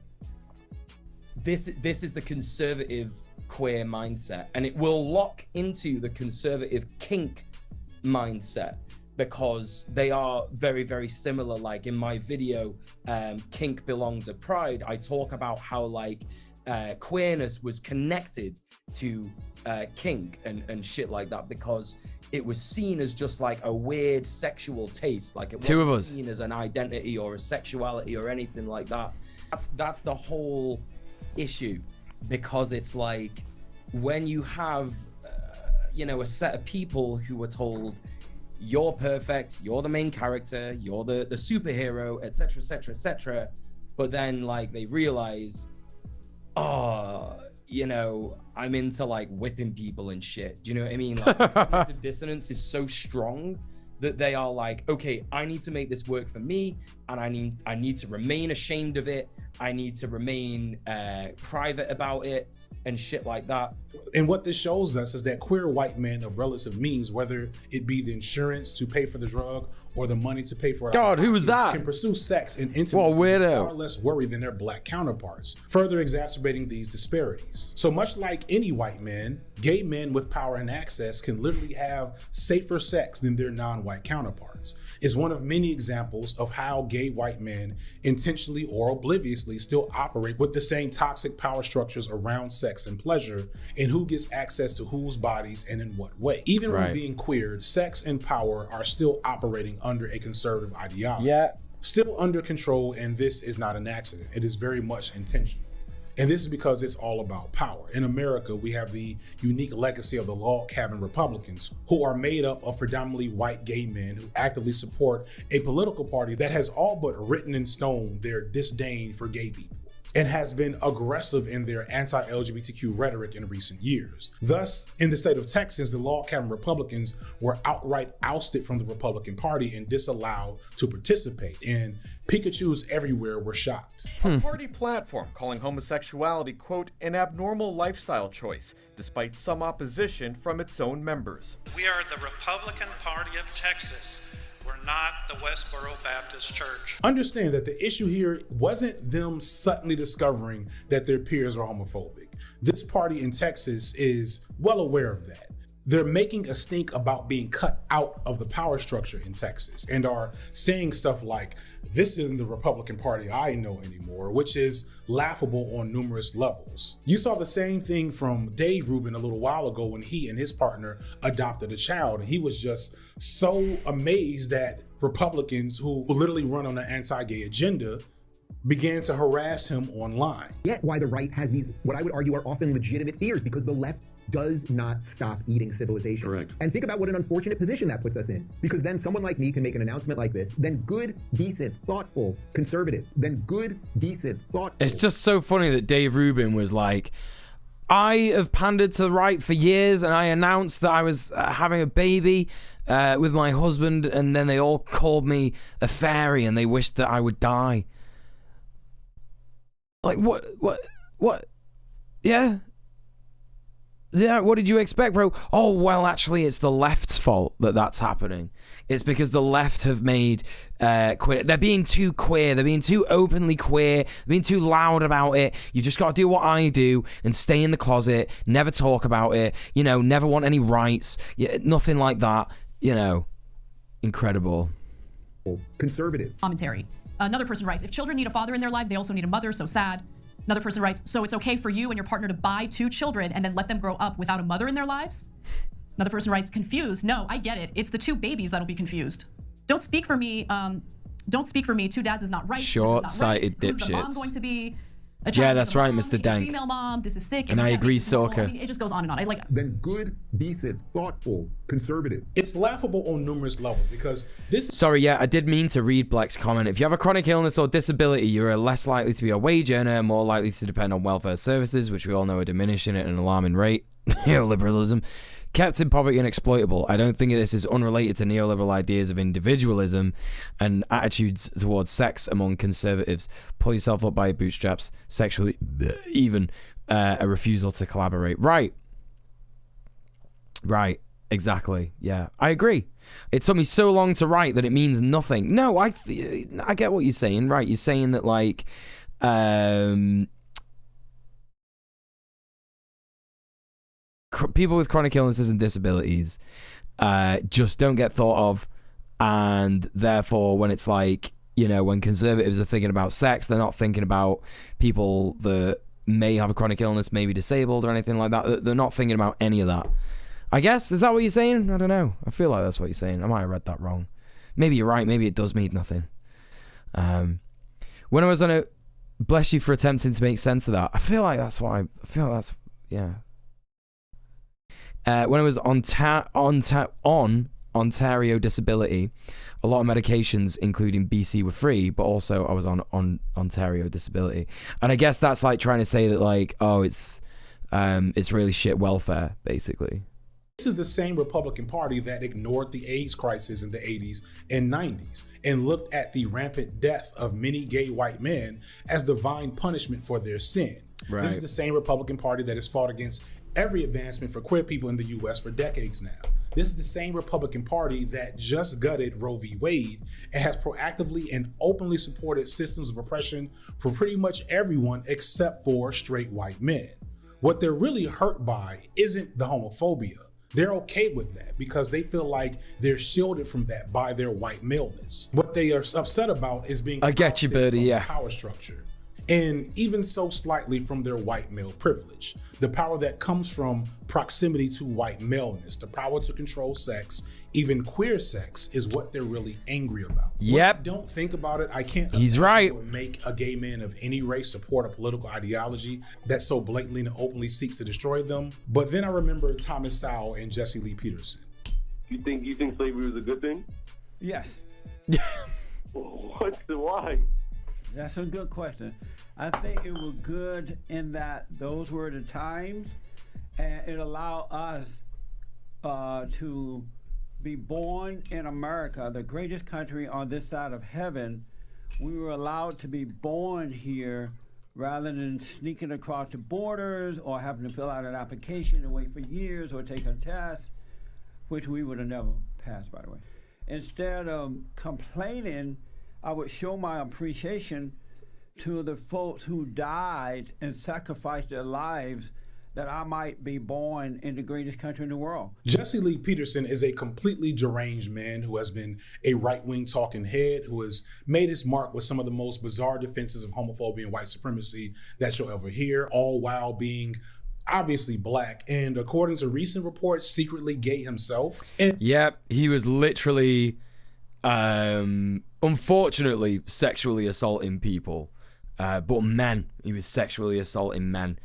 Speaker 10: this is the conservative queer mindset, and it will lock into the conservative kink mindset because they are very, very similar. Like in my video, Kink Belongs at Pride, I talk about how like queerness was connected to kink and shit like that because it was seen as just like a weird sexual taste, like it wasn't seen as an identity or a sexuality or anything like that. That's the whole issue, because it's like when you have a set of people who were told you're perfect, you're the main character, you're the superhero, etc., etc., etc., but then like they realize, I'm into like whipping people and shit. Do you know what I mean? Like cognitive dissonance is so strong that they are like, okay, I need to make this work for me, and I need to remain ashamed of it. I need to remain private about it and shit like that.
Speaker 7: And what this shows us is that queer white men of relative means, whether it be the insurance to pay for the drug or the money to pay for it,
Speaker 2: God, who was that?
Speaker 7: Can pursue sex and intimacy
Speaker 2: what a weirdo.
Speaker 7: far less worried than their black counterparts, further exacerbating these disparities. So much like any white man, gay men with power and access can literally have safer sex than their non-white counterparts. It's one of many examples of how gay white men intentionally or obliviously still operate with the same toxic power structures around sex and pleasure, and who gets access to whose bodies and in what way. Even when being queered, sex and power are still operating under a conservative ideology. Still under control, and this is not an accident. It is very much intentional. And this is because it's all about power. In America, we have the unique legacy of the log cabin Republicans, who are made up of predominantly white gay men who actively support a political party that has all but written in stone their disdain for gay people and has been aggressive in their anti-LGBTQ rhetoric in recent years. Thus, in the state of Texas, the log cabin Republicans were outright ousted from the Republican Party and disallowed to participate, and Pikachus everywhere were shocked.
Speaker 13: A party platform calling homosexuality, quote, an abnormal lifestyle choice, despite some opposition from its own members.
Speaker 14: We are the Republican Party of Texas. We're not the Westboro Baptist Church.
Speaker 7: Understand that the issue here wasn't them suddenly discovering that their peers are homophobic. This party in Texas is well aware of that. They're making a stink about being cut out of the power structure in Texas and are saying stuff like, this isn't the Republican Party I know anymore, which is laughable on numerous levels. You saw the same thing from Dave Rubin a little while ago when he and his partner adopted a child. And he was just so amazed that Republicans who literally run on an anti-gay agenda began to harass him online.
Speaker 16: Yet why the right has these, what I would argue are often legitimate fears, because the left does not stop eating civilization.
Speaker 19: Correct.
Speaker 16: And think about what an unfortunate position that puts us in, because then someone like me can make an announcement like this, then good, decent, thoughtful conservatives, then good, decent, thoughtful.
Speaker 2: It's just so funny that Dave Rubin was like, I have pandered to the right for years, and I announced that I was having a baby with my husband, and then they all called me a fairy and they wished that I would die. Like, what? Yeah? Yeah, what did you expect, bro? Oh, well, actually, it's the left's fault that that's happening. It's because the left have made queer. They're being too queer. They're being too openly queer. They're being too loud about it. You just got to do what I do and stay in the closet, never talk about it, you know, never want any rights, nothing like that, you know. Incredible.
Speaker 16: Conservatives.
Speaker 1: Commentary. Another person writes, if children need a father in their lives, they also need a mother, so sad. Another person writes, so it's okay for you and your partner to buy 2 children and then let them grow up without a mother in their lives? Another person writes, confused. No, I get it. It's the 2 babies that'll be confused. Don't speak for me. Don't speak for me. 2 dads is not right.
Speaker 2: Short-sighted
Speaker 1: Who's the mom
Speaker 2: dipshits.
Speaker 1: going to be?
Speaker 2: Yeah, that's right, Mr. Dank.
Speaker 1: Female mom. This is sick.
Speaker 2: And I agree, Sorka.
Speaker 1: I mean, it just goes on and on. I like.
Speaker 16: Then good, decent, thoughtful conservatives.
Speaker 7: It's laughable on numerous levels because this.
Speaker 2: Sorry, yeah, I did mean to read Black's comment. If you have a chronic illness or disability, you are less likely to be a wage earner, more likely to depend on welfare services, which we all know are diminishing at an alarming rate. Neoliberalism. Kept in poverty and exploitable. I don't think this is unrelated to neoliberal ideas of individualism and attitudes towards sex among conservatives. Pull yourself up by your bootstraps, sexually, even a refusal to collaborate. Right. Right. Exactly. Yeah, I agree. It took me so long to write that it means nothing. No, I get what you're saying. Right. You're saying that, like, people with chronic illnesses and disabilities just don't get thought of, and therefore when it's like, you know, when conservatives are thinking about sex, they're not thinking about people that may have a chronic illness, may be disabled or anything like that. They're not thinking about any of that. I guess, is that what you're saying? I don't know. I feel like that's what you're saying. I might have read that wrong. Maybe you're right. Maybe it does mean nothing. When I was on it, bless you for attempting to make sense of that. I feel like that's why. I feel like that's, yeah. When I was on Ontario disability, a lot of medications, including BC, were free, but also I was on Ontario disability, and I guess that's like trying to say that, like, oh, it's really shit welfare, basically.
Speaker 7: This is the same Republican Party that ignored the AIDS crisis in the 80s and 90s and looked at the rampant death of many gay white men as divine punishment for their sin.
Speaker 2: Right.
Speaker 7: This is the same Republican Party that has fought against every advancement for queer people in the US for decades now. This is the same Republican Party that just gutted Roe v. Wade and has proactively and openly supported systems of oppression for pretty much everyone except for straight white men. What they're really hurt by isn't the homophobia. They're okay with that because they feel like they're shielded from that by their white maleness. What they are upset about is being
Speaker 2: I get you, Birdie, yeah.
Speaker 7: Power structure. And even so slightly from their white male privilege. The power that comes from proximity to white maleness, the power to control sex, even queer sex, is what they're really angry about.
Speaker 2: Yep.
Speaker 7: When I don't think about it, I can't
Speaker 2: He's right.
Speaker 7: make a gay man of any race support a political ideology that so blatantly and openly seeks to destroy them. But then I remember Thomas Sowell and Jesse Lee Peterson.
Speaker 11: You think slavery was a good thing?
Speaker 17: Yes.
Speaker 11: Why?
Speaker 17: That's a good question. I think it was good in that those were the times, and it allowed us to be born in America, the greatest country on this side of heaven. We were allowed to be born here rather than sneaking across the borders or having to fill out an application and wait for years or take a test, which we would have never passed, by the way. Instead of complaining, I would show my appreciation to the folks who died and sacrificed their lives that I might be born in the greatest country in the world.
Speaker 7: Jesse Lee Peterson is a completely deranged man who has been a right-wing talking head, who has made his mark with some of the most bizarre defenses of homophobia and white supremacy that you'll ever hear, all while being obviously black and, according to recent reports, secretly gay himself.
Speaker 2: Yep, he was literally, unfortunately, sexually assaulting people. But men, he was sexually assaulting men.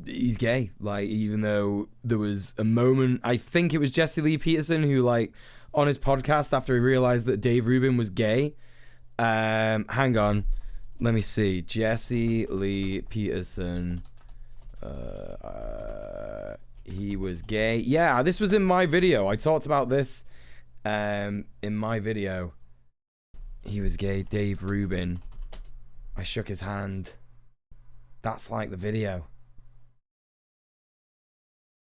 Speaker 2: He's gay, like, even though there was a moment, I think it was Jesse Lee Peterson who, like, on his podcast after he realized that Dave Rubin was gay, hang on, let me see, Jesse Lee Peterson, he was gay. Yeah, this was in my video. I talked about this in my video. He was gay. Dave Rubin. I shook his hand. That's like the video.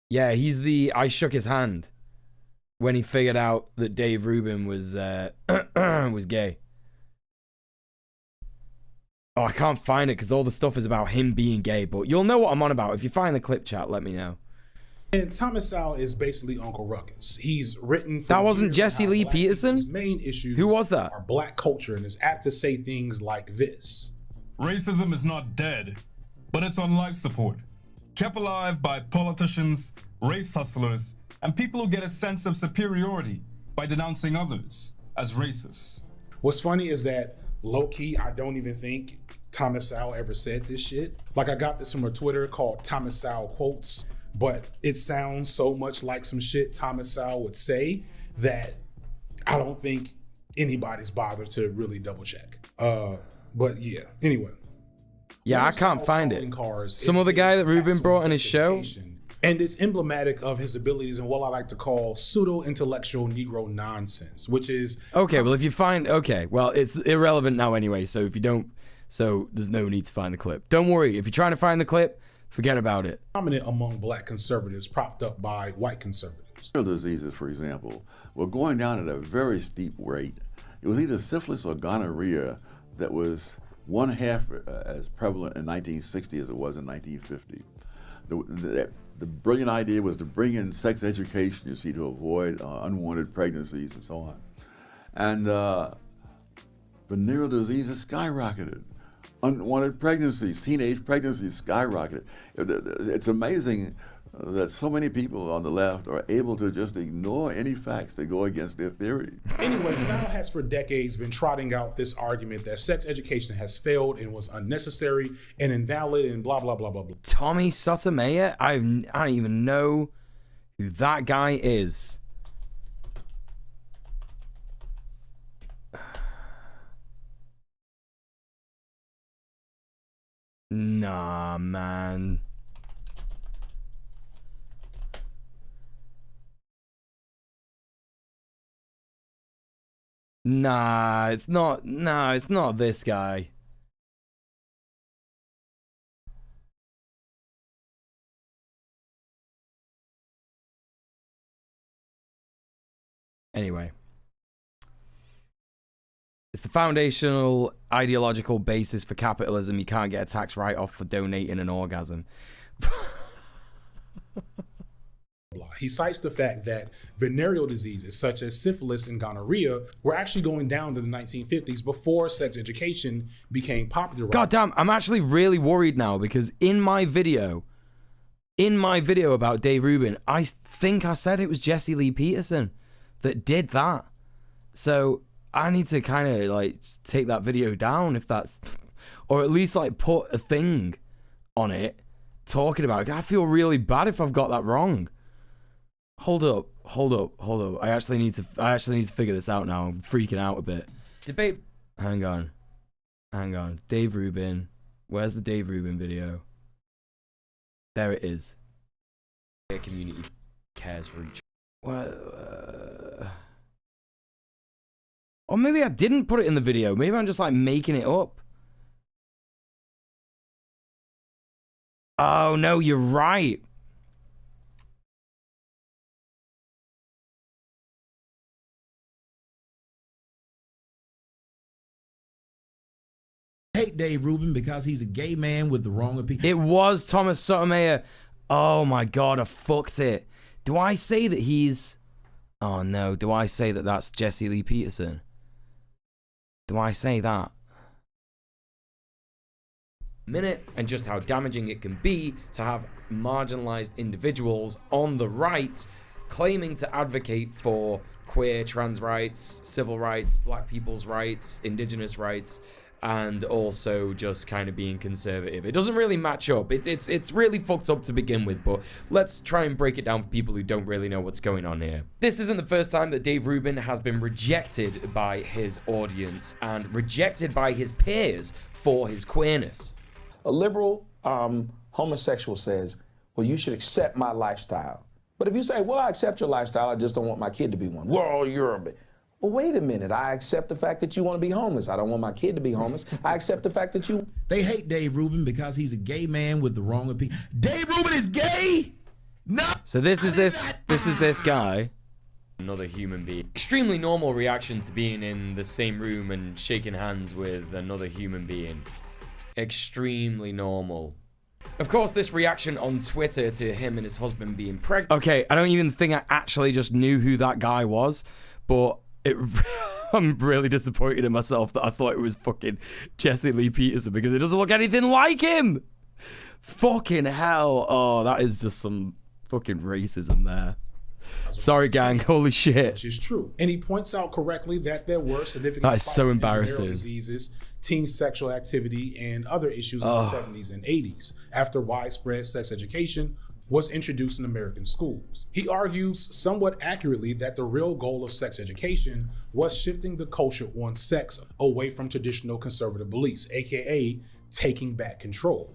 Speaker 2: Yeah, he's the I shook his hand when he figured out that Dave Rubin was was gay. Oh, I can't find it because all the stuff is about him being gay, but you'll know what I'm on about. If you find the clip, chat, let me know.
Speaker 7: And Thomas Sowell is basically Uncle Ruckus. He's written for
Speaker 2: That wasn't
Speaker 7: years
Speaker 2: Jesse
Speaker 7: how
Speaker 2: Lee
Speaker 7: black
Speaker 2: Peterson?
Speaker 7: people's main issues
Speaker 2: Who was that?
Speaker 7: are black culture and is apt to say things like this.
Speaker 12: Racism is not dead, but it's on life support. Kept alive by politicians, race hustlers, and people who get a sense of superiority by denouncing others as racists.
Speaker 7: What's funny is that low-key, I don't even think Thomas Sowell ever said this shit. Like, I got this from a Twitter called Thomas Sowell Quotes, but it sounds so much like some shit Thomas Sowell would say that I don't think anybody's bothered to really double check. But yeah, anyway.
Speaker 2: Yeah, I can't find it. Some other guy that Rubin brought on his show.
Speaker 7: And it's emblematic of his abilities in what I like to call pseudo-intellectual Negro nonsense, which is...
Speaker 2: Okay, well, if you find... Okay, well, it's irrelevant now anyway, so if you don't... So there's no need to find the clip. Don't worry, if you're trying to find the clip, forget about it.
Speaker 7: Prominent among black conservatives, propped up by white conservatives.
Speaker 18: Diseases, for example, were going down at a very steep rate. It was either syphilis or gonorrhea that was 1/2 as prevalent in 1960 as it was in 1950. The brilliant idea was to bring in sex education, you see, to avoid unwanted pregnancies and so on. And venereal diseases skyrocketed. Unwanted pregnancies, teenage pregnancies skyrocketed. It's amazing that so many people on the left are able to just ignore any facts that go against their theory.
Speaker 7: Anyway, Sowell has for decades been trotting out this argument that sex education has failed and was unnecessary and invalid and blah, blah, blah, blah, blah.
Speaker 2: Tommy Sotomayor? I don't even know who that guy is. Nah, man. Nah, it's not. Nah, it's not this guy. Anyway. It's the foundational ideological basis for capitalism. You can't get a tax write-off for donating an orgasm.
Speaker 7: He cites the fact that venereal diseases such as syphilis and gonorrhea were actually going down to the 1950s before sex education became popular.
Speaker 2: God damn, I'm actually really worried now because in my video about Dave Rubin, I think I said it was Jesse Lee Peterson that did that. So I need to kind of like take that video down if that's, or at least like put a thing on it talking about it. I feel really bad if I've got that wrong. Hold up. I actually need to figure this out now. I'm freaking out a bit. Debate. Hang on. Dave Rubin. Where's the Dave Rubin video? There it is. Community cares for each. Or maybe I didn't put it in the video. Maybe I'm just like making it up. Oh no, you're right.
Speaker 20: Hate Dave Rubin because he's a gay man with the wrong opinion.
Speaker 2: It was Thomas Sotomayor. Oh my god, I fucked it. Do I say that he's... Oh no, do I say that that's Jesse Lee Peterson? Do I say that? Minute, and just how damaging it can be to have marginalized individuals on the right claiming to advocate for queer, trans rights, civil rights, black people's rights, indigenous rights, and also just kind of being conservative. It doesn't really match up. It's really fucked up to begin with, but let's try and break it down for people who don't really know what's going on here. This isn't the first time that Dave Rubin has been rejected by his audience and rejected by his peers for his queerness.
Speaker 22: A liberal homosexual says, well, you should accept my lifestyle. But if you say, well, I accept your lifestyle, I just don't want my kid to be one. Well, you're a bit. Well, wait a minute. I accept the fact that you want to be homeless. I don't want my kid to be homeless. I accept the fact that you...
Speaker 20: They hate Dave Rubin because he's a gay man with the wrong opinion. Dave Rubin is gay? No.
Speaker 2: So this is this guy, another human being. Extremely normal reaction to being in the same room and shaking hands with another human being. Extremely normal. Of course, this reaction on Twitter to him and his husband being pregnant. Okay, I don't even think I actually just knew who that guy was, but I'm really disappointed in myself that I thought it was fucking Jesse Lee Peterson because it doesn't look anything like him. Fucking hell. Oh, that is just some fucking racism there. Sorry, gang. Holy shit.
Speaker 7: Which is true. And he points out correctly that there were significant
Speaker 2: that is
Speaker 7: spikes
Speaker 2: so
Speaker 7: in
Speaker 2: embarrassing.
Speaker 7: venereal diseases, teen sexual activity, and other issues in the 70s and 80s after widespread sex education was introduced in American schools. He argues somewhat accurately that the real goal of sex education was shifting the culture on sex away from traditional conservative beliefs, aka taking back control.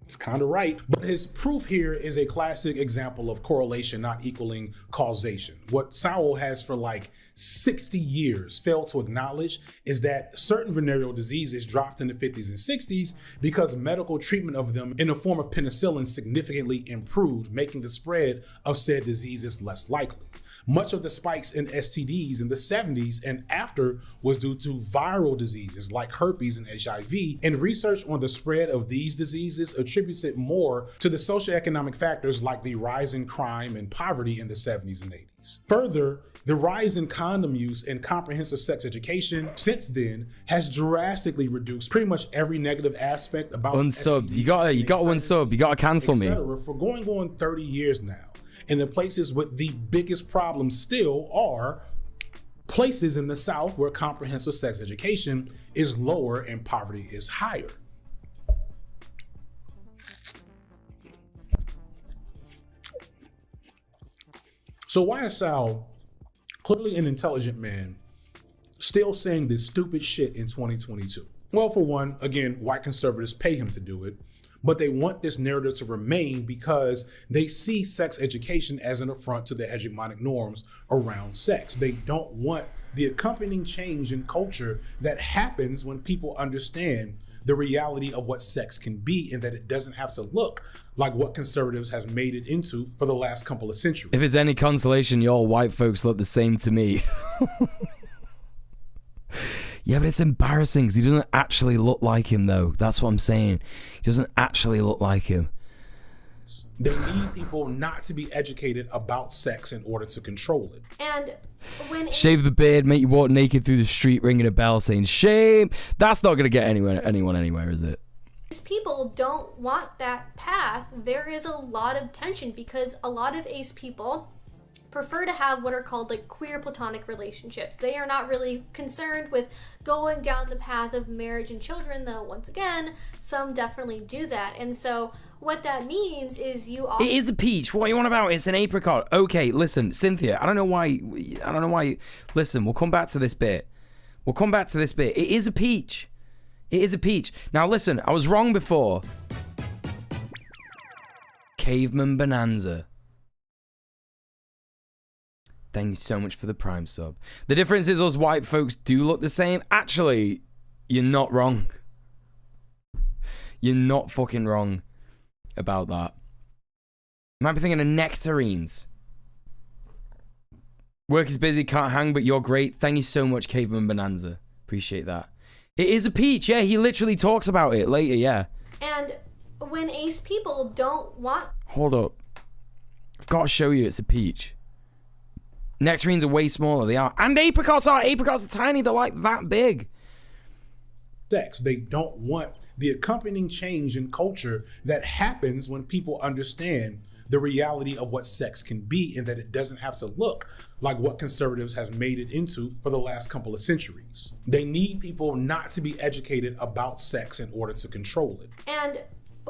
Speaker 7: It's kind of right, but his proof here is a classic example of correlation not equaling causation. What Sowell has for like 60 years failed to acknowledge is that certain venereal diseases dropped in the 50s and 60s because medical treatment of them in the form of penicillin significantly improved, making the spread of said diseases less likely. Much of the spikes in STDs in the 70s and after was due to viral diseases like herpes and HIV, and research on the spread of these diseases attributes it more to the socioeconomic factors like the rise in crime and poverty in the 70s and 80s. Further, the rise in condom use and comprehensive sex education since then has drastically reduced pretty much every negative aspect about
Speaker 2: unsubbed. You got to unsub. You got to cancel me.
Speaker 7: For going on 30 years now. And the places with the biggest problems still are places in the South where comprehensive sex education is lower and poverty is higher. So why is Sal, clearly an intelligent man, still saying this stupid shit in 2022? Well, for one, again, white conservatives pay him to do it. But they want this narrative to remain because they see sex education as an affront to the hegemonic norms around sex. They don't want the accompanying change in culture that happens when people understand the reality of what sex can be and that it doesn't have to look like what conservatives have made it into for the last couple of centuries.
Speaker 2: If it's any consolation, y'all white folks look the same to me. Yeah, but it's embarrassing because he doesn't actually look like him, though. That's what I'm saying. He doesn't actually look like him.
Speaker 7: They need people not to be educated about sex in order to control it.
Speaker 6: And when
Speaker 2: shave the beard, make you walk naked through the street, ringing a bell, saying shame. That's not gonna get anyone anywhere, is it?
Speaker 6: People don't want that path. There is a lot of tension because a lot of ace people prefer to have what are called like queer platonic relationships. They are not really concerned with going down the path of marriage and children, though once again, some definitely do that. And so what that means is you
Speaker 2: It is a peach. What are you on about? It's an apricot. Okay, listen, Cynthia, I don't know why. Listen, we'll come back to this bit. It is a peach. It is a peach. Now listen, I was wrong before. Caveman Bonanza. Thank you so much for the Prime sub. The difference is us white folks do look the same. Actually, you're not wrong. You're not fucking wrong about that. You might be thinking of nectarines. Work is busy, can't hang, but you're great. Thank you so much, Caveman Bonanza. Appreciate that. It is a peach, yeah. He literally talks about it later, yeah.
Speaker 6: And when ace people don't want...
Speaker 2: Hold up. I've got to show you it's a peach. Nectarines are way smaller, they are. And apricots are. Apricots are tiny, they're like that big.
Speaker 7: Sex. They don't want the accompanying change in culture that happens when people understand the reality of what sex can be and that it doesn't have to look like what conservatives have made it into for the last couple of centuries. They need people not to be educated about sex in order to control it.
Speaker 6: And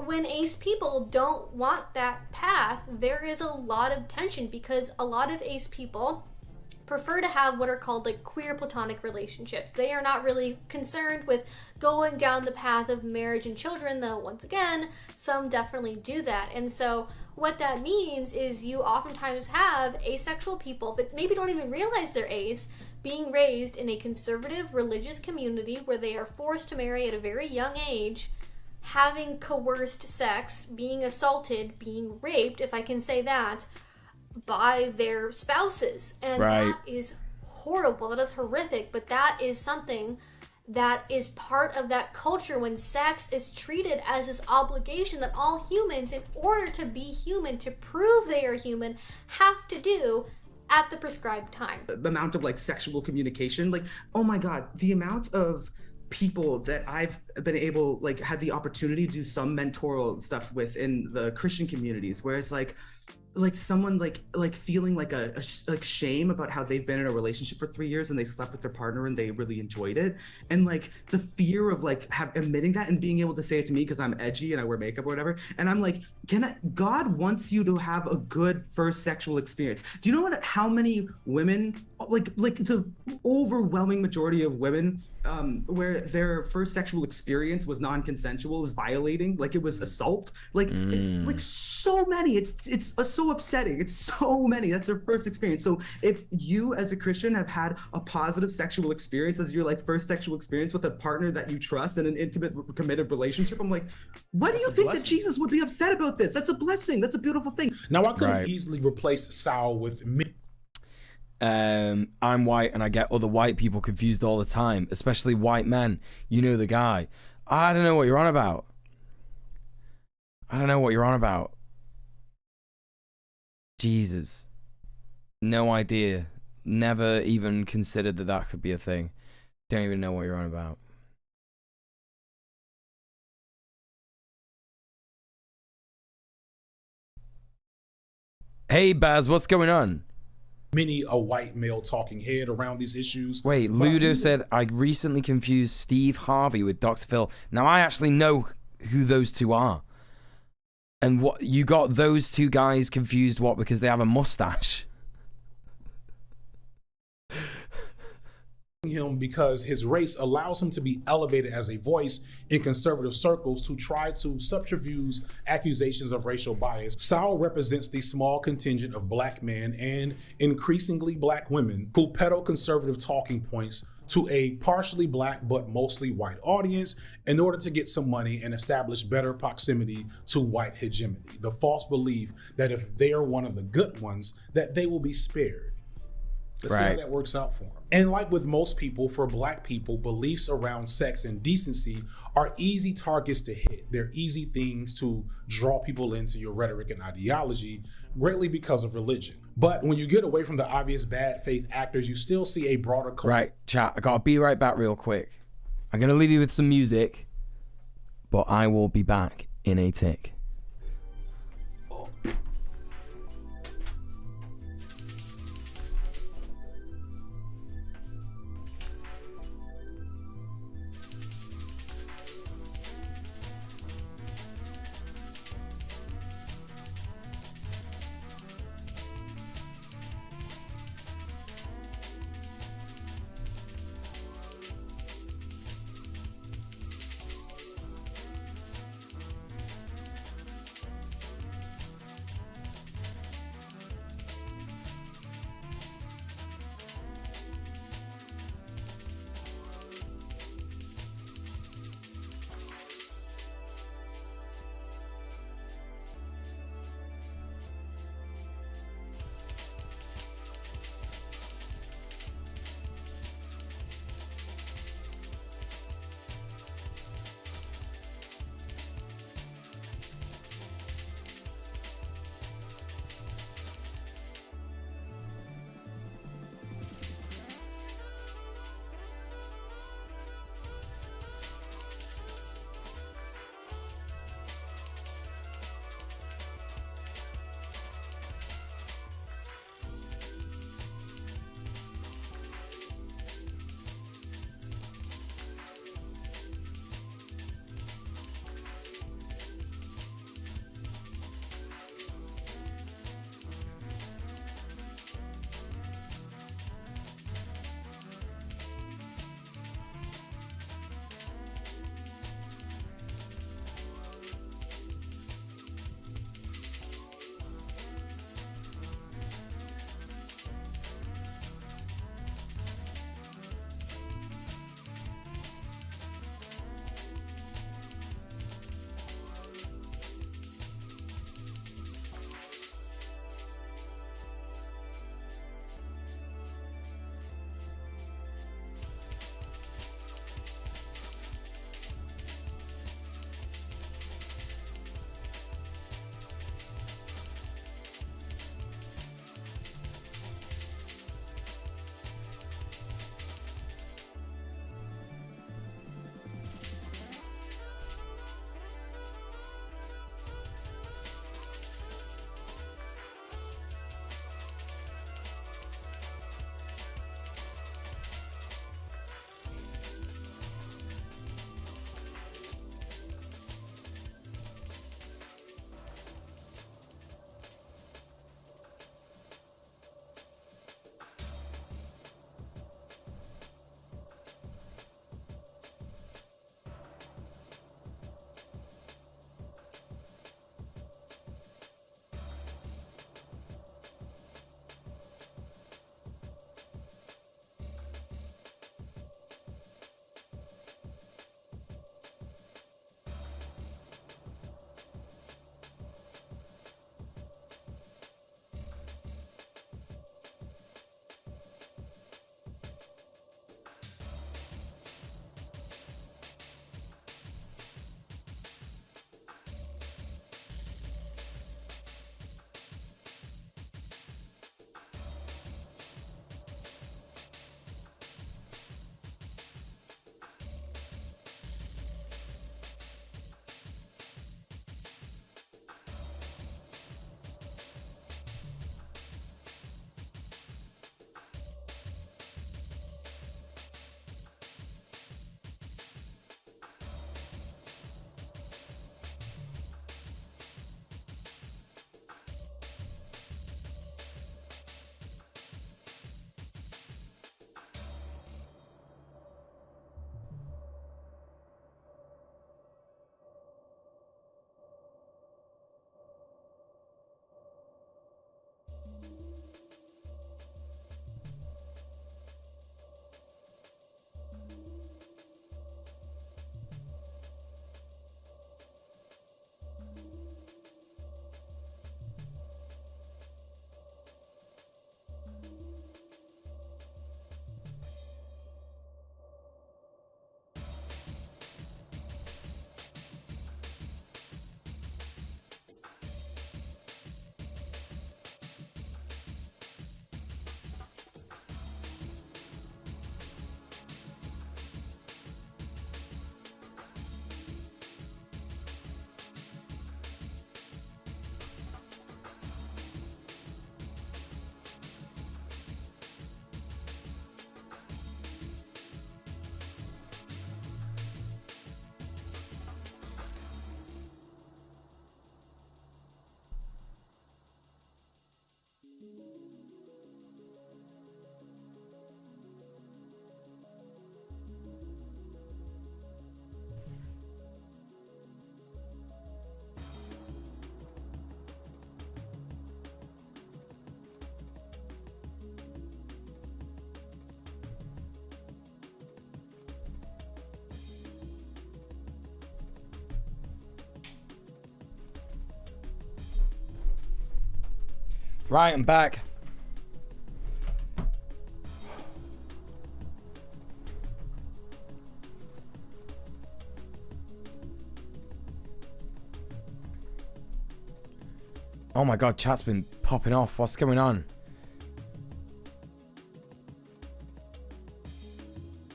Speaker 6: when ace people don't want that path, there is a lot of tension because a lot of ace people prefer to have what are called like queer platonic relationships. They are not really concerned with going down the path of marriage and children, though once again, some definitely do that. And so what that means is you oftentimes have asexual people that maybe don't even realize they're ace, being raised in a conservative religious community where they are forced to marry at a very young age, having coerced sex, being assaulted, being raped, if I can say that, by their spouses. And that is horrible. That is horrific. But that is something that is part of that culture when sex is treated as this obligation that all humans, in order to be human, to prove they are human, have to do at the prescribed time.
Speaker 3: The amount of like sexual communication, like, oh my God, the amount of people that I've been able, like, had the opportunity to do some mentoral stuff with in the Christian communities, where it's like someone like feeling like a shame about how they've been in a relationship for 3 years and they slept with their partner and they really enjoyed it, and like the fear of like admitting that and being able to say it to me because I'm edgy and I wear makeup or whatever, and I'm like, God wants you to have a good first sexual experience. Do you know how many women, like the overwhelming majority of women, where their first sexual experience was non-consensual, was violating, like it was assault, like it's like so many, it's so upsetting, it's so many, that's their first experience. So if you as a Christian have had a positive sexual experience as your like first sexual experience with a partner that you trust in an intimate committed relationship, I'm like, why do you think that Jesus would be upset about this? That's a blessing. That's a beautiful thing.
Speaker 7: Now I could have easily replaced Sal with me.
Speaker 2: I'm white and I get other white people confused all the time, especially white men. You know the guy. I don't know what you're on about. I don't know what you're on about. Jesus. No idea. Never even considered that could be a thing. Don't even know what you're on about. Hey Baz, what's going on?
Speaker 7: Many a white male talking head around these issues.
Speaker 2: Wait, Ludo said, I recently confused Steve Harvey with Dr. Phil. Now I actually know who those two are. And what, you got those two guys confused, what, because they have a mustache?
Speaker 7: Him because his race allows him to be elevated as a voice in conservative circles to try to subterfuge accusations of racial bias. Sal represents the small contingent of black men and increasingly black women who peddle conservative talking points to a partially black but mostly white audience in order to get some money and establish better proximity to white hegemony. The false belief that if they are one of the good ones, that they will be spared. Let's see how that works out for them. And like with most people, for black people, beliefs around sex and decency are easy targets to hit. They're easy things to draw people into your rhetoric and ideology, greatly because of religion. But when you get away from the obvious bad faith actors, you still see a broader culture.
Speaker 2: Right, chat, I gotta be right back real quick. I'm gonna leave you with some music, but I will be back in a tick. Right, I'm back. Oh my god, chat's been popping off. What's going on?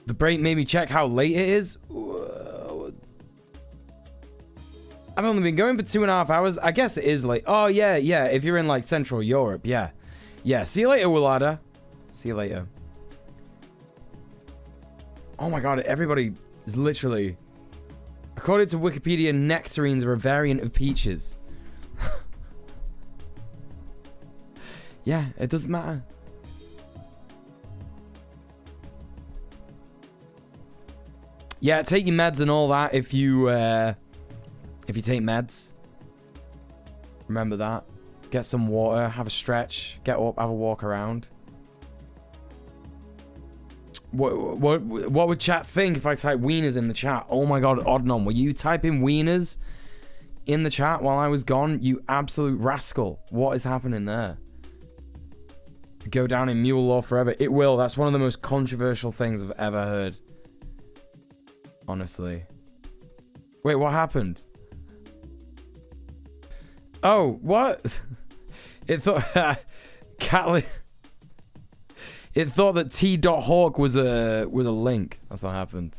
Speaker 2: The break made me check how late it is. I've only been going for 2.5 hours. I guess it is late. Oh, yeah. If you're in, like, Central Europe, yeah. Yeah, see you later, Wulada. See you later. Oh, my God. Everybody is literally... According to Wikipedia, nectarines are a variant of peaches. Yeah, it doesn't matter. Yeah, take your meds and all that if you take meds. Remember that. Get some water, have a stretch, get up, have a walk around. What would chat think if I type wieners in the chat? Oh my god, Odnon, were you typing wieners in the chat while I was gone? You absolute rascal. What is happening there? Go down in Muel law forever. It will. That's one of the most controversial things I've ever heard. Honestly. Wait, what happened? Oh, what? It thought... Catlin... It thought that T.Hawk was a link. That's what happened.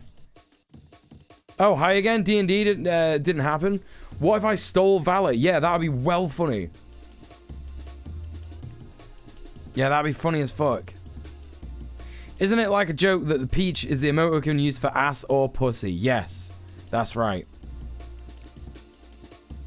Speaker 2: Oh, hi again. D&D didn't happen. What if I stole Valor? Yeah, that would be well funny. Yeah, that'd be funny as fuck. Isn't it like a joke that the peach is the emoticon used for ass or pussy? Yes, that's right.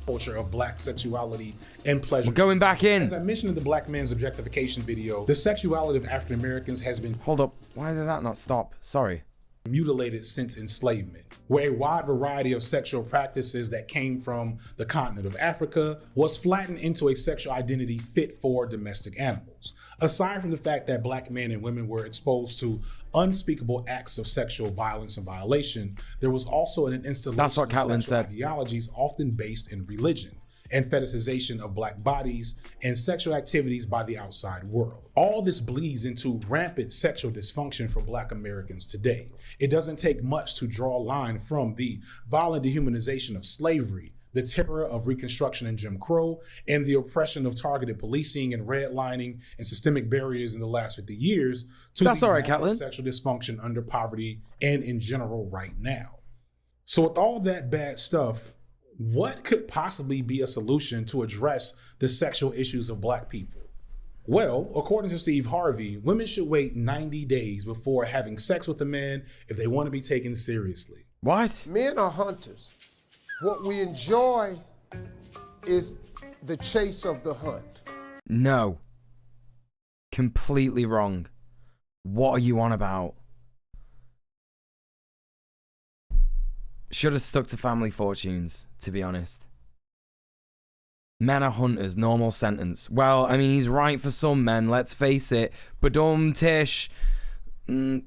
Speaker 7: Culture of black sexuality and pleasure.
Speaker 2: We're going back in.
Speaker 7: As I mentioned in the Black Men's Objectification video, the sexuality of African Americans has been...
Speaker 2: Hold up. Why did that not stop? Sorry.
Speaker 7: ...mutilated since enslavement, where a wide variety of sexual practices that came from the continent of Africa was flattened into a sexual identity fit for domestic animals. Aside from the fact that black men and women were exposed to unspeakable acts of sexual violence and violation, there was also an installation
Speaker 2: That's what Catlin said.
Speaker 7: Ideologies often based in religion and fetishization of black bodies and sexual activities by the outside world. All this bleeds into rampant sexual dysfunction for black Americans today. It doesn't take much to draw a line from the violent dehumanization of slavery, the terror of Reconstruction and Jim Crow, and the oppression of targeted policing and redlining and systemic barriers in the last 50 years to
Speaker 2: That's
Speaker 7: the
Speaker 2: all right, Catlin.
Speaker 7: sexual dysfunction under poverty and in general right now. So with all that bad stuff, what could possibly be a solution to address the sexual issues of black people? Well, according to Steve Harvey, women should wait 90 days before having sex with a man if they want to be taken seriously.
Speaker 2: What?
Speaker 4: Men are hunters. What we enjoy is the chase of the hunt.
Speaker 2: No. Completely wrong. What are you on about? Should have stuck to family fortunes, to be honest. Men are hunters, normal sentence. Well, I mean, he's right for some men, let's face it. Badum tish. You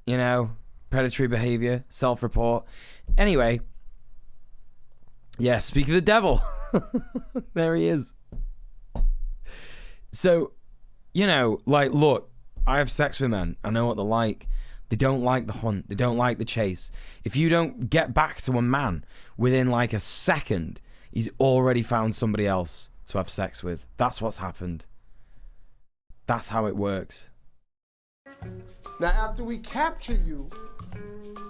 Speaker 2: know, predatory behavior, self-report. Anyway. Yeah, speak of the devil. There he is. So, you know, like, look, I have sex with men. I know what they're like. They don't like the hunt. They don't like the chase. If you don't get back to a man within like a second, he's already found somebody else to have sex with. That's what's happened. That's how it works.
Speaker 4: Now, after we capture you,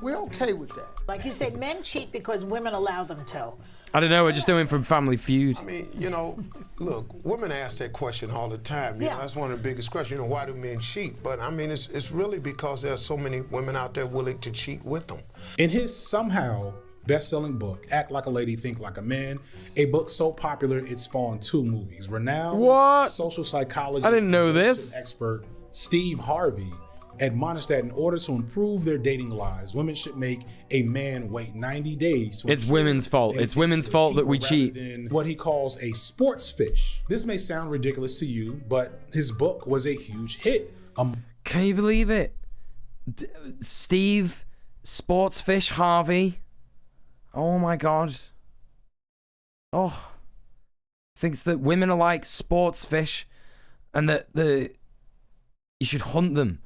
Speaker 4: we're okay with that.
Speaker 15: Like you said, men cheat because women allow them to.
Speaker 2: I don't know, we're just doing from Family Feud.
Speaker 23: I mean, you know, look, women ask that question all the time. You know, that's one of the biggest questions. You know, why do men cheat? But I mean, it's really because there are so many women out there willing to cheat with them.
Speaker 7: In his somehow best-selling book, Act Like a Lady, Think Like a Man, a book so popular it spawned 2 movies. Renowned social psychologist,
Speaker 2: I didn't know this.
Speaker 7: Expert Steve Harvey admonished that in order to improve their dating lives, women should make a man wait 90 days.
Speaker 2: It's women's fault. It's women's fault that we cheat.
Speaker 7: Than what he calls a sports fish. This may sound ridiculous to you, but his book was a huge hit.
Speaker 2: Can you believe it? Steve Sportsfish Harvey. Oh my God. Oh. Thinks that women are like sports fish And you should hunt them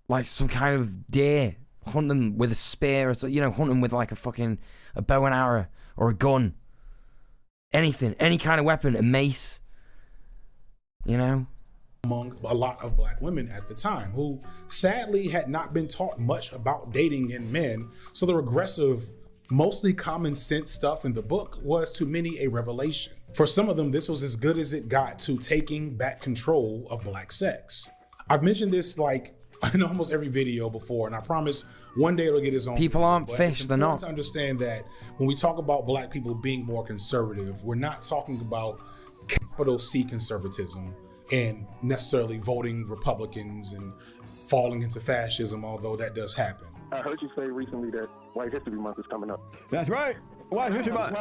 Speaker 2: like some kind of deer. Hunt them with a spear, or so, hunt them with like a bow and arrow or a gun. Anything, any kind of weapon, a mace.
Speaker 7: Among a lot of black women at the time who sadly had not been taught much about dating in men. So the regressive, mostly common sense stuff in the book was to many a revelation. For some of them, this was as good as it got to taking back control of black sex. I've mentioned this like in almost every video before, and I promise one day it'll get its own.
Speaker 2: People aren't fish, they're not.
Speaker 7: It's important to understand that when we talk about black people being more conservative, we're not talking about capital C conservatism and necessarily voting Republicans and falling into fascism, although that does happen.
Speaker 11: I heard you say recently that White History Month is coming up.
Speaker 17: That's right. White History Month.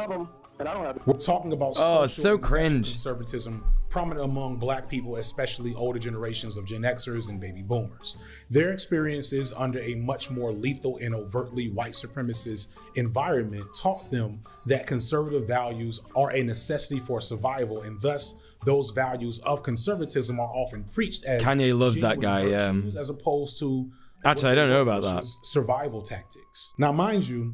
Speaker 11: And I don't have
Speaker 7: We're talking about
Speaker 2: it's so cringe.
Speaker 7: Conservatism prominent among black people, especially older generations of Gen Xers and baby boomers. Their experiences under a much more lethal and overtly white supremacist environment taught them that conservative values are a necessity for survival, and thus those values of conservatism are often preached as
Speaker 2: Kanye loves that guy,
Speaker 7: virtues, as opposed to
Speaker 2: actually I don't know about that.
Speaker 7: Survival tactics. Now, mind you,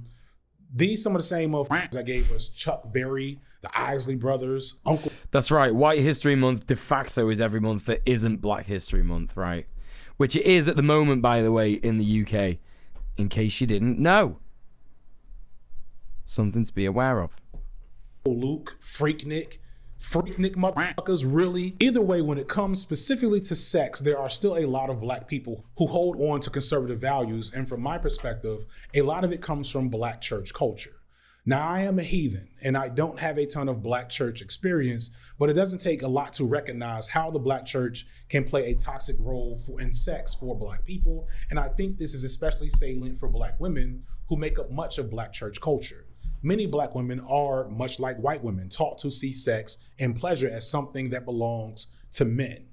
Speaker 7: these some of the same motherfuckers I gave us Chuck Berry, the Isley Brothers, Uncle.
Speaker 2: That's right. White History Month de facto is every month that isn't Black History Month, right? Which it is at the moment, by the way, in the UK. In case you didn't know. Something to be aware of.
Speaker 7: Luke, Freaknik motherfuckers, really. Either way, when it comes specifically to sex, there are still a lot of black people who hold on to conservative values, and from my perspective, a lot of it comes from black church culture. Now, I am a heathen, and I don't have a ton of black church experience, but it doesn't take a lot to recognize how the black church can play a toxic role in sex for black people, and I think this is especially salient for black women who make up much of black church culture. Many black women are, much like white women, taught to see sex and pleasure as something that belongs to men.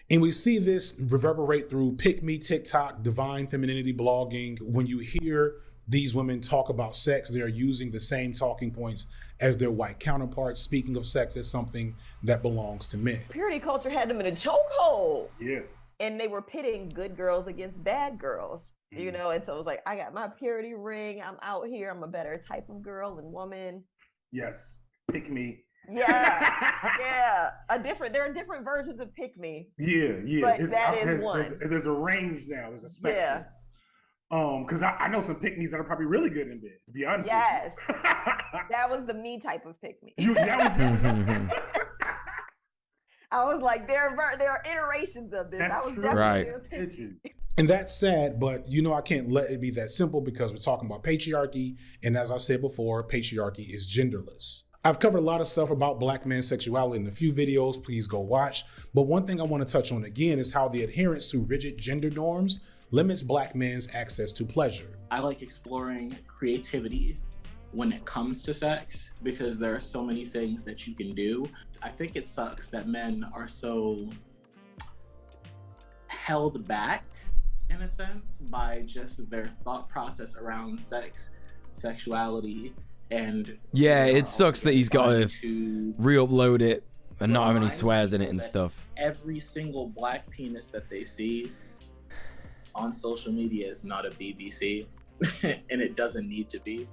Speaker 7: And we see this reverberate through Pick Me TikTok, divine femininity blogging. When you hear these women talk about sex, they are using the same talking points as their white counterparts, speaking of sex as something that belongs to men.
Speaker 5: Purity culture had them in a chokehold.
Speaker 7: Yeah.
Speaker 5: And they were pitting good girls against bad girls. And so it was like, I got my purity ring. I'm out here. I'm a better type of girl and woman.
Speaker 7: Yes. Pick me.
Speaker 5: Yeah. Yeah. There are different versions of pick me.
Speaker 7: Yeah.
Speaker 5: But that is one.
Speaker 7: There's a range now. There's a spectrum.
Speaker 5: Yeah.
Speaker 7: Because I know some pick me's that are probably really good in bed, to be honest.
Speaker 5: Yes. That was the me type of pick me. I was like, there are iterations of this.
Speaker 7: That's
Speaker 5: I was
Speaker 7: true.
Speaker 5: definitely
Speaker 2: Right.
Speaker 5: a pick me.
Speaker 7: And that's sad, but I can't let it be that simple because we're talking about patriarchy. And as I said before, patriarchy is genderless. I've covered a lot of stuff about black men's sexuality in a few videos. Please go watch. But one thing I want to touch on again is how the adherence to rigid gender norms limits black men's access to pleasure.
Speaker 8: I like exploring creativity when it comes to sex because there are so many things that you can do. I think it sucks that men are so held back in a sense by just their thought process around sexuality, and
Speaker 2: yeah, it sucks that he's got to re-upload it and not have any swears in it and stuff.
Speaker 8: Every single black penis that they see on social media is not a BBC, and it doesn't need to be.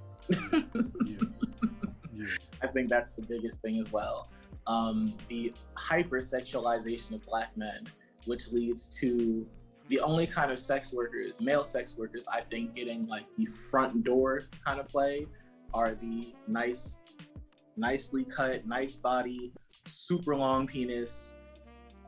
Speaker 8: I think that's the biggest thing as well. The hypersexualization of black men, which leads to the only kind of sex workers, male sex workers, I think getting like the front door kind of play are the nicely cut, nice body, super long penis,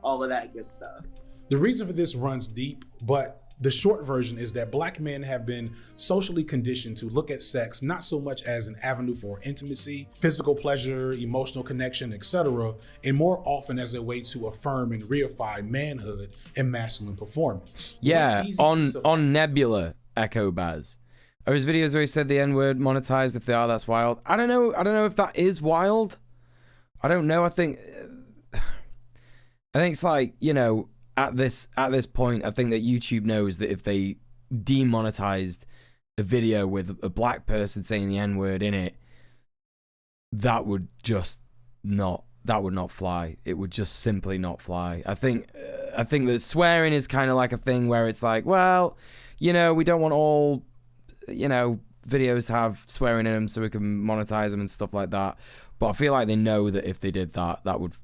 Speaker 8: all of that good stuff.
Speaker 7: The reason for this runs deep, but the short version is that black men have been socially conditioned to look at sex not so much as an avenue for intimacy, physical pleasure, emotional connection, etc., and more often as a way to affirm and reify manhood and masculine performance.
Speaker 2: Yeah, on Nebula, Echo Baz. Are his videos where he said the N-word monetized? If they are, that's wild. I don't know if that is wild. I don't know. I think it's like, at this point, I think that YouTube knows that if they demonetized a video with a black person saying the N-word in it, that would just not that would not fly. It would just simply not fly. I think that swearing is kind of like a thing where it's like, well, you know, we don't want all, you know, videos to have swearing in them so we can monetize them and stuff like that. But I feel like they know that if they did that, that would...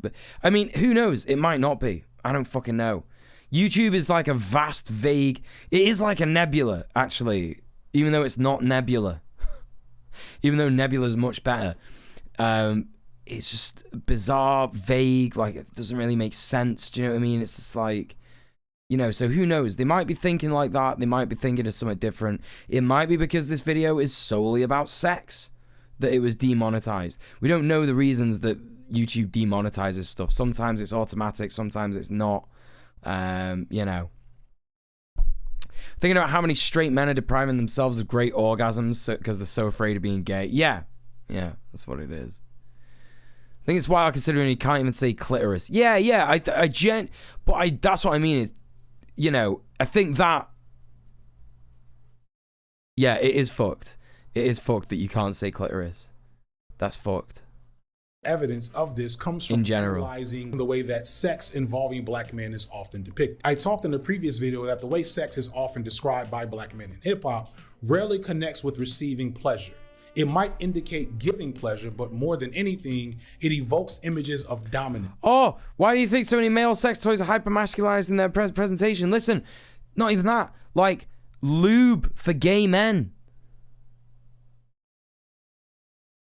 Speaker 2: I mean, who knows? It might not be. I don't fucking know. YouTube is like a vast, vague... It is like a nebula, actually. Even though it's not nebula. Even though nebula is much better. It's just bizarre, vague, like it doesn't really make sense. Do you know what I mean? It's just like... You know, so who knows? They might be thinking like that. They might be thinking of something different. It might be because this video is solely about sex that it was demonetized. We don't know the reasons that YouTube demonetizes stuff. Sometimes it's automatic, sometimes it's not. You know. Thinking about how many straight men are depriving themselves of great orgasms because they're so afraid of being gay. Yeah, that's what it is. I think it's wild considering you can't even say clitoris. Yeah, that's what I mean is, you know, I think that, yeah, it is fucked. It is fucked that you can't say clitoris. That's fucked.
Speaker 7: Evidence of this comes from analyzing the way that sex involving black men is often depicted. I talked in the previous video that the way sex is often described by black men in hip hop rarely connects with receiving pleasure. It might indicate giving pleasure, but more than anything, it evokes images of dominance.
Speaker 2: Oh, why do you think so many male sex toys are hyper-masculized in their presentation? Listen, not even that. Like, lube for gay men.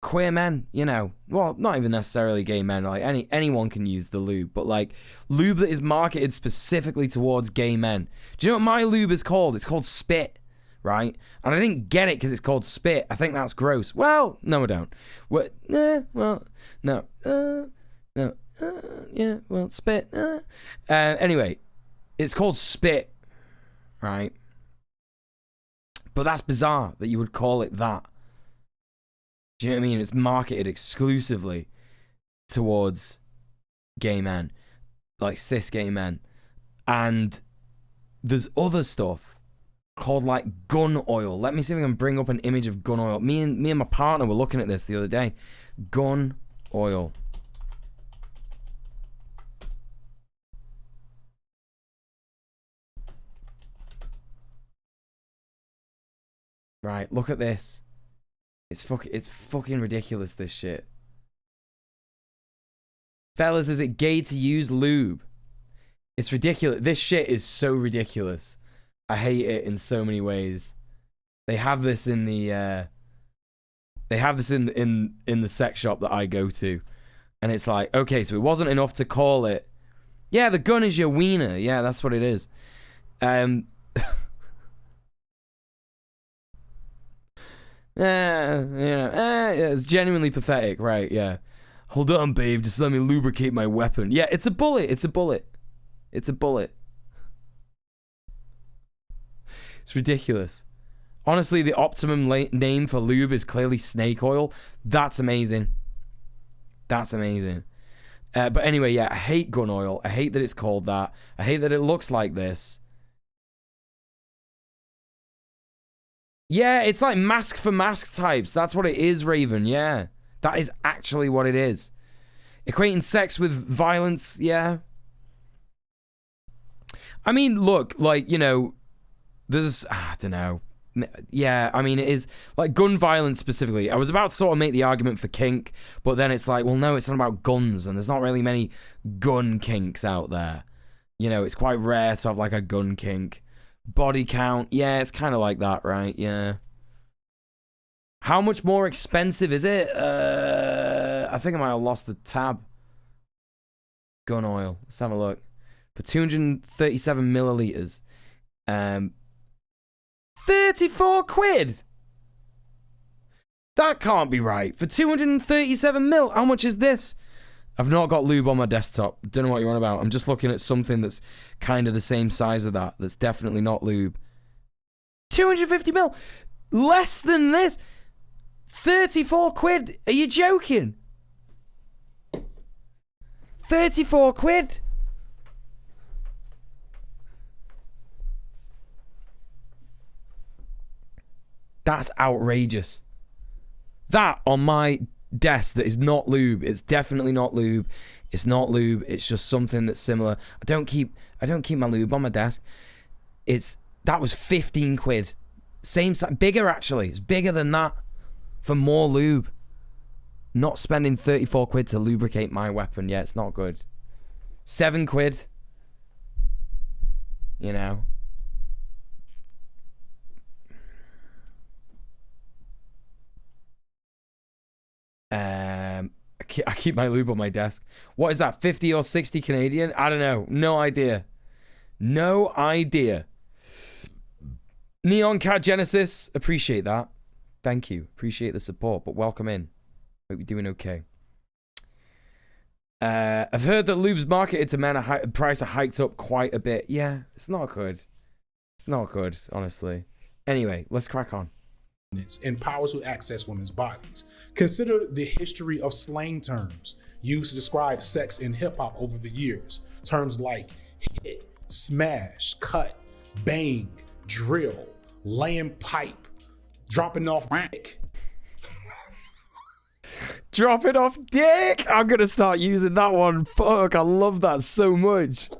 Speaker 2: Queer men, you know. Well, not even necessarily gay men. Like, anyone can use the lube. But, like, lube that is marketed specifically towards gay men. Do you know what my lube is called? It's called Spit. Right? And I didn't get it because it's called Spit. I think that's gross. Well, no, I don't. Spit. Anyway, it's called Spit, right? But that's bizarre that you would call it that. Do you know what I mean? It's marketed exclusively towards gay men, like cis gay men. And there's other stuff called like gun oil. Let me see if I can bring up an image of gun oil. Me and my partner were looking at this the other day. Gun oil. Right, look at this. It's fucking ridiculous, this shit. Fellas, is it gay to use lube? It's ridiculous. This shit is so ridiculous. I hate it in so many ways. They have this in the in the sex shop that I go to. And it's like, okay, so it wasn't enough to call it, yeah, the gun is your wiener. Yeah, that's what it is. It's genuinely pathetic, right? Yeah. Hold on, babe, just let me lubricate my weapon. Yeah, it's a bullet. It's a bullet. It's a bullet. It's ridiculous. Honestly, the optimum name for lube is clearly snake oil. That's amazing. That's amazing. But anyway, yeah, I hate gun oil. I hate that it's called that. I hate that it looks like this. Yeah, it's like mask for mask types. That's what it is, Raven. Yeah. That is actually what it is. Equating sex with violence, yeah. I mean, look, like, you know, there's, I don't know. Yeah, I mean, it is, like, gun violence specifically. I was about to sort of make the argument for kink, but then it's like, well, no, it's not about guns, and there's not really many gun kinks out there. You know, it's quite rare to have, like, a gun kink. Body count, yeah, it's kind of like that, right? Yeah. How much more expensive is it? I think I might have lost the tab. Gun oil. Let's have a look. For 237 milliliters. 34 quid. That can't be right. For 237 mil. How much is this? I've not got lube on my desktop. Don't know what you're on about. I'm just looking at something that's kind of the same size of that. That's definitely not lube. 250 mil. Less than this. 34 quid. Are you joking? 34 quid. That's outrageous. That on my Des, that is not lube. It's definitely not lube. It's not lube. It's just something that's similar. I don't keep my lube on my desk. That was 15 quid. Same size, bigger actually. It's bigger than that for more lube. Not spending 34 quid to lubricate my weapon. Yeah, it's not good. 7 quid. You know. I keep my lube on my desk. What is that, 50 or 60 Canadian? I don't know. No idea. No idea. Neon Cat Genesis, appreciate that. Thank you. Appreciate the support, but welcome in. Hope you're doing okay. I've heard that lube's marketed to men price are hiked up quite a bit. Yeah, it's not good. It's not good, honestly. Anyway, let's crack on.
Speaker 7: And power to access women's bodies. Consider the history of slang terms used to describe sex in hip-hop over the years. Terms like hit, smash, cut, bang, drill, laying pipe, dropping off dick.
Speaker 2: Dropping off dick! I'm gonna start using that one. Fuck, I love that so much.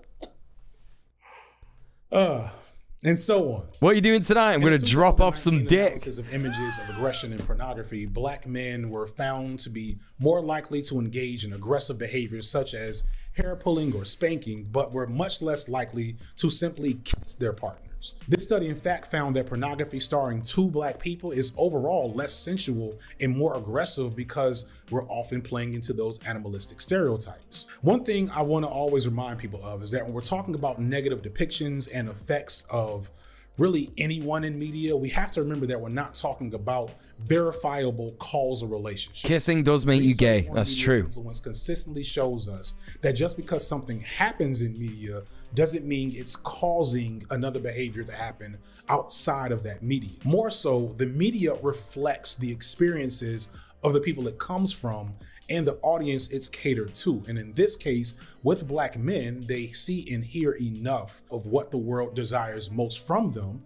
Speaker 7: And so on.
Speaker 2: What are you doing tonight? I'm going to drop off some dick.
Speaker 7: Of images of aggression and pornography, black men were found to be more likely to engage in aggressive behaviors such as hair pulling or spanking, but were much less likely to simply kiss their partners. This study, in fact, found that pornography starring 2 black people is overall less sensual and more aggressive because we're often playing into those animalistic stereotypes. One thing I want to always remind people of is that when we're talking about negative depictions and effects of really anyone in media, we have to remember that we're not talking about verifiable causal relationships.
Speaker 2: Kissing does make you gay. That's true.
Speaker 7: Influence consistently shows us that just because something happens in media doesn't mean it's causing another behavior to happen outside of that media. More so, the media reflects the experiences of the people it comes from and the audience it's catered to. And in this case, with black men, they see and hear enough of what the world desires most from them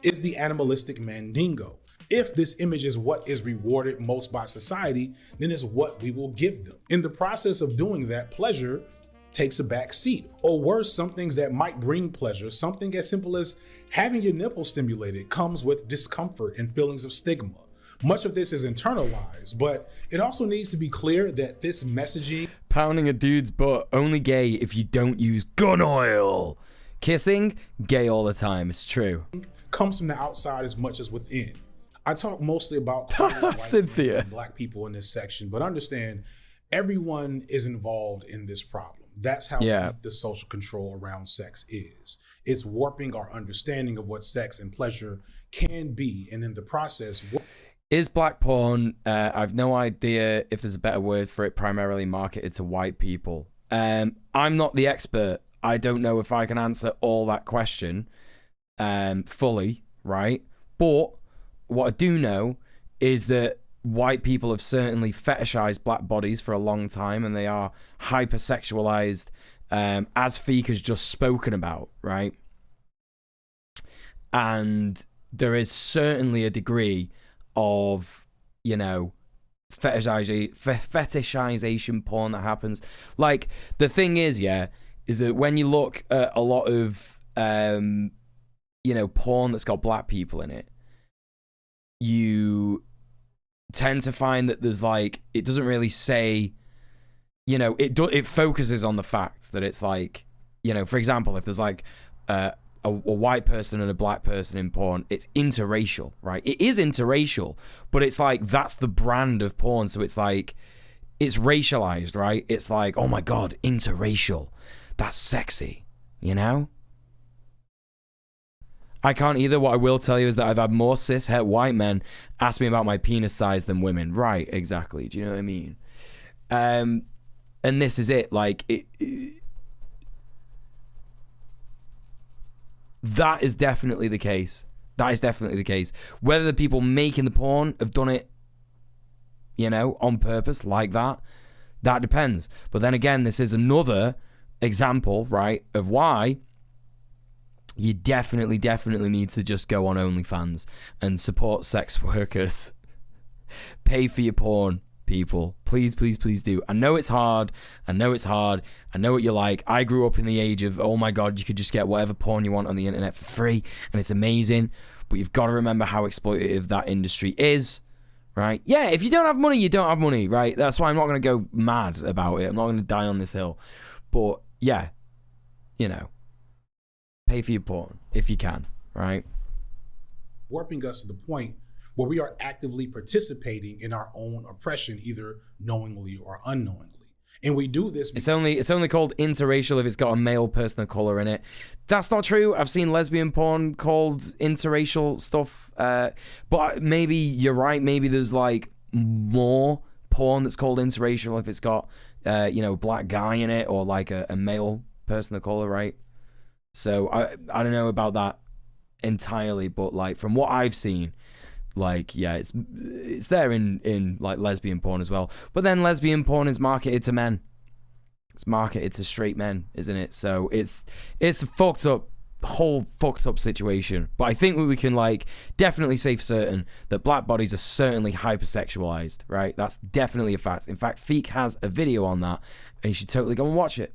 Speaker 7: is the animalistic mandingo. If this image is what is rewarded most by society, then it's what we will give them. In the process of doing that, pleasure takes a back seat. Or worse, some things that might bring pleasure, something as simple as having your nipple stimulated, comes with discomfort and feelings of stigma. Much of this is internalized, but it also needs to be clear that this messaging...
Speaker 2: Pounding a dude's butt, only gay if you don't use gun oil. Kissing, gay all the time, it's true.
Speaker 7: ...comes from the outside as much as within. I talk mostly about
Speaker 2: Cynthia.
Speaker 7: Black people in this section, but understand everyone is involved in this problem. That's how deep the social control around sex is. It's warping our understanding of what sex and pleasure can be, and in the process...
Speaker 2: Is black porn, I've no idea if there's a better word for it, primarily marketed to white people. I'm not the expert. I don't know if I can answer all that question fully, right? But what I do know is that white people have certainly fetishized black bodies for a long time, and they are hypersexualized, as Feek has just spoken about, right? And there is certainly a degree of, you know, fetishization porn that happens. Like, the thing is, is that when you look at a lot of, you know, porn that's got black people in it, you tend to find that there's like, it doesn't really say, you know, it focuses on the fact that it's like, you know, for example, if there's like a white person and a black person in porn, it's interracial, right? It is interracial, but it's like, that's the brand of porn. So it's like, it's racialized, right? It's like, oh my God, interracial. That's sexy, you know? I can't either. What I will tell you is that I've had more cis-het white men ask me about my penis size than women. Right, exactly. Do you know what I mean? And this is it. Like, that is definitely the case. That is definitely the case. Whether the people making the porn have done it, you know, on purpose like that, that depends. But then again, this is another example, right, of why you definitely need to just go on OnlyFans and support sex workers. Pay for your porn. people. Please, please, please do. I know it's hard. I know it's hard. I know what you're like. I grew up in the age of, oh my God, you could just get whatever porn you want on the internet for free, and it's amazing. But you've got to remember how exploitative that industry is, right? Yeah, if you don't have money, you don't have money, right? That's why I'm not going to go mad about it. I'm not going to die on this hill. But yeah, you know, pay for your porn if you can, right?
Speaker 7: Warping us to the point where we are actively participating in our own oppression, either knowingly or unknowingly. And we do this because
Speaker 2: it's only called interracial if it's got a male person of color in it. That's not true. I've seen lesbian porn called interracial stuff. But maybe you're right. Maybe there's like more porn that's called interracial if it's got you know, a black guy in it or like a male person of color, right? So I don't know about that entirely, but like from what I've seen, like, yeah, it's there in like lesbian porn as well. But then lesbian porn is marketed to men. It's marketed to straight men, isn't it? So it's a fucked up, whole fucked up situation. But I think we can like definitely say for certain that black bodies are certainly hypersexualized, right? That's definitely a fact. In fact, Feek has a video on that, and you should totally go and watch it.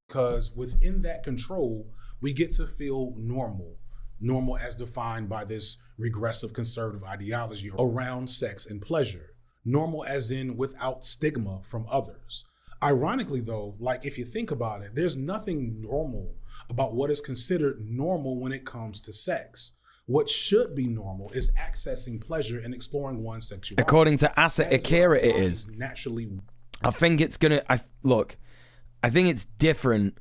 Speaker 7: Because within that control, we get to feel normal. Normal as defined by this regressive conservative ideology around sex and pleasure. Normal as in without stigma from others. Ironically though, like if you think about it, there's nothing normal about what is considered normal when it comes to sex. What should be normal is accessing pleasure and exploring one's sexuality.
Speaker 2: According to Asa Akira, it is.
Speaker 7: Naturally.
Speaker 2: I think it's gonna, I think it's different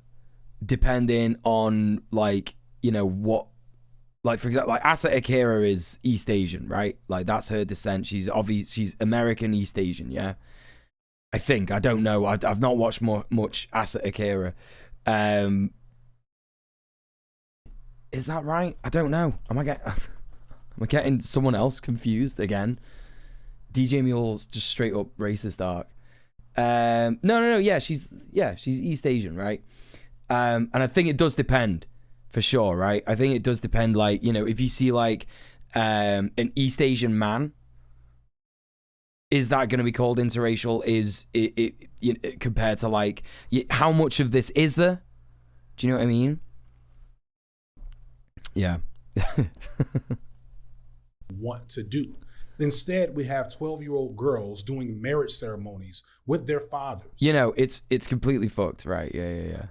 Speaker 2: depending on like, you know, what, like for example, like Asa Akira is East Asian, right? Like that's her descent. She's American East Asian, yeah. I think, I don't know. I've not watched much Asa Akira. Is that right? I don't know. Am I getting someone else confused again? Muel's just straight up racist arc. No. Yeah, she's East Asian, right? And I think it does depend. For sure, right? I think it does depend, like, you know, if you see, like, an East Asian man, is that going to be called interracial? Is it compared to, like, how much of this is there? Do you know what I mean? Yeah.
Speaker 7: Want to do. Instead, we have 12-year-old girls doing marriage ceremonies with their fathers.
Speaker 2: You know, it's completely fucked, right? Yeah.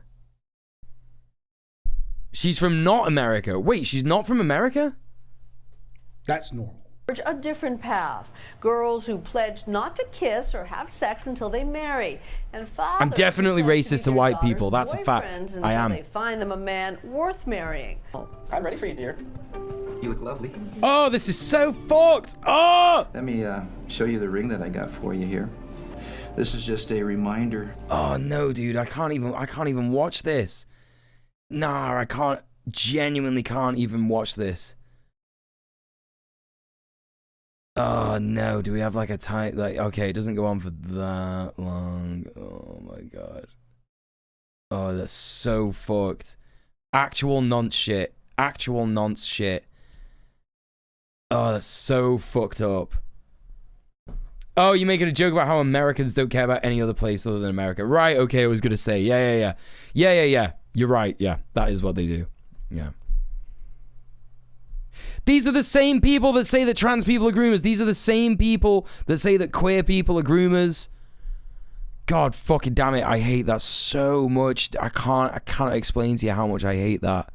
Speaker 2: She's from not America. Wait, she's not from America?
Speaker 7: That's normal.
Speaker 9: A different path. Girls who pledge not to kiss or have sex until they marry. And fathers
Speaker 2: I'm definitely racist to white people. That's a fact. I am.
Speaker 9: They find them a man worth marrying.
Speaker 10: I'm ready for you, dear. You look lovely.
Speaker 2: Oh, this is so fucked. Oh!
Speaker 10: Let me show you the ring that I got for you here. This is just a reminder.
Speaker 2: Oh no, dude, I can't even watch this. Nah, I can't, genuinely can't even watch this. Oh no, do we have like a time, like, okay, it doesn't go on for that long. Oh my God. Oh, that's so fucked. Actual nonce shit. Oh, that's so fucked up. Oh, you're making a joke about how Americans don't care about any other place other than America. Right, okay, I was gonna say, yeah. You're right, yeah, that is what they do. Yeah. These are the same people that say that trans people are groomers. These are the same people that say that queer people are groomers. God fucking damn it, I hate that so much. I can't explain to you how much I hate that.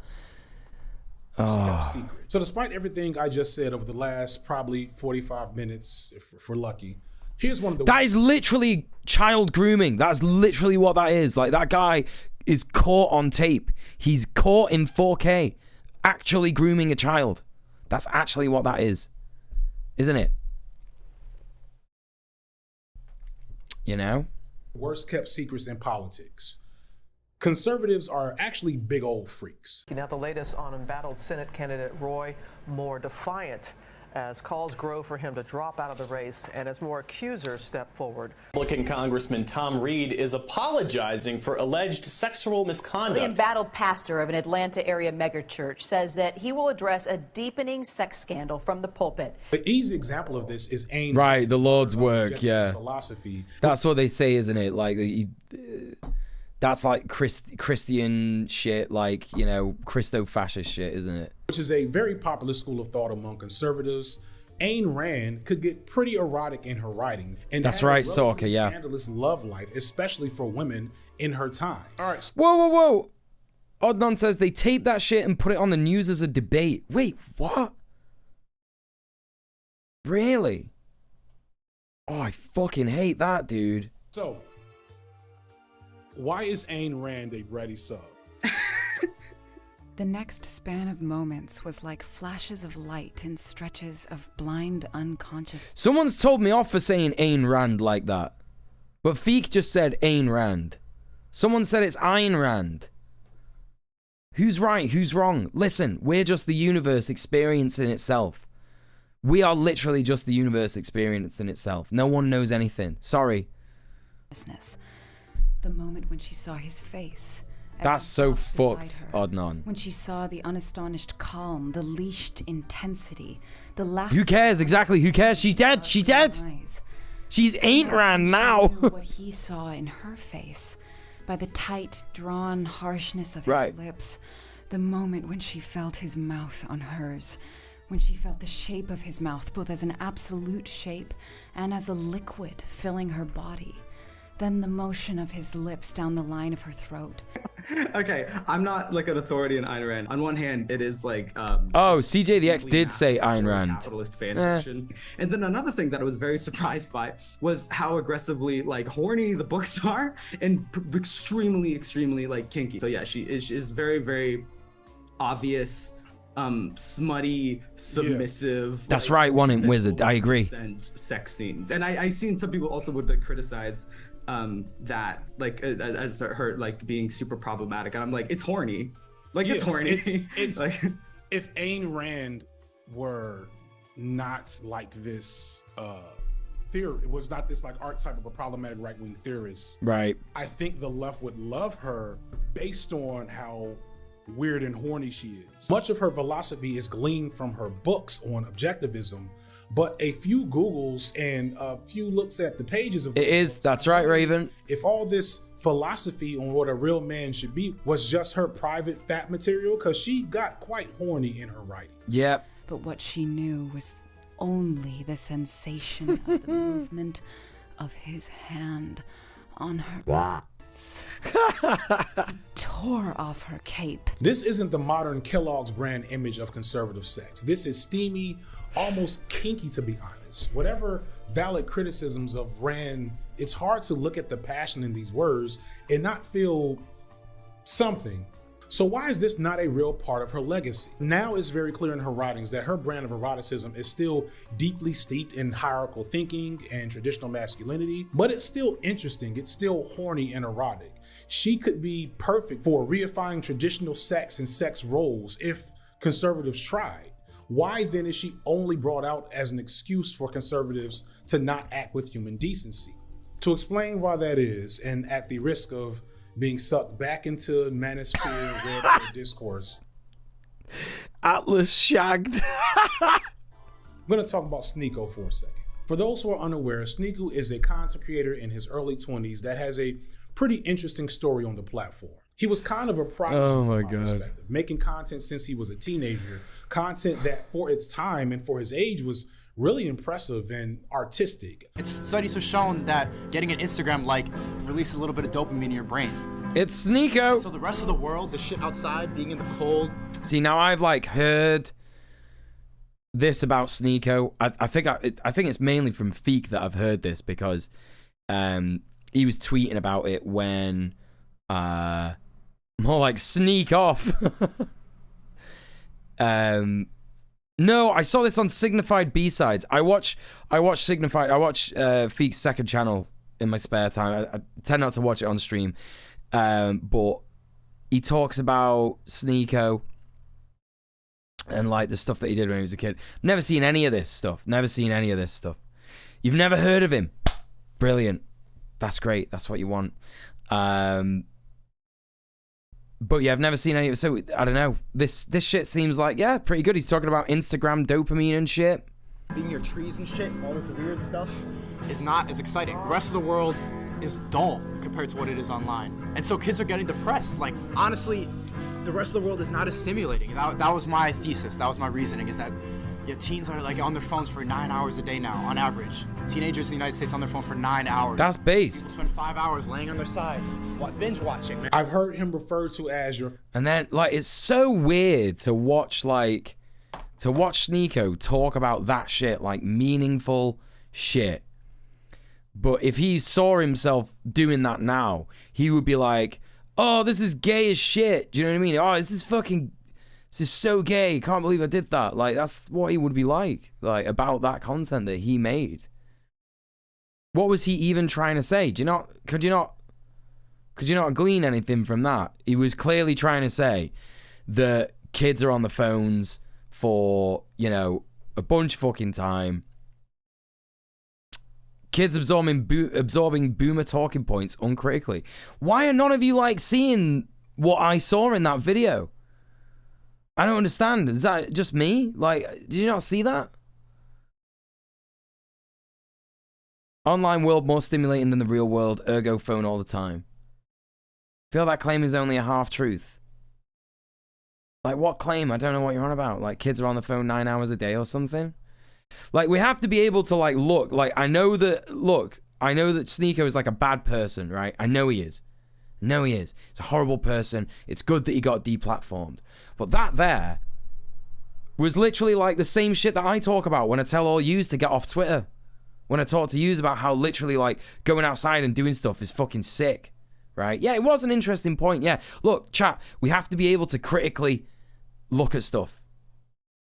Speaker 2: Oh.
Speaker 7: So despite everything I just said over the last probably 45 minutes, if we're lucky, here's one of the...
Speaker 2: That is literally child grooming. That's literally what that is. Like, that guy is caught on tape. He's caught in 4K actually grooming a child. That's actually what that is. Isn't it? You know?
Speaker 7: Worst kept secrets in politics. Conservatives are actually big old freaks.
Speaker 21: Now the latest on embattled Senate candidate Roy Moore, defiant
Speaker 13: as calls grow for him to drop out of the race and as more accusers step forward.
Speaker 14: Republican Congressman Tom Reed is apologizing for alleged sexual misconduct.
Speaker 21: The embattled pastor of an Atlanta area megachurch says that he will address a deepening sex scandal from the pulpit.
Speaker 7: The easy example of this is Ayn
Speaker 2: Right, the Lord's work, yeah.
Speaker 7: Philosophy.
Speaker 2: That's what they say, isn't it? Like, that's like Christian shit, like, you know, Christo-fascist shit, isn't it?
Speaker 7: Which is a very popular school of thought among conservatives. Ayn Rand could get pretty erotic in her writing. And
Speaker 2: that's
Speaker 7: had
Speaker 2: right,
Speaker 7: a relatively
Speaker 2: Stalker, yeah.
Speaker 7: scandalous love life, especially for women in her time. All right.
Speaker 2: Whoa. Adnan says they taped that shit and put it on the news as a debate. Wait, what? Really? Oh, I fucking hate that, dude.
Speaker 7: So, why is Ayn Rand a ready sub?
Speaker 24: The next span of moments was like flashes of light and stretches of blind unconscious.
Speaker 2: Someone's told me off for saying Ayn Rand like that. But Feek just said Ayn Rand. Someone said it's Ayn Rand. Who's right? Who's wrong? Listen, we're just the universe experiencing itself. We are literally just the universe experiencing itself. No one knows anything. Sorry.
Speaker 24: The moment when she saw his face.
Speaker 2: That's so fucked, Adnan.
Speaker 24: When she saw the unastonished calm, the leashed intensity, the laughter.
Speaker 2: Who cares? Exactly. Who cares? She's dead. She's dead. She's Ayn Rand now.
Speaker 24: What he saw in her face, by the tight, drawn harshness of his lips, the moment when she felt his mouth on hers, when she felt the shape of his mouth, both as an absolute shape and as a liquid filling her body. Then the motion of his lips down the line of her throat.
Speaker 3: Okay, I'm not like an authority in Ayn Rand. On one hand, it is like
Speaker 2: oh, CJ the X did say Ayn Rand.
Speaker 3: Capitalist fan fiction. And then another thing that I was very surprised by was how aggressively like horny the books are and extremely like kinky. So yeah, she is very, very obvious, smutty, submissive.
Speaker 2: That's right, one in Wizard. I agree.
Speaker 3: And sex scenes. And I seen some people also would like criticize that like as her like being super problematic, and I'm like, it's horny, like it's horny.
Speaker 7: It's
Speaker 3: like,
Speaker 7: if Ayn Rand were not like this theory, it was not this like archetype of a problematic right-wing theorist,
Speaker 2: right?
Speaker 7: I think the left would love her based on how weird and horny she is. Much of her philosophy is gleaned from her books on objectivism, but a few Googles and a few looks at the pages of
Speaker 2: it is. That's right, Raven.
Speaker 7: If all this philosophy on what a real man should be was just her private fat material, because she got quite horny in her writings.
Speaker 2: Yep.
Speaker 24: But what she knew was only the sensation of the movement of his hand on her breasts. Tore off her cape.
Speaker 7: This isn't the modern Kellogg's brand image of conservative sex. This is steamy, almost kinky, to be honest. Whatever valid criticisms of Rand, it's hard to look at the passion in these words and not feel something. So why is this not a real part of her legacy? Now it's very clear in her writings that her brand of eroticism is still deeply steeped in hierarchical thinking and traditional masculinity, but it's still interesting. It's still horny and erotic. She could be perfect for reifying traditional sex and sex roles if conservatives tried. Why then is she only brought out as an excuse for conservatives to not act with human decency? To explain why that is, and at the risk of being sucked back into manosphere red pill discourse,
Speaker 2: Atlas shagged.
Speaker 7: I'm going to talk about Sneeko for a second. For those who are unaware, Sneeko is a content creator in his early 20s that has a pretty interesting story on the platform. He was kind of a prodigy from my perspective, making content since he was a teenager, content that for its time and for his age was really impressive and artistic.
Speaker 25: Studies have shown that getting an Instagram like releases a little bit of dopamine in your brain.
Speaker 2: It's Sneeko.
Speaker 25: So the rest of the world, the shit outside, being in the cold.
Speaker 2: See, now I've like heard this about Sneeko. I think it's mainly from Feek that I've heard this, because he was tweeting about it when more like sneak off. No, I saw this on Signified B-Sides. I watch Signified. I watch Feek's second channel in my spare time. I tend not to watch it on stream, but he talks about Sneeko, and like the stuff that he did when he was a kid. Never seen any of this stuff. Never seen any of this stuff. You've never heard of him. Brilliant. That's great. That's what you want. But yeah, I've never seen any of it. So I don't know. This shit seems like, yeah, pretty good. He's talking about Instagram dopamine and shit.
Speaker 25: Being near trees and shit, all this weird stuff, is not as exciting. The rest of the world is dull compared to what it is online. And so kids are getting depressed. Like, honestly, the rest of the world is not as stimulating. That was my thesis. That was my reasoning, is that teens are like on their phones for 9 hours a day now, on average. Teenagers in the United States on their phone for 9 hours.
Speaker 2: That's based.
Speaker 25: People spend 5 hours laying on their side, binge watching. Man.
Speaker 7: I've heard him referred to as your...
Speaker 2: And then, like, it's so weird to watch, like, Sneeko talk about that shit, like, meaningful shit. But if he saw himself doing that now, he would be like, oh, this is gay as shit. Do you know what I mean? Oh, this is so gay. Can't believe I did that. Like, that's what he would be like about that content that he made. What was he even trying to say? Could you not glean anything from that? He was clearly trying to say that kids are on the phones for, you know, a bunch of fucking time. Kids absorbing boomer talking points uncritically. Why are none of you, like, seeing what I saw in that video? I don't understand. Is that just me? Like, did you not see that? Online world more stimulating than the real world, ergo phone all the time. Feel that claim is only a half-truth. Like, what claim? I don't know what you're on about. Like, kids are on the phone 9 hours a day or something? Like, we have to be able to, like, look. Like, I know that Sneeko is, like, a bad person, right? I know he is. No, he is. He's a horrible person. It's good that he got deplatformed. But that there was literally like the same shit that I talk about when I tell all yous to get off Twitter. When I talk to yous about how literally, like, going outside and doing stuff is fucking sick, right? Yeah, it was an interesting point, yeah. Look, chat, we have to be able to critically look at stuff.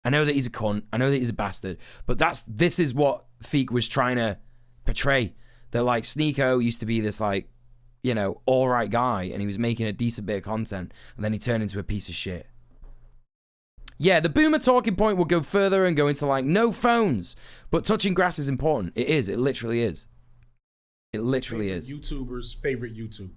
Speaker 2: I know that he's a cunt. I know that he's a bastard. But this is what Feek was trying to portray. That, like, Sneeko used to be this, like, you know, alright guy, and he was making a decent bit of content, and then he turned into a piece of shit. Yeah, the boomer talking point will go further and go into, like, no phones. But touching grass is important. It is. It literally is. It literally is.
Speaker 7: YouTuber's favorite YouTuber.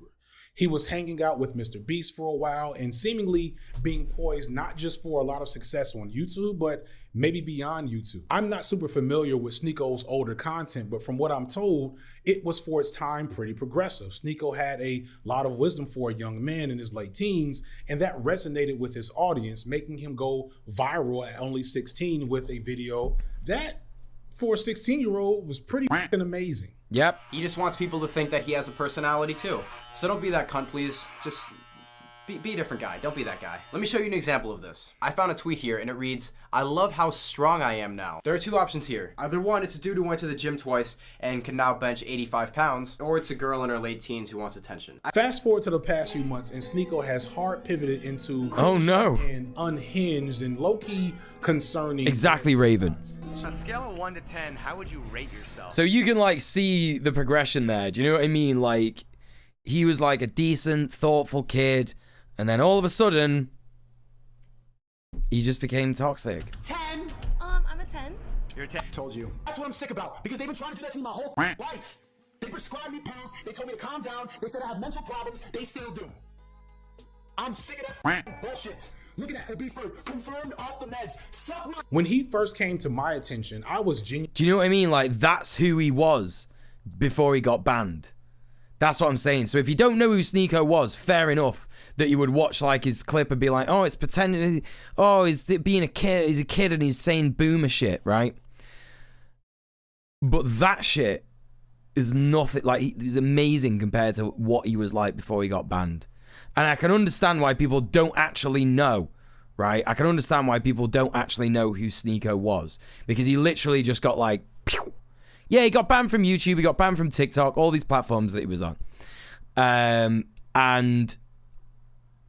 Speaker 7: He was hanging out with Mr. Beast for a while and seemingly being poised not just for a lot of success on YouTube, but maybe beyond YouTube. I'm not super familiar with Sneeko's older content, but from what I'm told, it was for its time pretty progressive. Sneeko had a lot of wisdom for a young man in his late teens, and that resonated with his audience, making him go viral at only 16 with a video that, for a 16-year-old, was pretty amazing.
Speaker 2: Yep.
Speaker 25: He just wants people to think that he has a personality too. So don't be that cunt, please. Just be a different guy. Don't be that guy. Let me show you an example of this. I found a tweet here and it reads, I love how strong I am now. There are two options here. Either one, it's a dude who went to the gym twice and can now bench 85 pounds, or it's a girl in her late teens who wants attention.
Speaker 7: Fast forward to the past few months and Sneeko has hard pivoted into
Speaker 2: oh no
Speaker 7: and unhinged and low-key concerning.
Speaker 2: Exactly, Raven.
Speaker 1: On a scale of 1 to 10, how would you rate yourself?
Speaker 2: So you can, like, see the progression there. Do you know what I mean? Like, he was like a decent, thoughtful kid, and then all of a sudden, he just became toxic.
Speaker 12: 10. I'm a 10.
Speaker 1: You're a 10.
Speaker 12: Told you. That's what I'm sick about, because they've been trying to do that to me my whole life. They prescribed me pills. They told me to calm down. They said I have mental problems. They still do. I'm sick of that bullshit. Look at that. Beastburg confirmed off the meds. Suck my.
Speaker 7: When he first came to my attention, I was genuine.
Speaker 2: Do you know what I mean? Like, that's who he was before he got banned. That's what I'm saying. So if you don't know who Sneeko was, fair enough that you would watch, like, his clip and be like, oh, it's pretending, oh, he's being a kid, he's a kid and he's saying boomer shit, right? But that shit is nothing, like, he's amazing compared to what he was like before he got banned. And I can understand why people don't actually know, right? I can understand why people don't actually know who Sneeko was. Because he literally just got, like, pew. Yeah, he got banned from YouTube, he got banned from TikTok, all these platforms that he was on. And,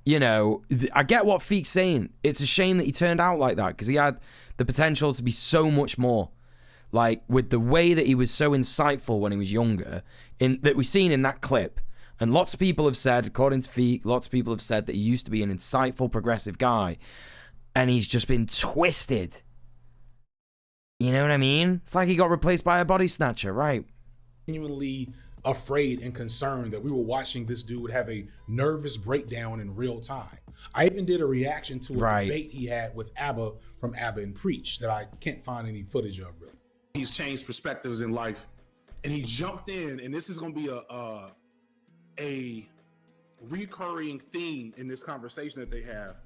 Speaker 2: you know, I get what Feek's saying. It's a shame that he turned out like that, because he had the potential to be so much more. Like, with the way that he was so insightful when he was younger, that we've seen in that clip. And lots of people have said, according to Feek, lots of people have said that he used to be an insightful, progressive guy. and he's just been twisted. You know what I mean? It's like he got replaced by a body snatcher, right?
Speaker 7: Genuinely afraid and concerned that we were watching this dude have a nervous breakdown in real time. I even did a reaction to a debate he had with ABBA from ABBA and Preach that I can't find any footage of really.
Speaker 12: He's changed perspectives in life, and he jumped in, and this is going to be a recurring theme in this conversation that they have,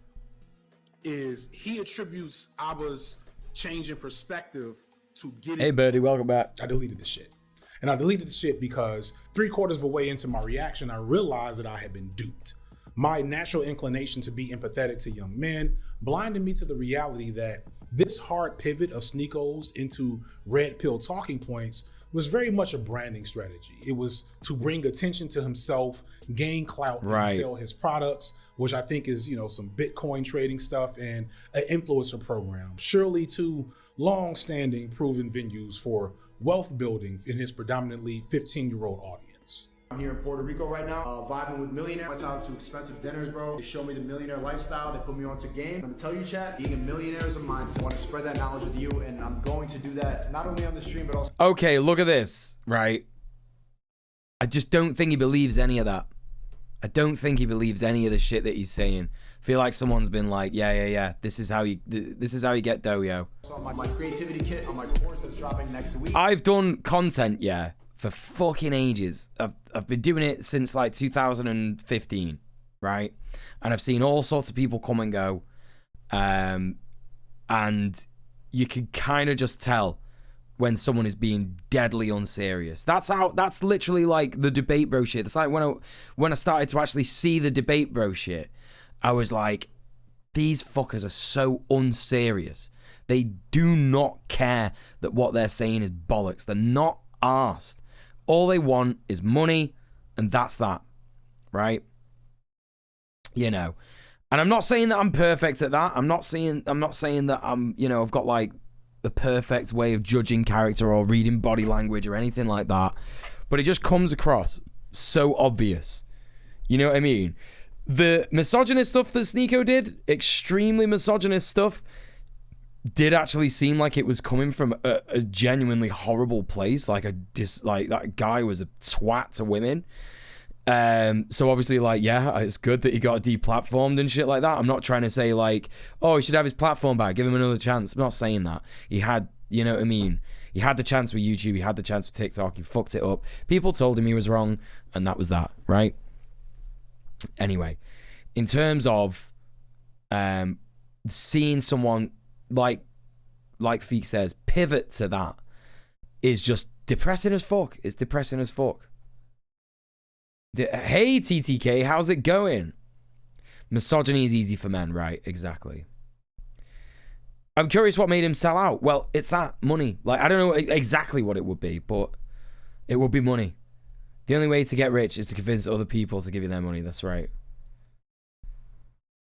Speaker 12: is he attributes ABBA's change in perspective to getting...
Speaker 2: Hey, Birdie, welcome back.
Speaker 7: I deleted the shit. And I deleted the shit because 3/4 of a way into my reaction, I realized that I had been duped. My natural inclination to be empathetic to young men blinded me to the reality that this hard pivot of Sneako's into red pill talking points was very much a branding strategy. It was to bring attention to himself, gain clout, and sell his products, which I think is, you know, some Bitcoin trading stuff and an influencer program. Surely two long-standing proven venues for wealth building in his predominantly 15-year-old audience.
Speaker 25: I'm here in Puerto Rico right now, vibing with millionaires. Went out to expensive dinners, bro. They showed me the millionaire lifestyle. They put me onto game. I'm gonna tell you, chat, being a millionaire is a mindset. I want to spread that knowledge with you, and I'm going to do that not only on the stream, but also...
Speaker 2: Okay, look at this, right? I just don't think he believes any of that. I don't think he believes any of the shit that he's saying. I feel like someone's been like, yeah, this is how you get dough, yo.
Speaker 25: So my creativity kit on my course that's dropping next week.
Speaker 2: I've done content, yeah, for fucking ages. I've been doing it since like 2015, right? And I've seen all sorts of people come and go, and you can kind of just tell when someone is being deadly unserious. That's literally like the debate bro shit. It's like when I started to actually see the debate bro shit, I was like, these fuckers are so unserious. They do not care that what they're saying is bollocks. They're not arsed. All they want is money, and that's that, right? You know, and I'm not saying that I'm perfect at that. I'm not saying that I'm, you know, I've got like the perfect way of judging character or reading body language or anything like that. But it just comes across so obvious. You know what I mean? The misogynist stuff that Sneeko did, extremely misogynist stuff, did actually seem like it was coming from a genuinely horrible place. Like that guy was a twat to women. So obviously, like, yeah, it's good that he got deplatformed and shit like that. I'm not trying to say like, oh, he should have his platform back, give him another chance. I'm not saying that. He had, you know what I mean? He had the chance with YouTube, he had the chance with TikTok, he fucked it up. People told him he was wrong, and that was that, right? Anyway, in terms of seeing someone like Feek says, pivot to that is just depressing as fuck. It's depressing as fuck. Hey TTK, how's it going? Misogyny is easy for men, right? Exactly. I'm curious what made him sell out. Well, it's that money. Like, I don't know exactly what it would be, but it would be money. The only way to get rich is to convince other people to give you their money. That's right.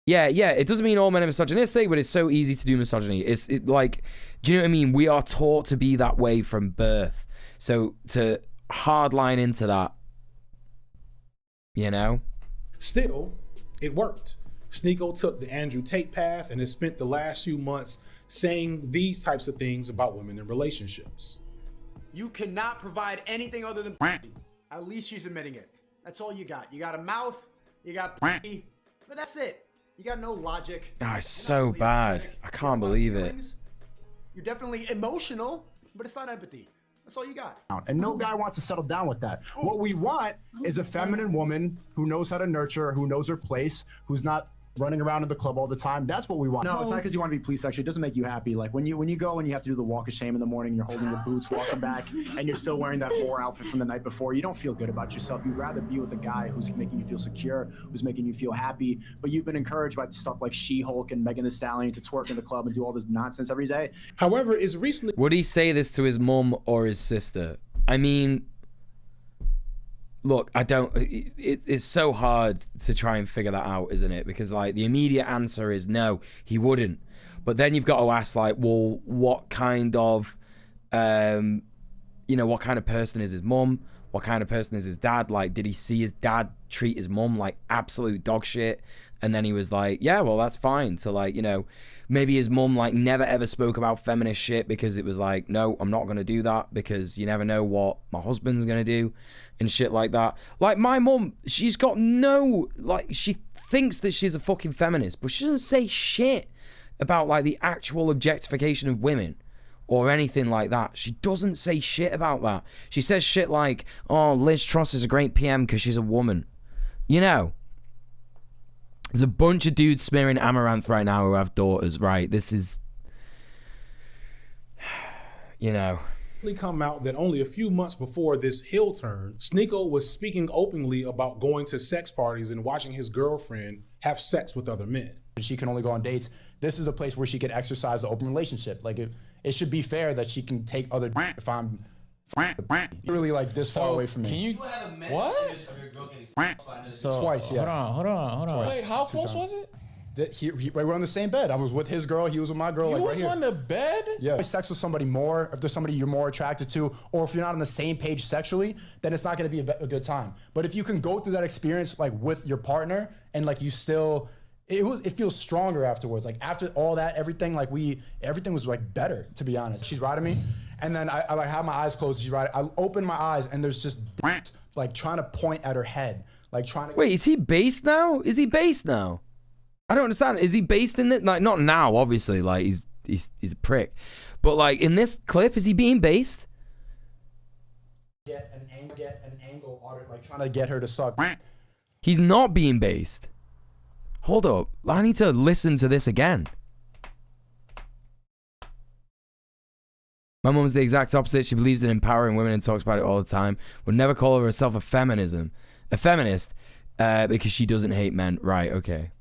Speaker 2: Yeah, it doesn't mean all men are misogynistic, but it's so easy to do misogyny. It's like, do you know what I mean? We are taught to be that way from birth. So to hardline into that, you know?
Speaker 7: Still, it worked. Sneeko took the Andrew Tate path and has spent the last few months saying these types of things about women in relationships.
Speaker 25: You cannot provide anything other than at least she's admitting it. That's all you got. You got a mouth, you got but that's it. You got no logic.
Speaker 2: Oh, it's so bad. I can't believe it.
Speaker 25: You're definitely emotional, but it's not empathy. That's all you got. And no guy wants to settle down with that. What we want is a feminine woman who knows how to nurture, who knows her place, who's not running around in the club all the time. That's what we want. No, it's not because you want to be pleased sexually. It doesn't make you happy. Like when you go and you have to do the walk of shame in the morning, you're holding your boots, walking back, and you're still wearing that whore outfit from the night before. You don't feel good about yourself. You'd rather be with a guy who's making you feel secure, who's making you feel happy. But you've been encouraged by stuff like She-Hulk and Megan Thee Stallion to twerk in the club and do all this nonsense every day.
Speaker 7: However, is recently...
Speaker 2: Would he say this to his mum or his sister? I mean... Look, I don't... It's so hard to try and figure that out, isn't it? Because, like, the immediate answer is no, he wouldn't. But then you've got to ask, like, well, what kind of... what kind of person is his mum? What kind of person is his dad? Like, did he see his dad treat his mum like absolute dog shit? And then he was like, yeah, well, that's fine. So, like, you know, maybe his mum, like, never ever spoke about feminist shit because it was like, no, I'm not going to do that because you never know what my husband's going to do and shit like that. Like, my mum, she's got no, like, she thinks that she's a fucking feminist, but she doesn't say shit about, like, the actual objectification of women or anything like that. She doesn't say shit about that. She says shit like, oh, Liz Truss is a great PM because she's a woman. You know? There's a bunch of dudes smearing amaranth right now who have daughters, right? This is, you know.
Speaker 7: Come out that only a few months before this heel turn, Sneeko was speaking openly about going to sex parties and watching his girlfriend have sex with other men.
Speaker 25: She can only go on dates. This is a place where she can exercise the open relationship. Like, it should be fair that she can take other if I'm really like this far away from me.
Speaker 16: Can you what? So
Speaker 25: Twice, yeah.
Speaker 16: Hold on.
Speaker 25: Twice.
Speaker 16: Wait, how
Speaker 25: 2
Speaker 16: close
Speaker 25: times.
Speaker 16: was it?
Speaker 25: We're on the same bed. I was with his girl. He was with my girl.
Speaker 16: You
Speaker 25: like
Speaker 16: was
Speaker 25: right here.
Speaker 16: on the bed?
Speaker 25: Yeah. Sex with somebody more, if there's somebody you're more attracted to, or if you're not on the same page sexually, then it's not going to be a good time. But if you can go through that experience like with your partner and like you still, it feels stronger afterwards. Like after all that, everything was like better, to be honest. She's riding me, and then I like have my eyes closed. She's riding. I open my eyes and there's just like trying to point at her head, like trying to.
Speaker 2: Wait, is he based now? Is he based now? I don't understand. Is he based in it? Like, not now, obviously. Like, he's a prick. But, like, in this clip, is he being based?
Speaker 25: Get an angle on her, like trying to get her to suck.
Speaker 2: He's not being based. Hold up. I need to listen to this again. My mum's the exact opposite. She believes in empowering women and talks about it all the time. Would never call herself a feminist, because she doesn't hate men. Right, okay.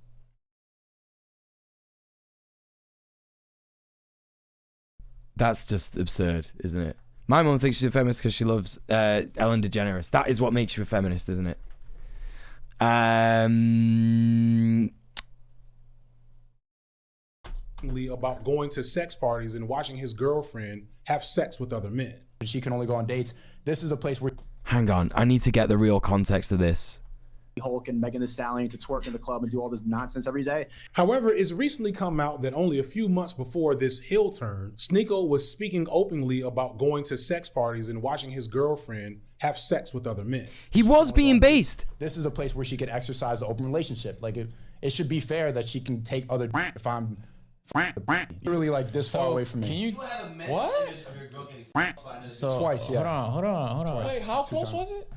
Speaker 2: That's just absurd, isn't it? My mum thinks she's a feminist because she loves Ellen DeGeneres. That is what makes you a feminist, isn't it?
Speaker 7: About going to sex parties and watching his girlfriend have sex with other men.
Speaker 25: She can only go on dates. This is a place where.
Speaker 2: Hang on, I need to get the real context of this.
Speaker 25: Hulk and Megan Thee Stallion to twerk in the club and do all this nonsense every day.
Speaker 7: However, it's recently come out that only a few months before this heel turn, Sneeko was speaking openly about going to sex parties and watching his girlfriend have sex with other men.
Speaker 2: He was being based.
Speaker 25: This is a place where she can exercise the open relationship. Like, it should be fair that she can take other if I'm really like this far away from me.
Speaker 16: Can you what? So
Speaker 25: Twice, yeah.
Speaker 16: Hold on.
Speaker 25: Twice.
Speaker 16: Wait, how
Speaker 25: 2
Speaker 16: close
Speaker 25: times.
Speaker 16: was it?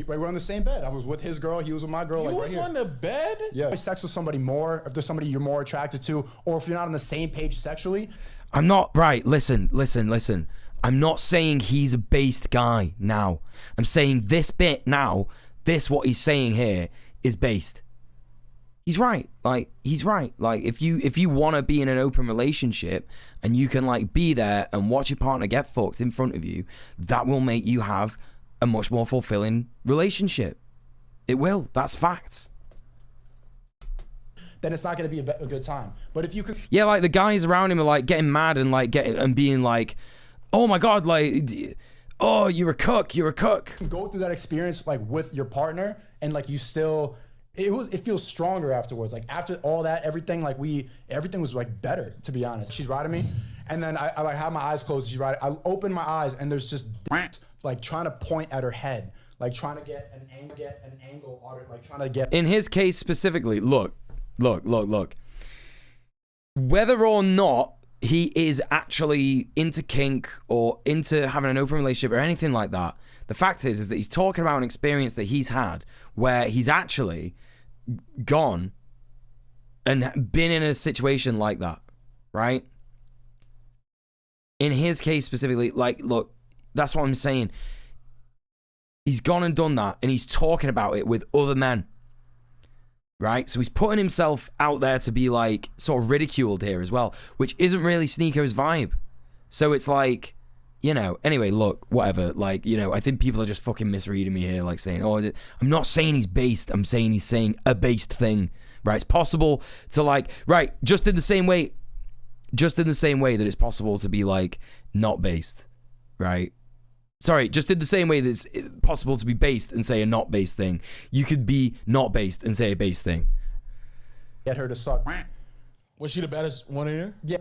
Speaker 25: We're on the same bed. I was with his girl. He was with my girl.
Speaker 16: You
Speaker 25: like
Speaker 16: was
Speaker 25: right here.
Speaker 16: on the bed?
Speaker 25: Yeah. Sex with somebody more, if there's somebody you're more attracted to, or if you're not on the same page sexually.
Speaker 2: I'm not, right, listen. I'm not saying he's a based guy now. I'm saying this bit now, what he's saying here is based. He's right. Like, he's right. Like, if you want to be in an open relationship and you can, like, be there and watch your partner get fucked in front of you, that will make you have a much more fulfilling relationship. It will. That's facts.
Speaker 25: Then it's not going to be a good time. But if you could,
Speaker 2: yeah, like the guys around him are like getting mad and like being like, oh my god, like, oh, you're a cook.
Speaker 25: Go through that experience like with your partner, and like you still, it feels stronger afterwards. Like after all that, everything was like better, to be honest. She's riding me, and then I like have my eyes closed. She's riding. I open my eyes, and there's just like trying to point at her head, like trying to get an angle on her, like trying to get.
Speaker 2: In his case specifically, look. Whether or not he is actually into kink or into having an open relationship or anything like that, the fact is that he's talking about an experience that he's had where he's actually gone and been in a situation like that, right? In his case specifically, like, look, that's what I'm saying. He's gone and done that, and he's talking about it with other men, right? So he's putting himself out there to be, like, sort of ridiculed here as well, which isn't really Sneeko's vibe. So it's like, you know, anyway, look, whatever. Like, you know, I think people are just fucking misreading me here, like saying, oh, I'm not saying he's based. I'm saying he's saying a based thing, right? It's possible to, like, right, just in the same way that it's possible to be, like, not based, right? Sorry, just in the same way that it's possible to be based and say a not based thing, you could be not based and say a based thing.
Speaker 6: get her to suck.
Speaker 18: Was she the baddest one in here?
Speaker 6: Yeah.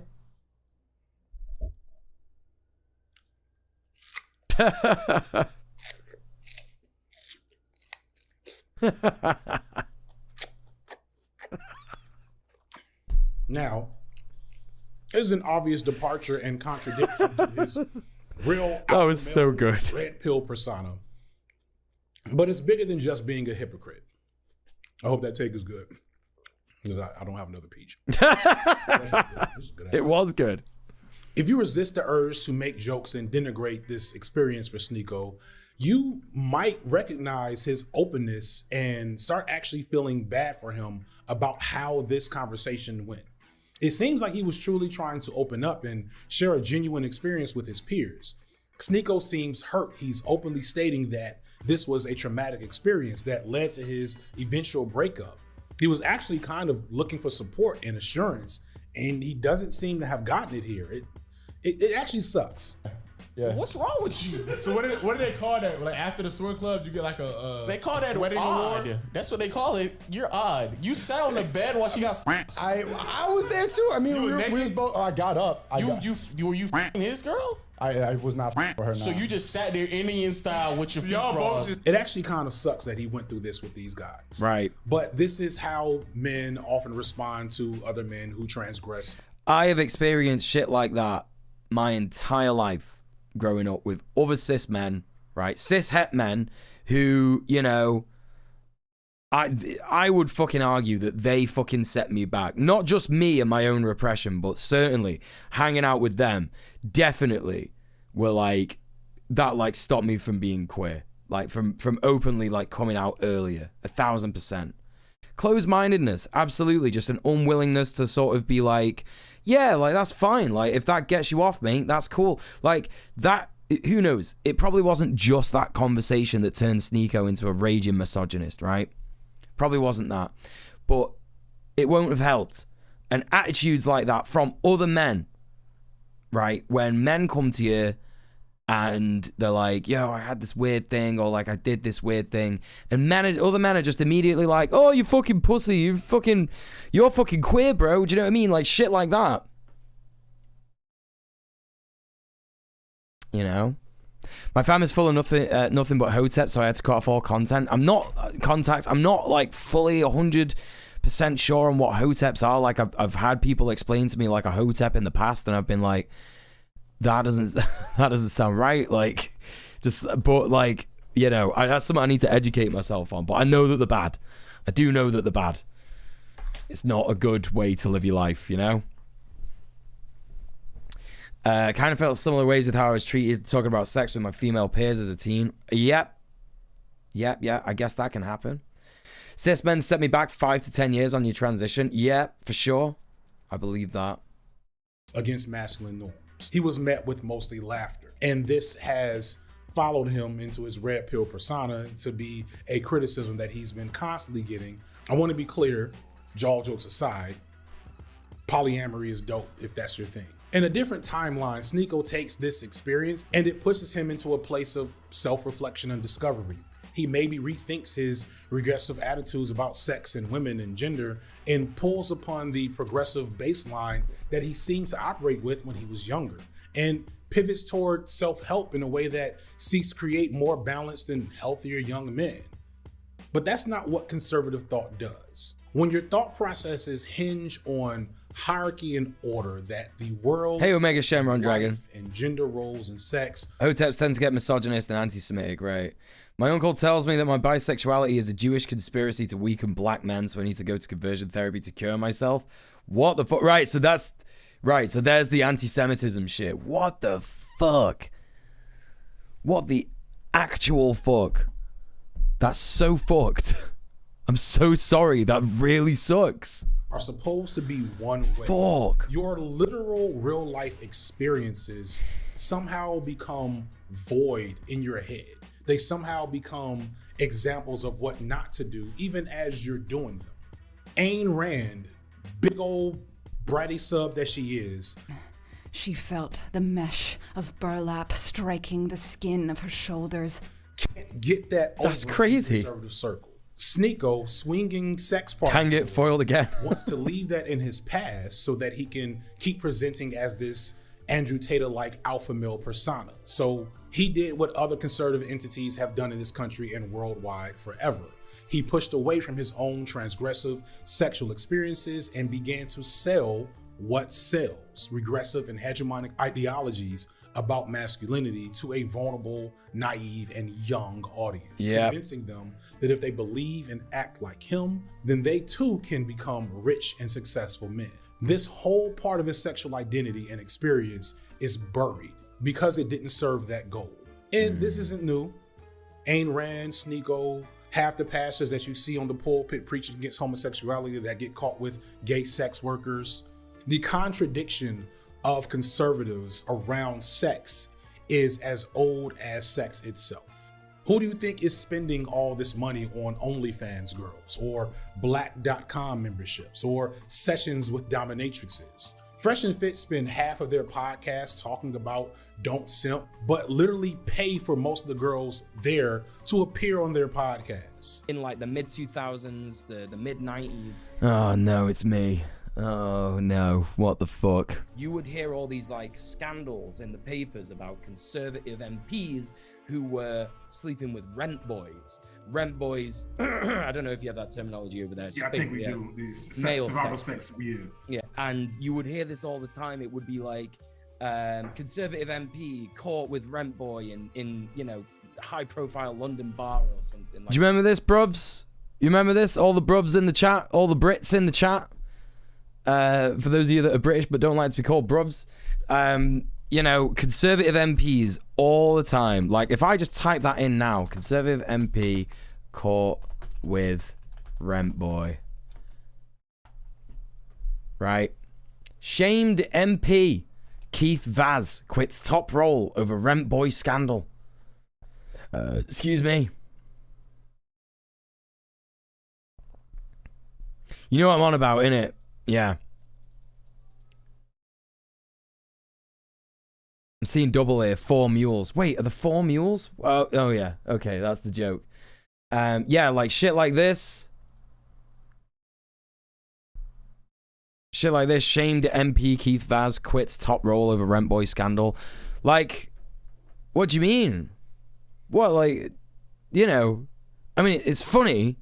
Speaker 7: Now, is an obvious departure and contradiction to his real
Speaker 2: That was so good.
Speaker 7: red pill persona. But it's bigger than just being a hypocrite. I hope that take is good. Because I don't have another peach.
Speaker 2: It was good.
Speaker 7: If you resist the urge to make jokes and denigrate this experience for Sneako, you might recognize his openness and start actually feeling bad for him about how this conversation went. It seems like he was truly trying to open up and share a genuine experience with his peers. Sneako seems hurt. He's openly stating that this was a traumatic experience that led to his eventual breakup. He was actually kind of looking for support and assurance, and he doesn't seem to have gotten it here. It actually sucks.
Speaker 6: Yeah.
Speaker 18: What's wrong with you?
Speaker 19: So what do they call that? Like after the swim club, you get like a
Speaker 18: They call that
Speaker 19: sweating
Speaker 18: odd.
Speaker 19: award?
Speaker 18: That's what they call it. You're odd. You sat on the bed while she got.
Speaker 6: I was there too. I mean, we was both. I got up.
Speaker 18: Were you his girl?
Speaker 6: I was not for her.
Speaker 18: So you just sat there Indian style with your feet crossed.
Speaker 7: It actually kind of sucks that he went through this with these guys.
Speaker 2: Right.
Speaker 7: But this is how men often respond to other men who transgress.
Speaker 2: I have experienced shit like that my entire life growing up with other cis men, right? Cis het men who, you know, I would fucking argue that they fucking set me back. Not just me and my own repression, but certainly hanging out with them definitely were like, that like stopped me from being queer. Like from openly like coming out earlier, 1000%. Closed-mindedness, absolutely. Just an unwillingness to sort of be like, yeah, like that's fine. Like if that gets you off, mate, that's cool. Like that, who knows? It probably wasn't just that conversation that turned Sneako into a raging misogynist, right? Probably wasn't that. But it won't have helped. And attitudes like that from other men, right? When men come to you and they're like, yo, I had this weird thing, or like I did this weird thing, and other men are just immediately like, oh, you fucking pussy, you're fucking queer, bro. Do you know what I mean? Like shit like that. You know? My family's full of nothing but hotep, so I had to cut off all content. I'm not like fully 100% sure on what hoteps are. Like I've had people explain to me like a hotep in the past, and I've been like, that doesn't sound right. Like, but like, you know, that's something I need to educate myself on. But I know that they're bad. I do know that they're bad. It's not a good way to live your life, you know? Kind of felt similar ways with how I was treated talking about sex with my female peers as a teen. Yep, I guess that can happen. Cis men set me back 5 to 10 years on your transition. Yeah, for sure. I believe that.
Speaker 7: Against masculine norms. He was met with mostly laughter. And this has followed him into his red pill persona to be a criticism that he's been constantly getting. I want to be clear, all jokes aside, polyamory is dope if that's your thing. In a different timeline, Sneako takes this experience and it pushes him into a place of self-reflection and discovery. He maybe rethinks his regressive attitudes about sex and women and gender and pulls upon the progressive baseline that he seemed to operate with when he was younger, and pivots toward self-help in a way that seeks to create more balanced and healthier young men. But that's not what conservative thought does. When your thought processes hinge on hierarchy and order that the world,
Speaker 2: hey Omega Shenron Dragon,
Speaker 7: and gender roles and sex,
Speaker 2: hoteps tend to get misogynist and anti-Semitic, right? My uncle tells me that my bisexuality is a Jewish conspiracy to weaken black men, so I need to go to conversion therapy to cure myself. What the fuck? Right, so that's right. So there's the anti-Semitism shit. What the fuck? What the actual fuck? That's so fucked. I'm so sorry. That really sucks.
Speaker 7: Are supposed to be one way.
Speaker 2: Fuck.
Speaker 7: Your literal real life experiences somehow become void in your head. They somehow become examples of what not to do, even as you're doing them. Ayn Rand, big old bratty sub that she is.
Speaker 24: She felt the mesh of burlap striking the skin of her shoulders.
Speaker 7: Can't get that over.
Speaker 2: That's crazy.
Speaker 7: In conservative circles. Sneeko, swinging sex partner,
Speaker 2: can get foiled again.
Speaker 7: wants to leave that in his past so that he can keep presenting as this Andrew Tate-like alpha male persona. So he did what other conservative entities have done in this country and worldwide forever. He pushed away from his own transgressive sexual experiences and began to sell what sells, regressive and hegemonic ideologies about masculinity to a vulnerable, naive, and young audience, convincing them that if they believe and act like him, then they too can become rich and successful men. This whole part of his sexual identity and experience is buried because it didn't serve that goal. And this isn't new. Ayn Rand, Sneeko, half the pastors that you see on the pulpit preaching against homosexuality that get caught with gay sex workers. The contradiction of conservatives around sex is as old as sex itself. Who do you think is spending all this money on OnlyFans girls or black.com memberships or sessions with dominatrixes? Fresh and Fit spend half of their podcasts talking about don't simp, but literally pay for most of the girls there to appear on their podcasts.
Speaker 2: In like the mid 2000s, the mid 90s. Oh no, it's me. Oh no, what the fuck? You would hear all these like scandals in the papers about conservative MPs who were sleeping with rent boys. Rent boys, I don't know if you have that terminology over there.
Speaker 12: Yeah, I think we do. These
Speaker 2: male
Speaker 12: survival
Speaker 2: sex.
Speaker 12: Yeah,
Speaker 2: and you would hear this all the time. It would be like conservative MP caught with rent boy in you know, high profile London bar or something. Like, do you remember this, bruvs? You remember this? All the bruvs in the chat, all the Brits in the chat. For those of you that are British but don't like to be called bruvs, you know, conservative MPs all the time. Like, if I just type that in now, conservative MP caught with rent boy. Right? Shamed MP Keith Vaz quits top role over rent boy scandal. Excuse me. You know what I'm on about, innit? Yeah. I'm seeing double here. 4 mules. Wait, are the 4 mules? Oh yeah. Okay, that's the joke. Yeah, like shit like this. Shit like this. Shamed MP Keith Vaz quits top role over rent boy scandal. Like, what do you mean? What, like, you know, I mean, it's funny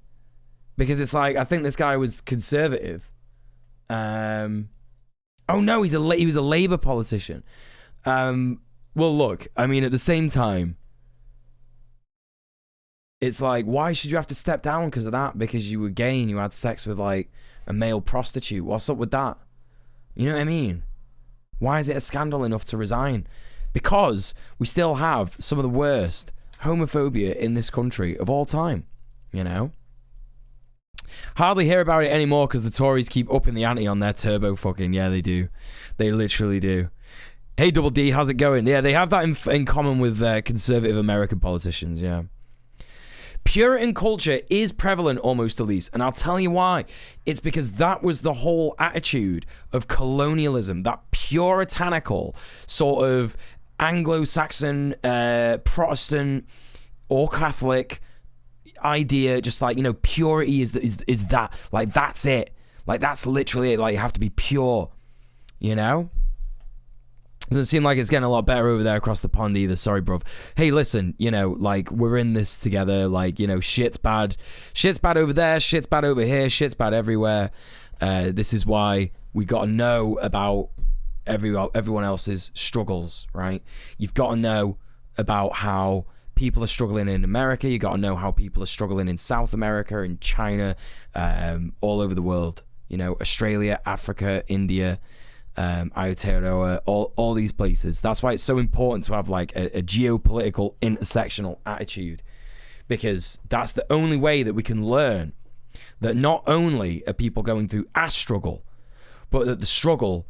Speaker 2: because it's like, I think this guy was conservative. Oh no, he was a Labour politician. Well, look, I mean, at the same time, it's like, why should you have to step down because of that? Because you were gay and you had sex with like a male prostitute. What's up with that? You know what I mean? Why is it a scandal enough to resign? Because we still have some of the worst homophobia in this country of all time, you know? Hardly hear about it anymore because the Tories keep upping the ante on their turbo fucking. Yeah, they do. They literally do. Hey, Double D, how's it going? Yeah, they have that in common with conservative American politicians, yeah. Puritan culture is prevalent almost at least, and I'll tell you why. It's because that was the whole attitude of colonialism, that puritanical sort of Anglo-Saxon, Protestant, or Catholic idea, just like, you know, purity is that, like, that's it. Like, that's literally it. Like, you have to be pure, you know? Doesn't seem like it's getting a lot better over there across the pond either. Sorry, bruv. Hey, listen, you know, like, we're in this together. Like, you know, shit's bad. Shit's bad over there. Shit's bad over here. Shit's bad everywhere. This is why we got to know about everyone else's struggles, right? You've got to know about how people are struggling in America. You got to know how people are struggling in South America, in China, all over the world. You know, Australia, Africa, India, Aotearoa, all these places. That's why it's so important to have like a geopolitical intersectional attitude, because that's the only way that we can learn that not only are people going through a struggle, but that the struggle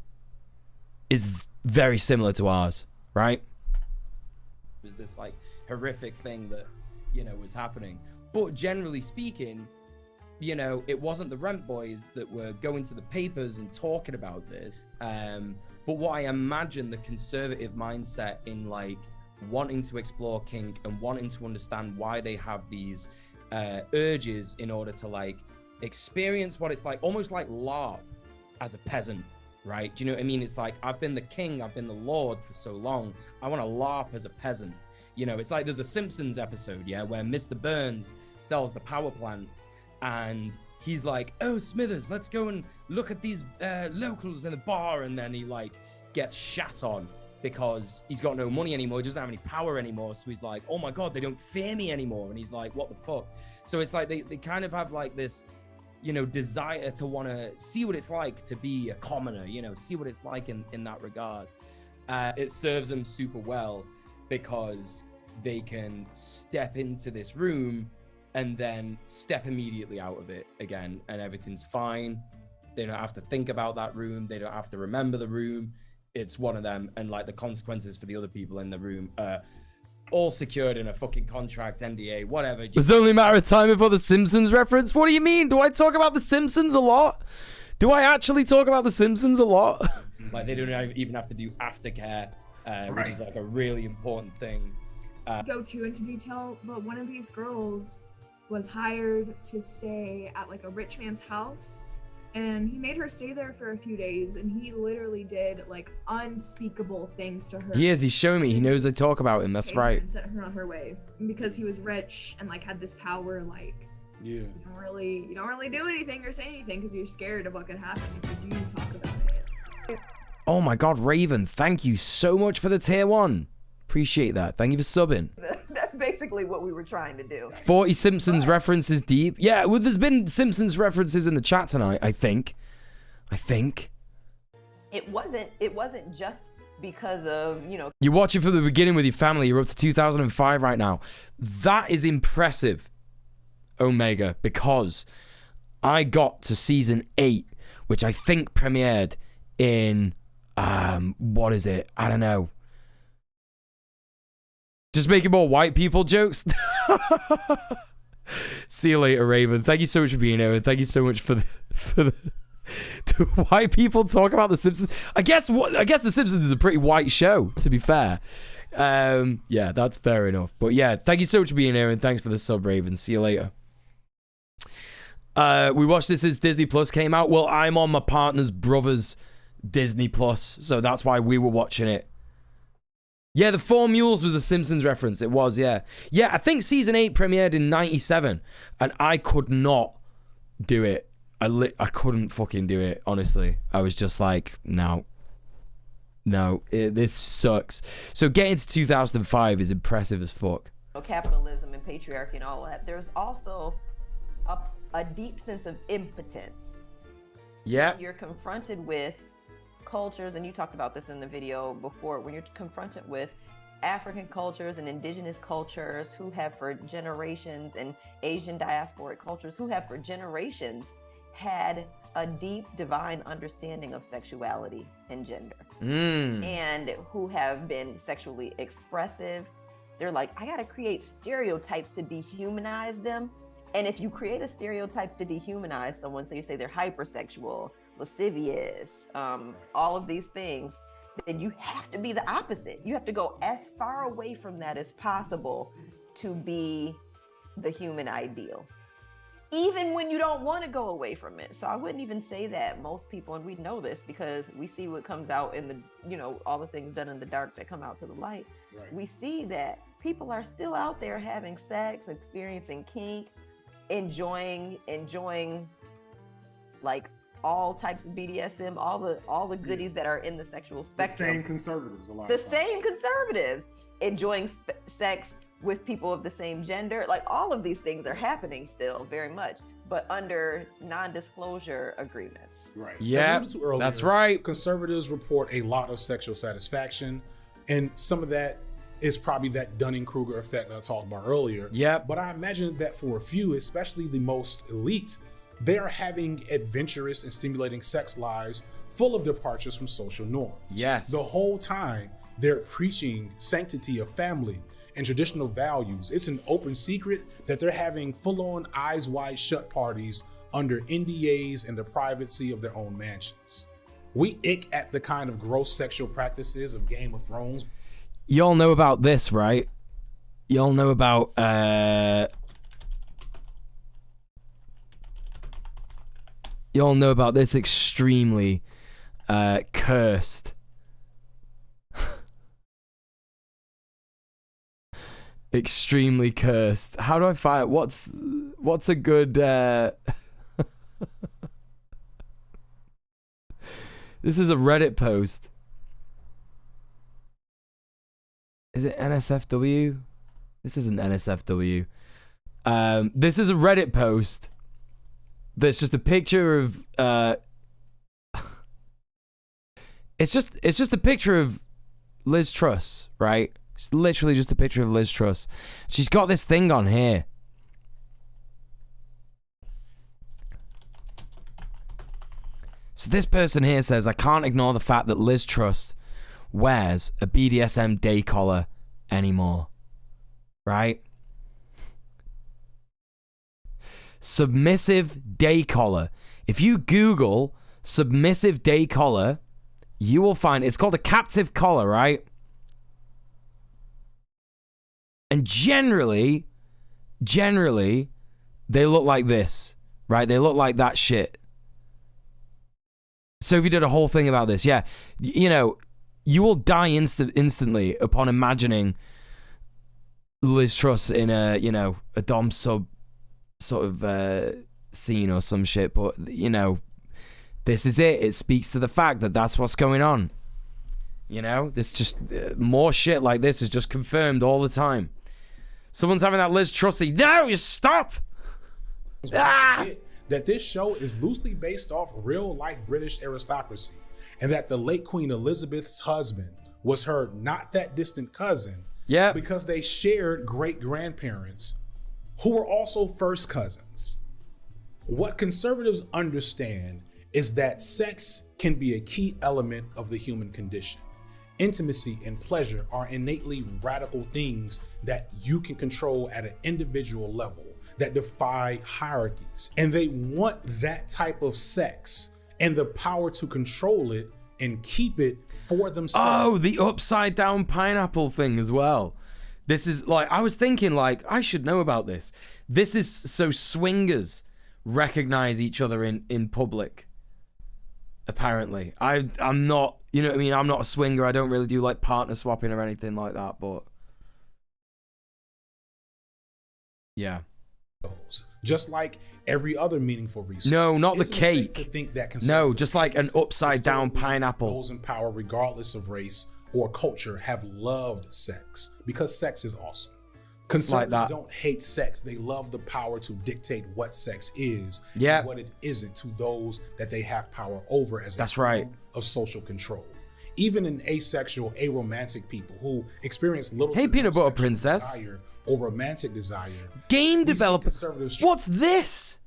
Speaker 2: is very similar to ours, right? There's this like horrific thing that, you know, was happening. But generally speaking, you know, it wasn't the rent boys that were going to the papers and talking about this. But what I imagine the conservative mindset in like wanting to explore kink and wanting to understand why they have these urges in order to like experience what it's like, almost like LARP as a peasant, right? Do you know what I mean? It's like, I've been the king, I've been the lord for so long, I want to LARP as a peasant. You know, it's like there's a Simpsons episode, yeah, where Mr. Burns sells the power plant and he's like, oh, Smithers, let's go and look at these locals in the bar, and then he like gets shat on because he's got no money anymore, he doesn't have any power anymore, so he's like, oh my god, they don't fear me anymore, and he's like, what the fuck? So it's like they kind of have like this, you know, desire to want to see what it's like to be a commoner, you know, see what it's like in that regard. It serves them super well because they can step into this room and then step immediately out of it again, and everything's fine. They don't have to think about that room, they don't have to remember the room. It's one of them, and like the consequences for the other people in the room all secured in a fucking contract, NDA, whatever. It was only a matter of time before the Simpsons reference. What do you mean? Do I talk about the Simpsons a lot? Do I actually talk about the Simpsons a lot? Like they don't even have to do aftercare, which is like a really important thing.
Speaker 4: Go too into detail, but one of these girls was hired to stay at like a rich man's house, and he made her stay there for a few days, and he literally did like unspeakable things to her.
Speaker 2: He is, he's showing me, he knows I talk about him, that's right.
Speaker 4: And sent her on her way. And because he was rich and like had this power, like you don't really do anything or say anything because you're scared of what could happen if you do talk about it.
Speaker 2: Oh my god, Raven, thank you so much for the tier 1. Appreciate that. Thank you for subbing.
Speaker 5: That's basically what we were trying to do.
Speaker 2: 40 Simpsons references deep. Yeah, well, there's been Simpsons references in the chat tonight, I think.
Speaker 5: It wasn't just because of, you know.
Speaker 2: You're watching from the beginning with your family. You're up to 2005 right now. That is impressive, Omega, because I got to season 8, which I think premiered in, what is it? I don't know. Just making more white people jokes. See you later, Raven. Thank you so much for being here, and thank you so much for the do white people talk about The Simpsons. I guess The Simpsons is a pretty white show, to be fair. Yeah, that's fair enough. But yeah, thank you so much for being here, and thanks for the sub, Raven. See you later. We watched this since Disney Plus came out. Well, I'm on my partner's brother's Disney Plus, so that's why we were watching it. Yeah, the Four Mules was a Simpsons reference. It was, yeah. Yeah, I think season 8 premiered in 97, and I could not do it. I couldn't fucking do it, honestly. I was just like, no, this sucks. So getting to 2005 is impressive as fuck.
Speaker 5: Capitalism and patriarchy and all that. There's also a deep sense of impotence.
Speaker 2: Yeah.
Speaker 5: You're confronted with cultures, and you talked about this in the video before, when you're confronted with African cultures and indigenous cultures who have for generations, and Asian diasporic cultures who have for generations had a deep divine understanding of sexuality and gender, and who have been sexually expressive. They're like, I gotta create stereotypes to dehumanize them. And if you create a stereotype to dehumanize someone, so you say they're hypersexual, lascivious, all of these things, then you have to be the opposite. You have to go as far away from that as possible to be the human ideal, even when you don't want to go away from it. So I wouldn't even say that most people, and we know this because we see what comes out in the, you know, all the things done in the dark that come out to the light. Right. We see that people are still out there having sex, experiencing kink, enjoying like all types of BDSM, all the goodies that are in the sexual spectrum.
Speaker 11: The same conservatives, a lot.
Speaker 5: The same conservatives enjoying sex with people of the same gender. Like all of these things are happening still very much, but under non-disclosure agreements.
Speaker 7: Right.
Speaker 2: Yeah, that's right.
Speaker 7: Conservatives report a lot of sexual satisfaction, and some of that is probably that Dunning-Kruger effect that I talked about earlier.
Speaker 2: Yeah.
Speaker 7: But I imagine that for a few, especially the most elite, they are having adventurous and stimulating sex lives full of departures from social norms.
Speaker 2: Yes.
Speaker 7: The whole time they're preaching sanctity of family and traditional values. It's an open secret that they're having full-on eyes wide shut parties under NDAs in the privacy of their own mansions. We ick at the kind of gross sexual practices of Game of Thrones.
Speaker 2: Y'all know about this, right? Y'all know about You all know about this extremely cursed. Extremely cursed. How do I find what's a good This is a Reddit post. Is it NSFW? This isn't NSFW. This is a Reddit post that's just a picture of it's just a picture of Liz Truss, right? It's literally just a picture of Liz Truss. She's got this thing on here. So this person here says, I can't ignore the fact that Liz Truss wears a BDSM day collar anymore. Right? Submissive day collar. If you Google submissive day collar, you will find it's called a captive collar, right? And generally, they look like this, right? They look like that shit. Sophie did a whole thing about this. Yeah, you know, you will die instantly upon imagining Liz Truss in a, you know, a dom sub sort of scene or some shit. But, you know, this is it. It speaks to the fact that that's what's going on. You know, this just more shit like this is just confirmed all the time. Someone's having that Liz Trussy. No, you stop.
Speaker 7: That this show is loosely based off real-life British aristocracy, and that the late Queen Elizabeth's husband was her not-that-distant cousin, because they shared great-grandparents who were also first cousins. What conservatives understand is that sex can be a key element of the human condition. Intimacy and pleasure are innately radical things that you can control at an individual level, that defy hierarchies. And they want that type of sex and the power to control it and keep it for themselves.
Speaker 2: Oh, the upside down pineapple thing as well. This is like, I was thinking like, I should know about this. This is so swingers recognize each other in public. Apparently. I'm not, you know what I mean? I'm not a swinger. I don't really do like partner swapping or anything like that, but yeah.
Speaker 7: Just like every other meaningful research.
Speaker 2: No, not the
Speaker 7: It's a mistake
Speaker 2: cake.
Speaker 7: to think that
Speaker 2: No, just like an upside down pineapple.
Speaker 7: Those in power, regardless of race or culture, have loved sex because sex is awesome. Conservatives
Speaker 2: like that.
Speaker 7: don't hate sex. They love the power to dictate what sex is
Speaker 2: Yeah.
Speaker 7: and what it isn't to those that they have power over as
Speaker 2: That's
Speaker 7: a form
Speaker 2: right.
Speaker 7: of social control. Even in asexual, aromantic people who experience little
Speaker 2: Hey,
Speaker 7: to no
Speaker 2: peanut butter
Speaker 7: sexual
Speaker 2: princess.
Speaker 7: desire or romantic desire.
Speaker 2: Game
Speaker 7: we see
Speaker 2: developer.
Speaker 7: conservatives
Speaker 2: What's this?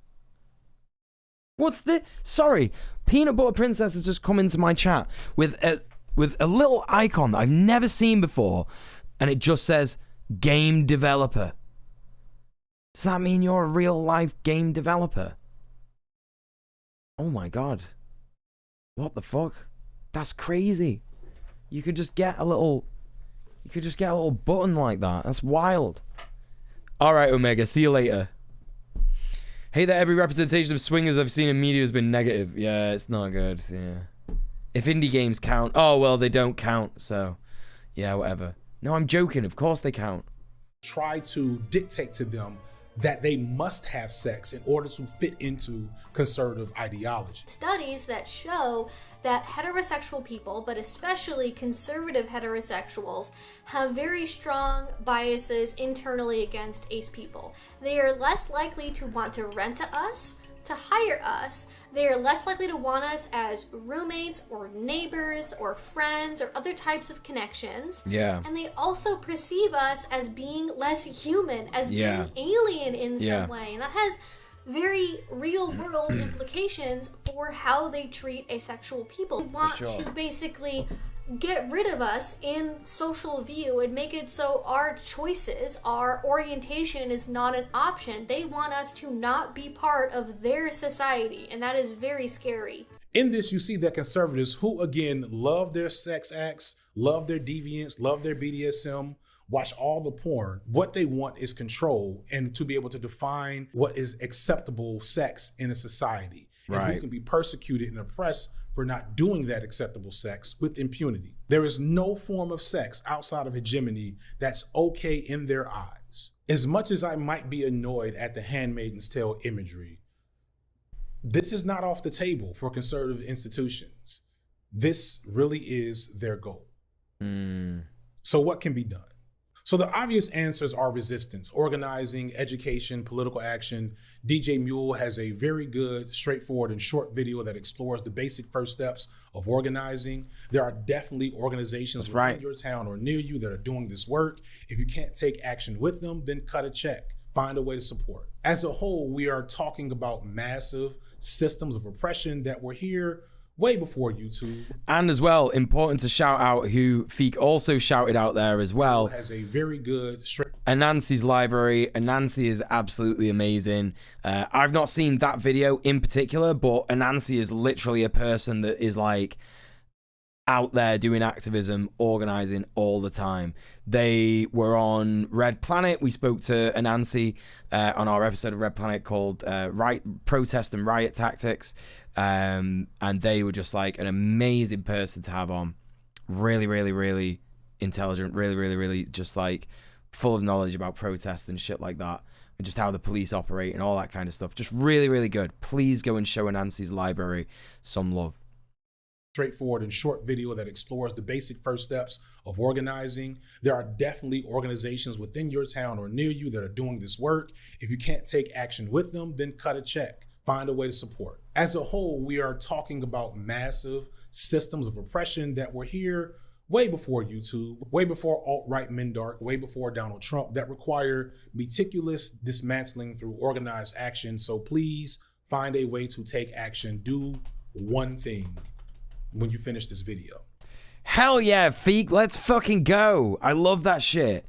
Speaker 2: What's this? Sorry, peanut butter princess has just come into my chat with a little icon that I've never seen before, and it just says game developer. Does that mean you're a real life game developer? Oh my god. What the fuck? That's crazy. You could just get a little button like that. That's wild. Alright, Omega, see you later. Hate that every representation of swingers I've seen in media has been negative. Yeah, it's not good. Yeah. If indie games count, oh well, they don't count, so yeah, whatever. No, I'm joking. Of course they count.
Speaker 7: Try to dictate to them that they must have sex in order to fit into conservative ideology.
Speaker 15: Studies that show that heterosexual people, but especially conservative heterosexuals, have very strong biases internally against ace people. They are less likely to want to rent to us, to hire us. They are less likely to want us as roommates or neighbors or friends or other types of connections.
Speaker 2: Yeah.
Speaker 15: And they also perceive us as being less human, as being alien in some way. And that has very real world implications for how they treat asexual people. They want to basically get rid of us in social view and make it so our choices, our orientation is not an option. They want us to not be part of their society, and that is very scary.
Speaker 7: In this, you see that conservatives who, again, love their sex acts, love their deviance, love their BDSM, watch all the porn, what they want is control and to be able to define what is acceptable sex in a society. and who can be persecuted and oppressed for not doing that acceptable sex with impunity. There is no form of sex outside of hegemony that's okay in their eyes. As much as I might be annoyed at the Handmaid's Tale imagery, this is not off the table for conservative institutions. This really is their goal. So what can be done? So the obvious answers are resistance, organizing, education, political action. DJ Muel has a very good, straightforward, and short video that explores the basic first steps of organizing. There are definitely organizations within your town or near you that are doing this work. If you can't take action with them, then cut a check. Find a way to support. As a whole, we are talking about massive systems of oppression that were here way before YouTube.
Speaker 2: And as well, important to shout out who Feek also shouted out there as well.
Speaker 7: Has a very good
Speaker 2: Anansi's library. Anansi is absolutely amazing. I've not seen that video in particular, but Anansi is literally a person that is like out there doing activism, organizing all the time. They were on Red Planet. We spoke to Anansi on our episode of Red Planet called Protest and Riot Tactics. And they were just like an amazing person to have on. Really, really, really intelligent. Really, really, really just like full of knowledge about protest and shit like that. And just how the police operate and all that kind of stuff. Just really, really good. Please go and show Anansi's library some love.
Speaker 7: Straightforward and short video that explores the basic first steps of organizing. There are definitely organizations within your town or near you that are doing this work. If you can't take action with them, then cut a check. Find a way to support. As a whole, we are talking about massive systems of oppression that were here way before YouTube, way before alt-right Mendark, way before Donald Trump, that require meticulous dismantling through organized action. So please find a way to take action. Do one thing when you finish this video.
Speaker 2: Hell yeah, Feek, let's fucking go. I love that shit.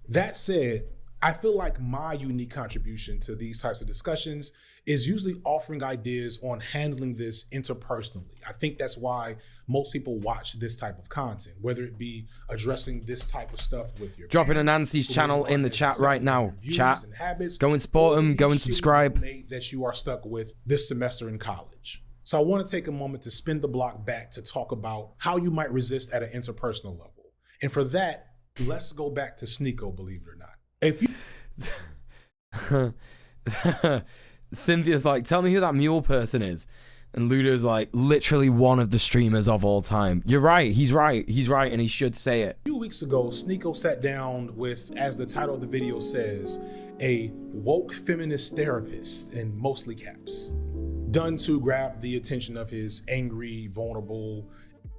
Speaker 7: That said, I feel like my unique contribution to these types of discussions is usually offering ideas on handling this interpersonally. I think that's why most people watch this type of content, whether it be addressing this type of stuff with your
Speaker 2: dropping Anansi's channel in the chat right now. Chat. Go and support him, go and subscribe.
Speaker 7: That you are stuck with this semester in college. So I want to take a moment to spin the block back to talk about how you might resist at an interpersonal level. And for that, let's go back to Sneeko, believe it or not. If
Speaker 2: you Cynthia's like, tell me who that Muel person is. And Ludo's like, literally one of the streamers of all time. You're right, he's right, and he should say it.
Speaker 7: A few weeks ago, Sneeko sat down with, as the title of the video says, a woke feminist therapist in mostly caps, done to grab the attention of his angry, vulnerable,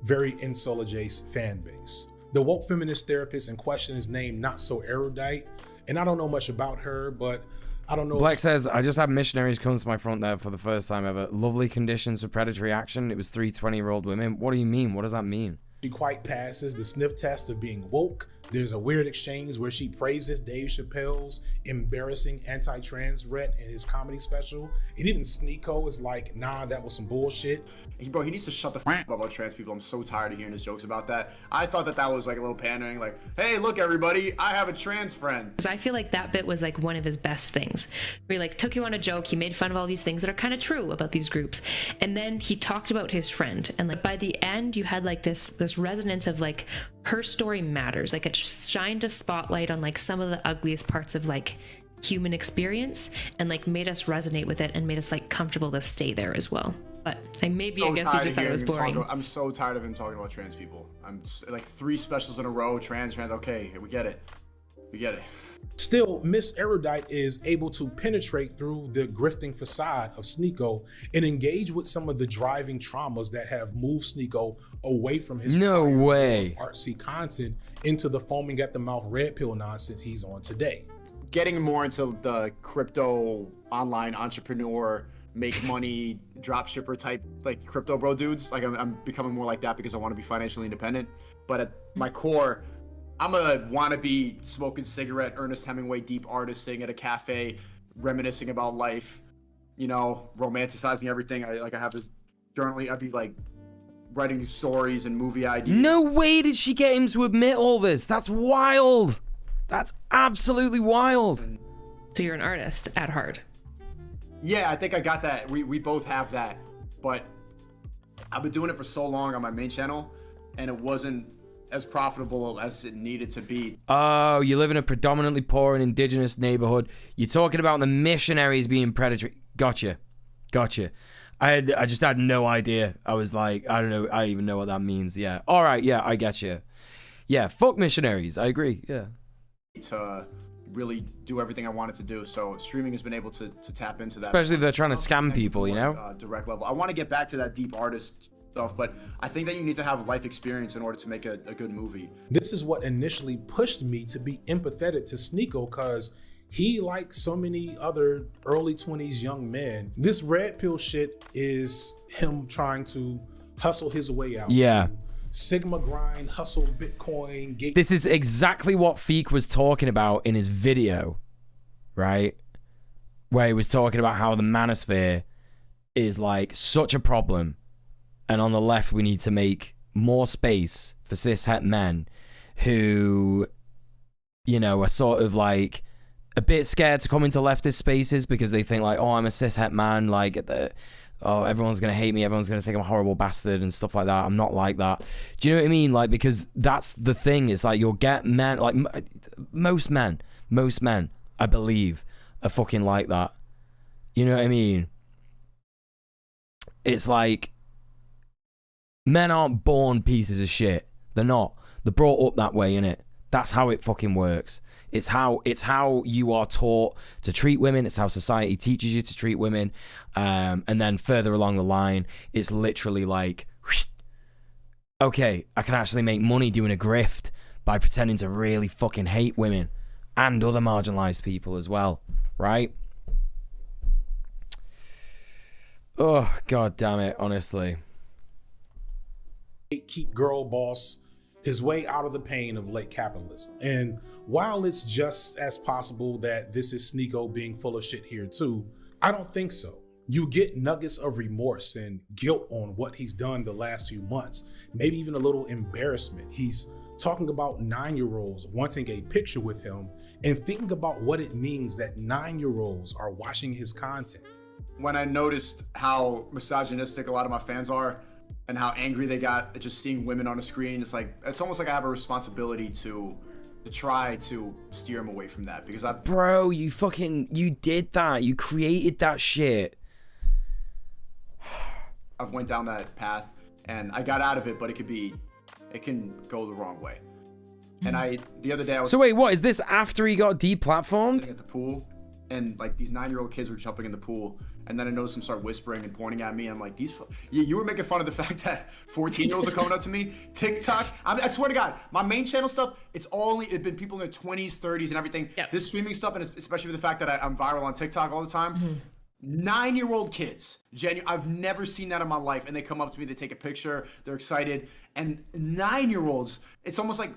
Speaker 7: very incel-adjacent fan base. The woke feminist therapist in question is named Not So Erudite, and I don't know much about her, but I don't know.
Speaker 2: Black says, I just had missionaries come to my front there for the first time ever. Lovely conditions for predatory action. It was 3 20-year-old women. What do you mean? What does that mean?
Speaker 7: She quite passes the sniff test of being woke. There's a weird exchange where she praises Dave Chappelle's embarrassing anti-trans rhet in his comedy special. And even Sneeko is like, nah, that was some bullshit.
Speaker 25: Bro, he needs to shut the f up about trans people. I'm so tired of hearing his jokes about that. I thought that was like a little pandering, like, hey, look, everybody, I have a trans friend.
Speaker 8: Because I feel like that bit was like one of his best things. Where he like took you on a joke, he made fun of all these things that are kind of true about these groups. And then he talked about his friend. And like by the end, you had like this resonance of like, her story matters. Like it shined a spotlight on like some of the ugliest parts of like human experience and like made us resonate with it and made us like comfortable to stay there as well. But I maybe I guess you just thought it was boring.
Speaker 25: I'm so tired of him talking about trans people. I'm like 3 specials in a row, trans. Okay, we get it.
Speaker 7: Still, Miss Erudite is able to penetrate through the grifting facade of Sneeko and engage with some of the driving traumas that have moved Sneeko away from his artsy content into the foaming at the mouth red pill nonsense he's on today.
Speaker 25: Getting more into the crypto online entrepreneur, make money, drop shipper type like crypto bro dudes. Like I'm becoming more like that because I want to be financially independent. But at my core, I'm a wannabe smoking cigarette, Ernest Hemingway deep artist sitting at a cafe, reminiscing about life, you know, romanticizing everything. I have this journaling. I'd be like writing stories and movie ideas.
Speaker 2: No way did she get him to admit all this. That's wild. That's absolutely wild.
Speaker 8: So you're an artist at heart.
Speaker 25: Yeah, I think I got that. We both have that, but I've been doing it for so long on my main channel, and it wasn't as profitable as it needed to be.
Speaker 2: Oh, you live in a predominantly poor and indigenous neighborhood. You're talking about the missionaries being predatory. Gotcha. I just had no idea. I was like, I don't know. I don't even know what that means. Yeah. All right. Yeah, I get you. Yeah. Fuck missionaries. I agree. Yeah.
Speaker 25: To really do everything I wanted to do. So streaming has been able to tap into that.
Speaker 2: Especially if they're trying to scam people, you know?
Speaker 25: Direct level. I want to get back to that deep artist stuff, but I think that you need to have life experience in order to make a good movie.
Speaker 7: This is what initially pushed me to be empathetic to Sneako, because he, like so many other early 20s young men, this red pill shit is him trying to hustle his way out.
Speaker 2: Yeah.
Speaker 7: Sigma grind, hustle Bitcoin.
Speaker 2: This is exactly what Feek was talking about in his video, right? Where he was talking about how the manosphere is like such a problem. And on the left, we need to make more space for cis-het men who, you know, are sort of like a bit scared to come into leftist spaces because they think like, oh, I'm a cis-het man, like, oh, everyone's going to hate me, everyone's going to think I'm a horrible bastard and stuff like that. I'm not like that. Do you know what I mean? Like, because that's the thing. It's like you'll get men, like most men, I believe, are fucking like that. You know what I mean? It's like, men aren't born pieces of shit. They're not. They're brought up that way, innit? That's how it fucking works. It's how you are taught to treat women. It's how society teaches you to treat women. And then further along the line, it's literally like, okay, I can actually make money doing a grift by pretending to really fucking hate women and other marginalized people as well, right? Oh, god damn it, honestly.
Speaker 7: Keep girl boss his way out of the pain of late capitalism. And while it's just as possible that this is Sneako being full of shit here too, I don't think so. You get nuggets of remorse and guilt on what he's done the last few months, maybe even a little embarrassment. He's talking about 9-year-olds wanting a picture with him and thinking about what it means that 9-year-olds are watching his content.
Speaker 25: When I noticed how misogynistic a lot of my fans are, and how angry they got at just seeing women on a screen, it's almost like I have a responsibility to try to steer them away from that, because
Speaker 2: Bro, you did that. You created that shit.
Speaker 25: I've went down that path and I got out of it, but it can go the wrong way. And the other day I was—
Speaker 2: So wait, what is this after he got deplatformed?
Speaker 25: At the pool, and like these 9-year-old kids were jumping in the pool, and then I noticed them start whispering and pointing at me. I'm like, you were making fun of the fact that 14-year-olds are coming up to me. TikTok, I swear to God, my main channel stuff, it's been people in their 20s, 30s, and everything. Yep. This streaming stuff, and especially with the fact that I'm viral on TikTok all the time. 9-year-old kids, I've never seen that in my life, and they come up to me, they take a picture, they're excited, and 9-year-olds, it's almost like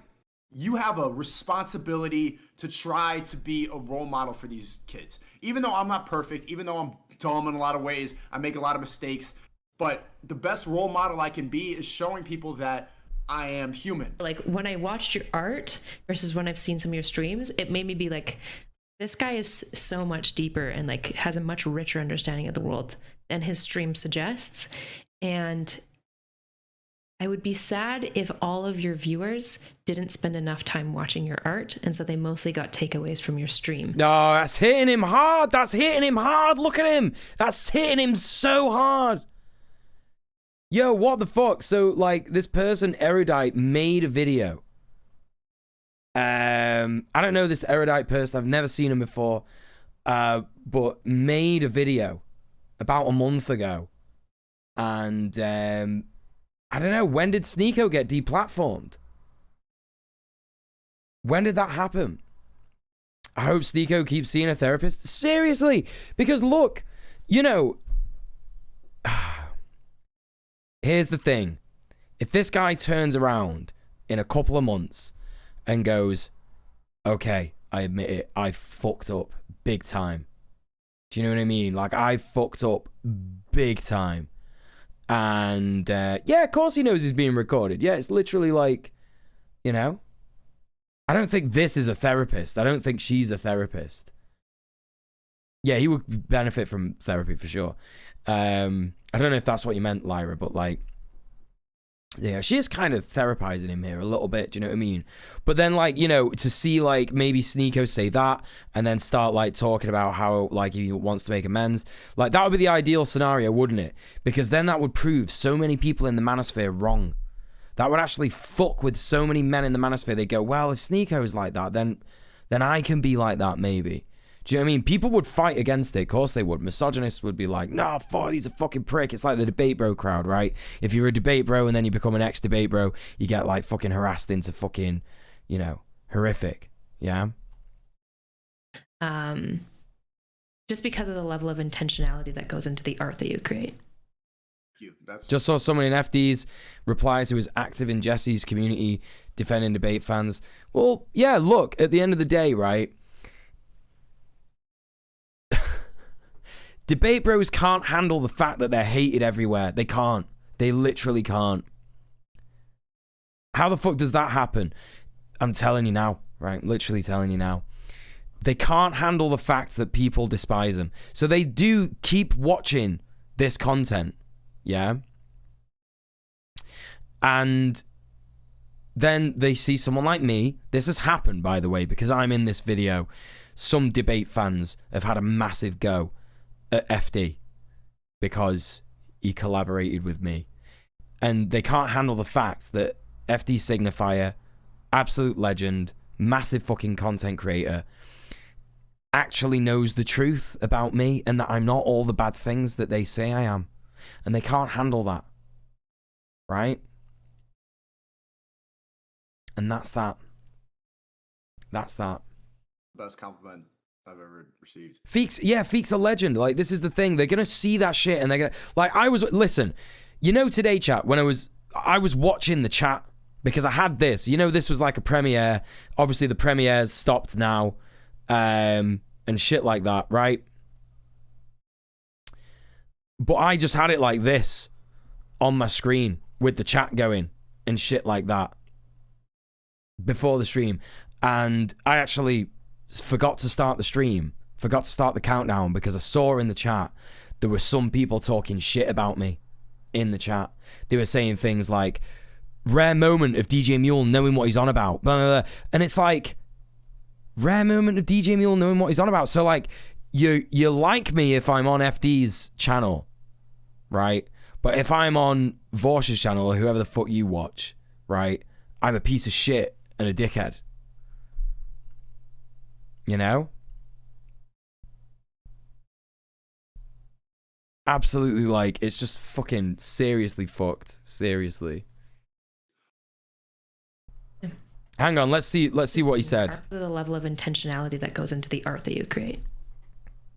Speaker 25: you have a responsibility to try to be a role model for these kids. Even though I'm not perfect, even though I'm dumb in a lot of ways, I make a lot of mistakes, but the best role model I can be is showing people that I am human.
Speaker 8: Like when I watched your art versus when I've seen some of your streams, it made me be like, this guy is so much deeper and like has a much richer understanding of the world than his stream suggests. And I would be sad if all of your viewers didn't spend enough time watching your art, and so they mostly got takeaways from your stream.
Speaker 2: No, that's hitting him hard. That's hitting him hard. Look at him. That's hitting him so hard. Yo, what the fuck? So, like, this person, Erudite, made a video. I don't know this Erudite person. I've never seen him before. But made a video about a month ago. And, I don't know, when did Sneako get deplatformed? When did that happen? I hope Sneako keeps seeing a therapist. Seriously, because look, you know, here's the thing. If this guy turns around in a couple of months and goes, okay, I admit it, I fucked up big time. Do you know what I mean? Like, I fucked up big time. And, yeah, of course he knows he's being recorded. Yeah, it's literally like, you know. I don't think this is a therapist. I don't think she's a therapist. Yeah, he would benefit from therapy for sure. I don't know if that's what you meant, Lyra, but like, yeah, she is kind of therapizing him here a little bit. Do you know what I mean? But then, like, you know, to see like maybe Sneeko say that and then start like talking about how like he wants to make amends, like that would be the ideal scenario, wouldn't it? Because then that would prove so many people in the manosphere wrong. That would actually fuck with so many men in the manosphere. They go, well, if Sneeko is like that, then I can be like that maybe. Do you know what I mean? People would fight against it. Of course they would. Misogynists would be like, nah, fuck, he's a fucking prick. It's like the debate bro crowd, right? If you're a debate bro and then you become an ex-debate bro, you get like fucking harassed into fucking, you know, horrific. Yeah?
Speaker 8: Just because of the level of intentionality that goes into the art that you create.
Speaker 2: Just saw someone in FD's replies who was active in Jesse's community defending debate fans. Well, yeah, look, at the end of the day, right? Debate bros can't handle the fact that they're hated everywhere. They can't. They literally can't. How the fuck does that happen? I'm telling you now, right? Literally telling you now. They can't handle the fact that people despise them. So they do keep watching this content. Yeah? And then they see someone like me. This has happened, by the way, because I'm in this video. Some debate fans have had a massive go at FD because he collaborated with me. And they can't handle the fact that FD Signifier, absolute legend, massive fucking content creator, actually knows the truth about me and that I'm not all the bad things that they say I am. And they can't handle that. Right? And that's that. That's that.
Speaker 9: Best compliment I've ever received.
Speaker 2: Feek's a legend. Like, this is the thing. They're gonna see that shit and they're gonna, like, listen, you know, today, chat, when I was watching the chat because I had this, you know, this was like a premiere. Obviously the premiere's stopped now, and shit like that, right? But I just had it like this on my screen with the chat going and shit like that before the stream. And I actually forgot to start the stream, forgot to start the countdown because I saw in the chat there were some people talking shit about me in the chat. They were saying things like, rare moment of DJ Muel knowing what he's on about. Blah, blah, blah. And it's like, rare moment of DJ Muel knowing what he's on about. So like, you like me if I'm on FD's channel, right? But if I'm on Vorsh's channel or whoever the fuck you watch, right, I'm a piece of shit and a dickhead. You know? Absolutely, like, it's just fucking seriously fucked. Seriously. Hang on, let's see what he said.
Speaker 8: The level of intentionality that goes into the art that you create.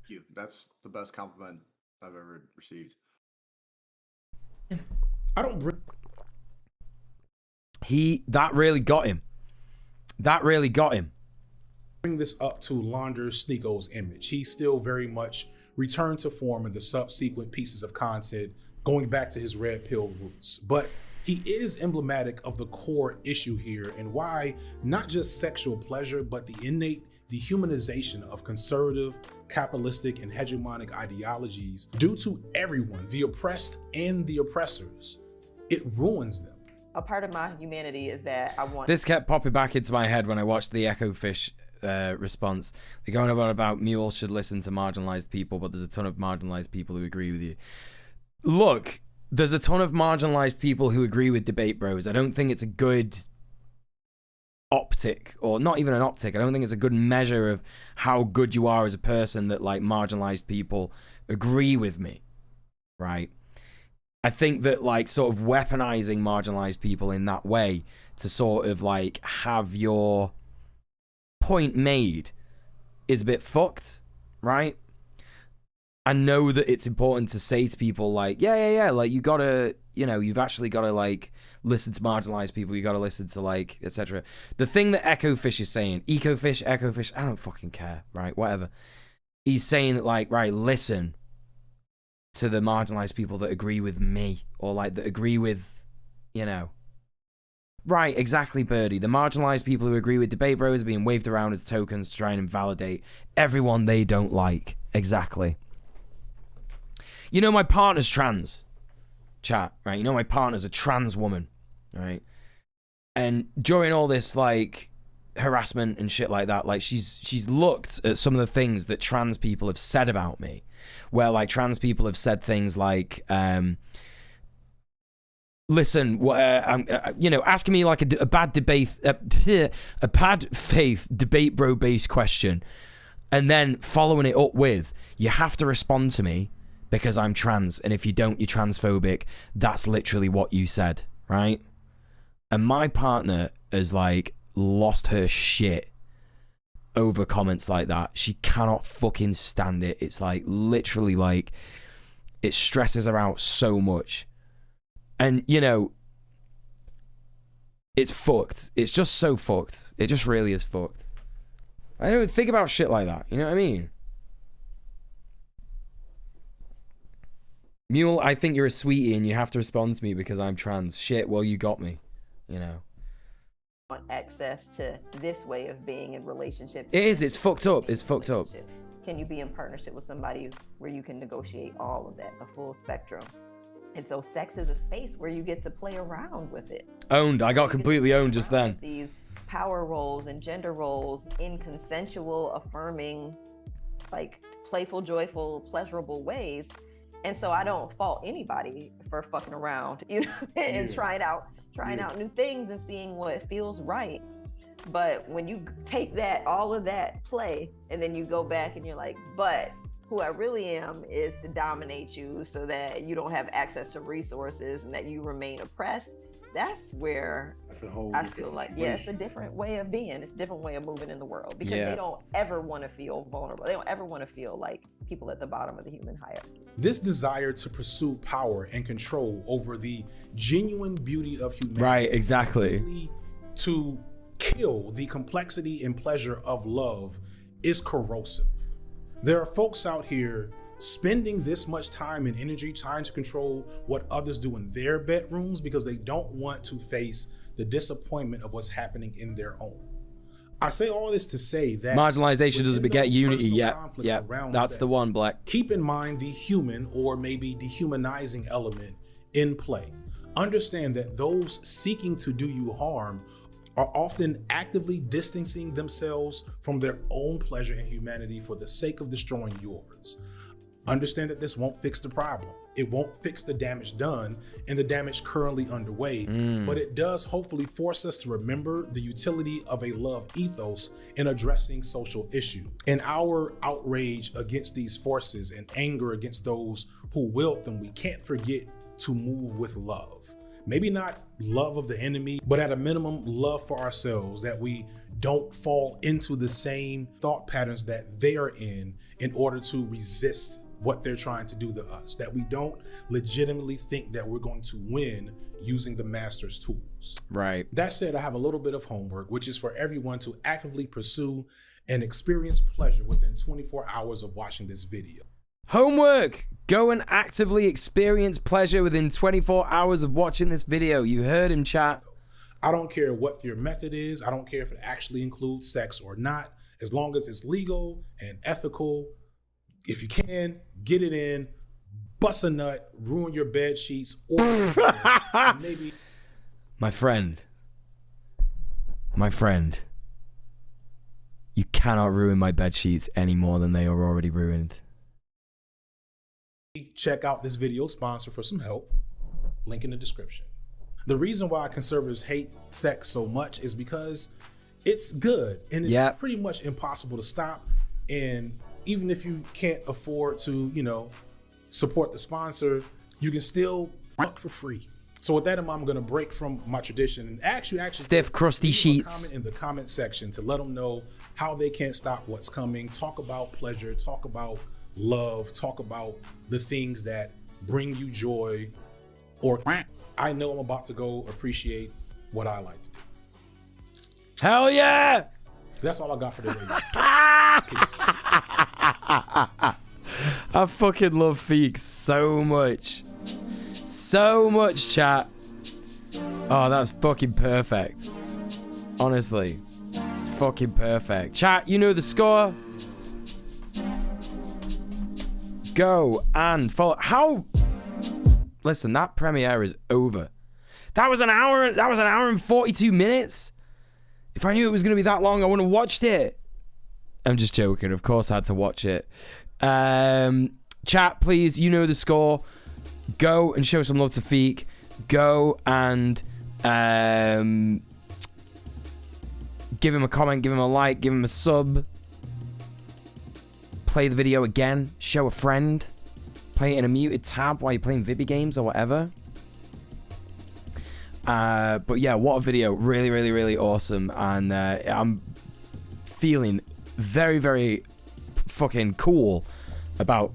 Speaker 9: Thank you. That's the best compliment I've ever received.
Speaker 7: I don't bring...
Speaker 2: That really got him. That really got him.
Speaker 7: Bring this up to launder Sneeko's image. He still very much returned to form in the subsequent pieces of content, going back to his red pill roots. But he is emblematic of the core issue here and why not just sexual pleasure, but the innate dehumanization of conservative, capitalistic, and hegemonic ideologies due to everyone, the oppressed and the oppressors. It ruins them.
Speaker 5: A part of my humanity is that I want...
Speaker 2: This kept popping back into my head when I watched the Echo Fish response. They're going on about Muel should listen to marginalized people, but there's a ton of marginalized people who agree with you. Look, there's a ton of marginalized people who agree with debate bros. I don't think it's a good optic, or not even an optic. I don't think it's a good measure of how good you are as a person that like marginalized people agree with me, right? I think that like sort of weaponizing marginalized people in that way to sort of like have your point made is a bit fucked, right? I know that it's important to say to people like, yeah, like you gotta, you know, you've actually gotta like listen to marginalized people, you gotta listen to like, etc. The thing that Echofish is saying, Ecofish, Echofish, I don't fucking care, right? Whatever. He's saying that like, right, listen to the marginalized people that agree with me, or like that agree with, you know, Right, exactly, Birdie. The marginalized people who agree with debate bros are being waved around as tokens to try and invalidate everyone they don't like. Exactly. You know, my partner's trans, chat, right? You know, my partner's a trans woman, right? And during all this, like, harassment and shit like that, like, she's looked at some of the things that trans people have said about me, where, like, trans people have said things like, listen, you know, asking me like a bad debate, a bad faith debate bro based question, and then following it up with, you have to respond to me because I'm trans, and if you don't, you're transphobic. That's literally what you said, right? And my partner has like lost her shit over comments like that. She cannot fucking stand it. It's like literally like it stresses her out so much. And, you know, it's fucked. It's just so fucked. It just really is fucked. I don't think about shit like that. You know what I mean? Muel, I think you're a sweetie and you have to respond to me because I'm trans. Shit, well, you got me. You know.
Speaker 5: Want access to this way of being in relationship.
Speaker 2: It is. It's fucked up. It's fucked up.
Speaker 5: Can you be in partnership with somebody where you can negotiate all of that, a full spectrum? And so sex is a space where you get to play around with it.
Speaker 2: Owned. I got completely owned just then.
Speaker 5: These power roles and gender roles in consensual, affirming, like playful, joyful, pleasurable ways. And so I don't fault anybody for fucking around, you know, and trying out new things and seeing what feels right. But when you take that, all of that play, and then you go back and you're like, but who I really am is to dominate you so that you don't have access to resources and that you remain oppressed. That's where I feel like, yeah, it's a different way of being. It's a different way of moving in the world because they don't ever want to feel vulnerable. They don't ever want to feel like people at the bottom of the human hierarchy.
Speaker 7: This desire to pursue power and control over the genuine beauty of humanity.
Speaker 2: Right, exactly.
Speaker 7: To kill the complexity and pleasure of love is corrosive. There are folks out here spending this much time and energy trying to control what others do in their bedrooms because they don't want to face the disappointment of what's happening in their own. I say all this to say that
Speaker 2: marginalization doesn't beget unity. Yeah, that's
Speaker 7: sex,
Speaker 2: the one, Black.
Speaker 7: Keep in mind the human or maybe dehumanizing element in play. Understand that those seeking to do you harm are often actively distancing themselves from their own pleasure and humanity for the sake of destroying yours. Understand that this won't fix the problem. It won't fix the damage done and the damage currently underway, but it does hopefully force us to remember the utility of a love ethos in addressing social issues. In our outrage against these forces and anger against those who wield them, we can't forget to move with love. Maybe not love of the enemy, but at a minimum, love for ourselves, that we don't fall into the same thought patterns that they are in order to resist what they're trying to do to us, that we don't legitimately think that we're going to win using the master's tools.
Speaker 2: Right.
Speaker 7: That said, I have a little bit of homework, which is for everyone to actively pursue and experience pleasure within 24 hours of watching this video.
Speaker 2: Homework! Go and actively experience pleasure within 24 hours of watching this video. You heard him, chat.
Speaker 7: I don't care what your method is. I don't care if it actually includes sex or not. As long as it's legal and ethical, if you can, get it in, bust a nut, ruin your bed sheets, or maybe...
Speaker 2: My friend, you cannot ruin my bed sheets any more than they are already ruined.
Speaker 7: Check out this video sponsor for some help. Link in the description. The reason why conservatives hate sex so much is because it's good and it's pretty much impossible to stop. And even if you can't afford to, you know, support the sponsor, you can still fuck for free. So with that in mind, I'm going to break from my tradition and actually
Speaker 2: stiff, crusty sheets.
Speaker 7: Comment in the comment section to let them know how they can't stop what's coming. Talk about pleasure. Talk about love. Talk about the things that bring you joy. Or I know I'm about to go appreciate what I like to do.
Speaker 2: Hell yeah!
Speaker 7: That's all I got for today.
Speaker 2: I fucking love Feeks so much. So much, chat. Oh, that's fucking perfect. Honestly. Fucking perfect. Chat, you know the score. Go and follow. How? Listen, that premiere is over. That was an hour and 42 minutes. If I knew it was going to be that long, I wouldn't have watched it. I'm just joking. Of course I had to watch it. Chat, please, you know the score. Go and show some love to Feek. Go and give him a comment, give him a like, give him a sub. Play the video again. Show a friend. Play it in a muted tab while you're playing Vibby games or whatever. But yeah, what a video. Really, really, really awesome. And I'm feeling very, very fucking cool about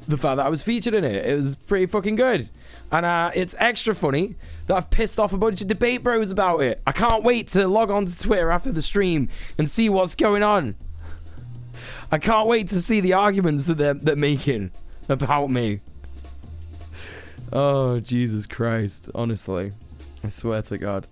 Speaker 2: the fact that I was featured in it. It was pretty fucking good. And it's extra funny that I've pissed off a bunch of debate bros about it. I can't wait to log on to Twitter after the stream and see what's going on. I can't wait to see the arguments that they're making about me. Oh, Jesus Christ. Honestly. I swear to God.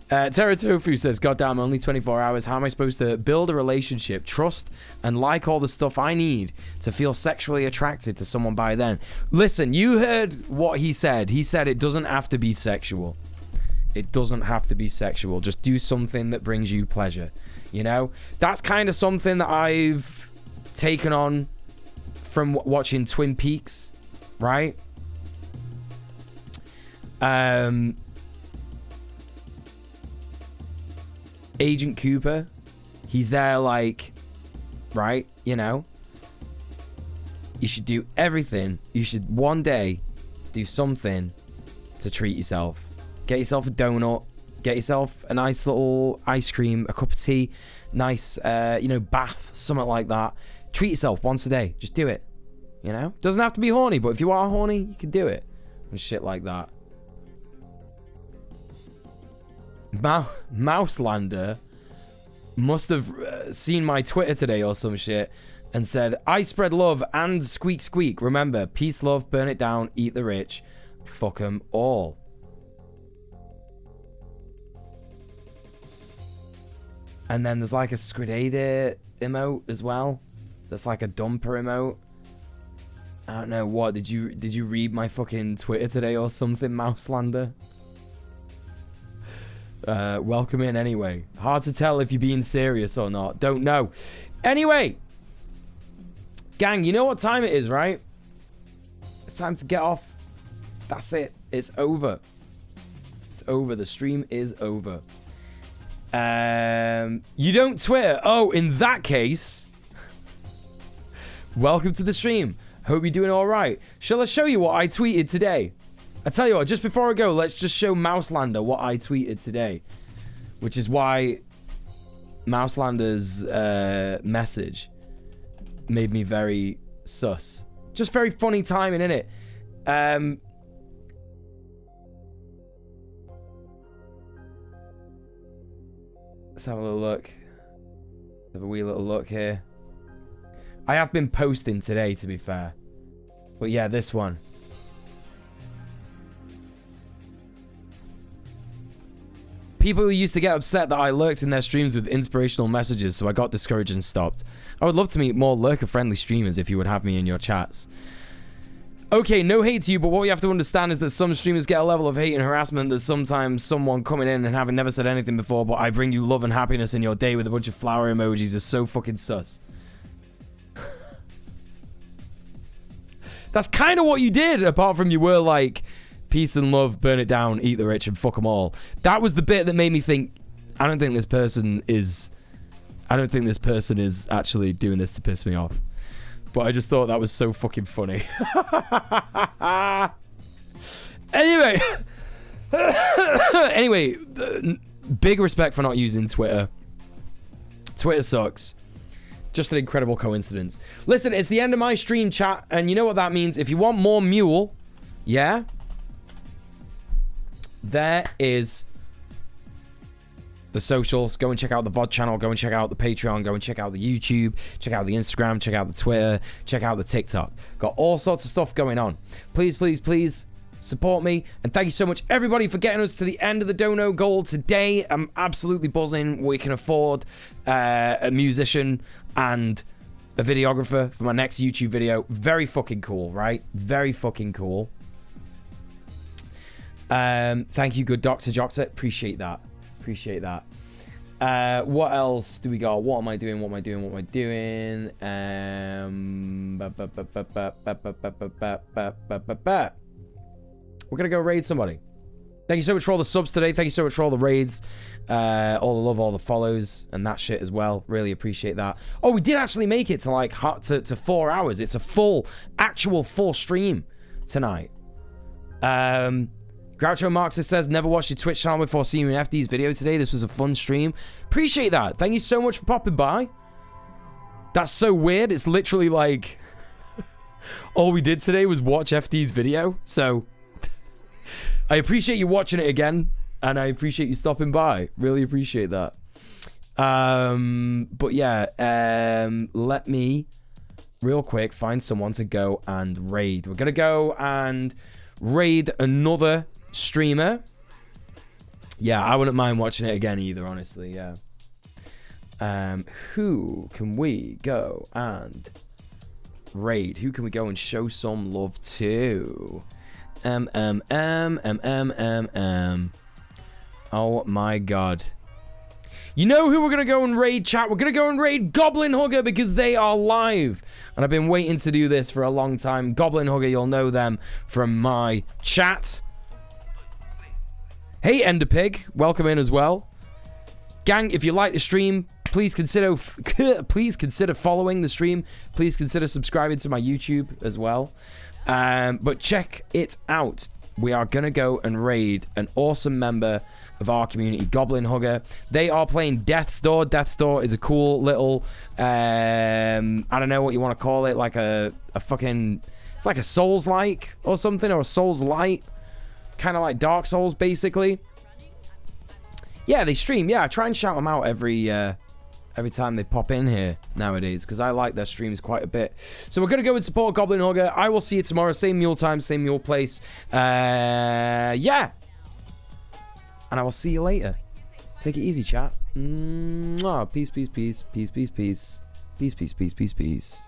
Speaker 2: Terra Tofu says, goddamn, only 24 hours. How am I supposed to build a relationship, trust, and like all the stuff I need to feel sexually attracted to someone by then? Listen, you heard what he said. He said it doesn't have to be sexual. It doesn't have to be sexual. Just do something that brings you pleasure. You know? That's kind of something that I've taken on from watching Twin Peaks, right? Agent Cooper, he's there like, right, you know, you should do everything. You should one day do something to treat yourself. Get yourself a donut, get yourself a nice little ice cream, a cup of tea, nice, you know, bath, something like that. Treat yourself once a day. Just do it, you know? Doesn't have to be horny, but if you are horny, you can do it and shit like that. Mouselander must have seen my Twitter today or some shit and said, I spread love and squeak squeak. Remember, peace, love, burn it down, eat the rich, fuck 'em all. And then there's like a Squidada emote as well. That's like a dumper emote. I don't know what. Did you read my fucking Twitter today or something, Mouselander? Welcome in anyway. Hard to tell if you're being serious or not. Don't know. Anyway, gang, you know what time it is, right? It's time to get off. That's it. It's over. It's over. The stream is over. You don't Twitter. Oh, in that case, welcome to the stream. Hope you're doing all right. Shall I show you what I tweeted today? I tell you what, just before I go, let's just show Mouselander what I tweeted today, which is why Mouselander's message made me very sus. Just very funny timing, innit? Let's have a little look. Have a wee little look here. I have been posting today, to be fair. But yeah, this one. People used to get upset that I lurked in their streams with inspirational messages, so I got discouraged and stopped. I would love to meet more lurker-friendly streamers if you would have me in your chats. Okay, no hate to you, but what you have to understand is that some streamers get a level of hate and harassment that sometimes someone coming in and having never said anything before, but I bring you love and happiness in your day with a bunch of flower emojis is so fucking sus. That's kind of what you did, apart from you were like, peace and love, burn it down, eat the rich, and fuck them all. That was the bit that made me think, I don't think this person is actually doing this to piss me off. But I just thought that was so fucking funny. Anyway, big respect for not using Twitter. Twitter sucks. Just an incredible coincidence. Listen, it's the end of my stream, chat, and you know what that means. If you want more Muel, yeah? There is the socials. Go and check out the VOD channel. Go and check out the Patreon. Go and check out the YouTube. Check out the Instagram. Check out the Twitter. Check out the TikTok. Got all sorts of stuff going on. Please, please, please support me. And thank you so much, everybody, for getting us to the end of the dono goal today. I'm absolutely buzzing. We can afford a musician and a videographer for my next YouTube video. Very fucking cool, right? Very fucking cool. Thank you, good Dr. Jocta. Appreciate that. Appreciate that. What else do we got? What am I doing? What am I doing? What am I doing? We're gonna go raid somebody. Thank you so much for all the subs today. Thank you so much for all the raids, all the love, all the follows, and that shit as well. Really appreciate that. Oh, we did actually make it to like to 4 hours. It's a actual full stream tonight. Groucho Marxist says, never watched your Twitch channel before seeing you in FD's video today. This was a fun stream. Appreciate that. Thank you so much for popping by. That's so weird. It's literally like all we did today was watch FD's video. So I appreciate you watching it again, and I appreciate you stopping by. Really appreciate that. But yeah, let me real quick find someone to go and raid. We're gonna go and raid another streamer. Yeah, I wouldn't mind watching it again either, honestly. Yeah. Who can we go and raid? Who can we go and show some love to? Oh my god. You know who we're gonna go and raid, chat? We're gonna go and raid Goblin Hugger because they are live. And I've been waiting to do this for a long time. Goblin Hugger, you'll know them from my chat. Hey, Enderpig, welcome in as well. Gang, if you like the stream, please consider following the stream. Please consider subscribing to my YouTube as well. But check it out. We are gonna go and raid an awesome member of our community, Goblin Hugger. They are playing Death's Door. Death's Door is a cool little, I don't know what you want to call it, like a fucking, it's like a Souls-like or something, or a Souls-light, kind of like Dark Souls, basically. Yeah, they stream. Yeah, I try and shout them out every time they pop in here nowadays, because I like their streams quite a bit. So we're going to go and support Goblin Hugger. I will see you tomorrow. Same Mule time, same Mule place. Yeah. And I will see you later. Take it easy, chat. Peace, peace, peace. Peace, peace, peace. Peace, peace, peace, peace, peace.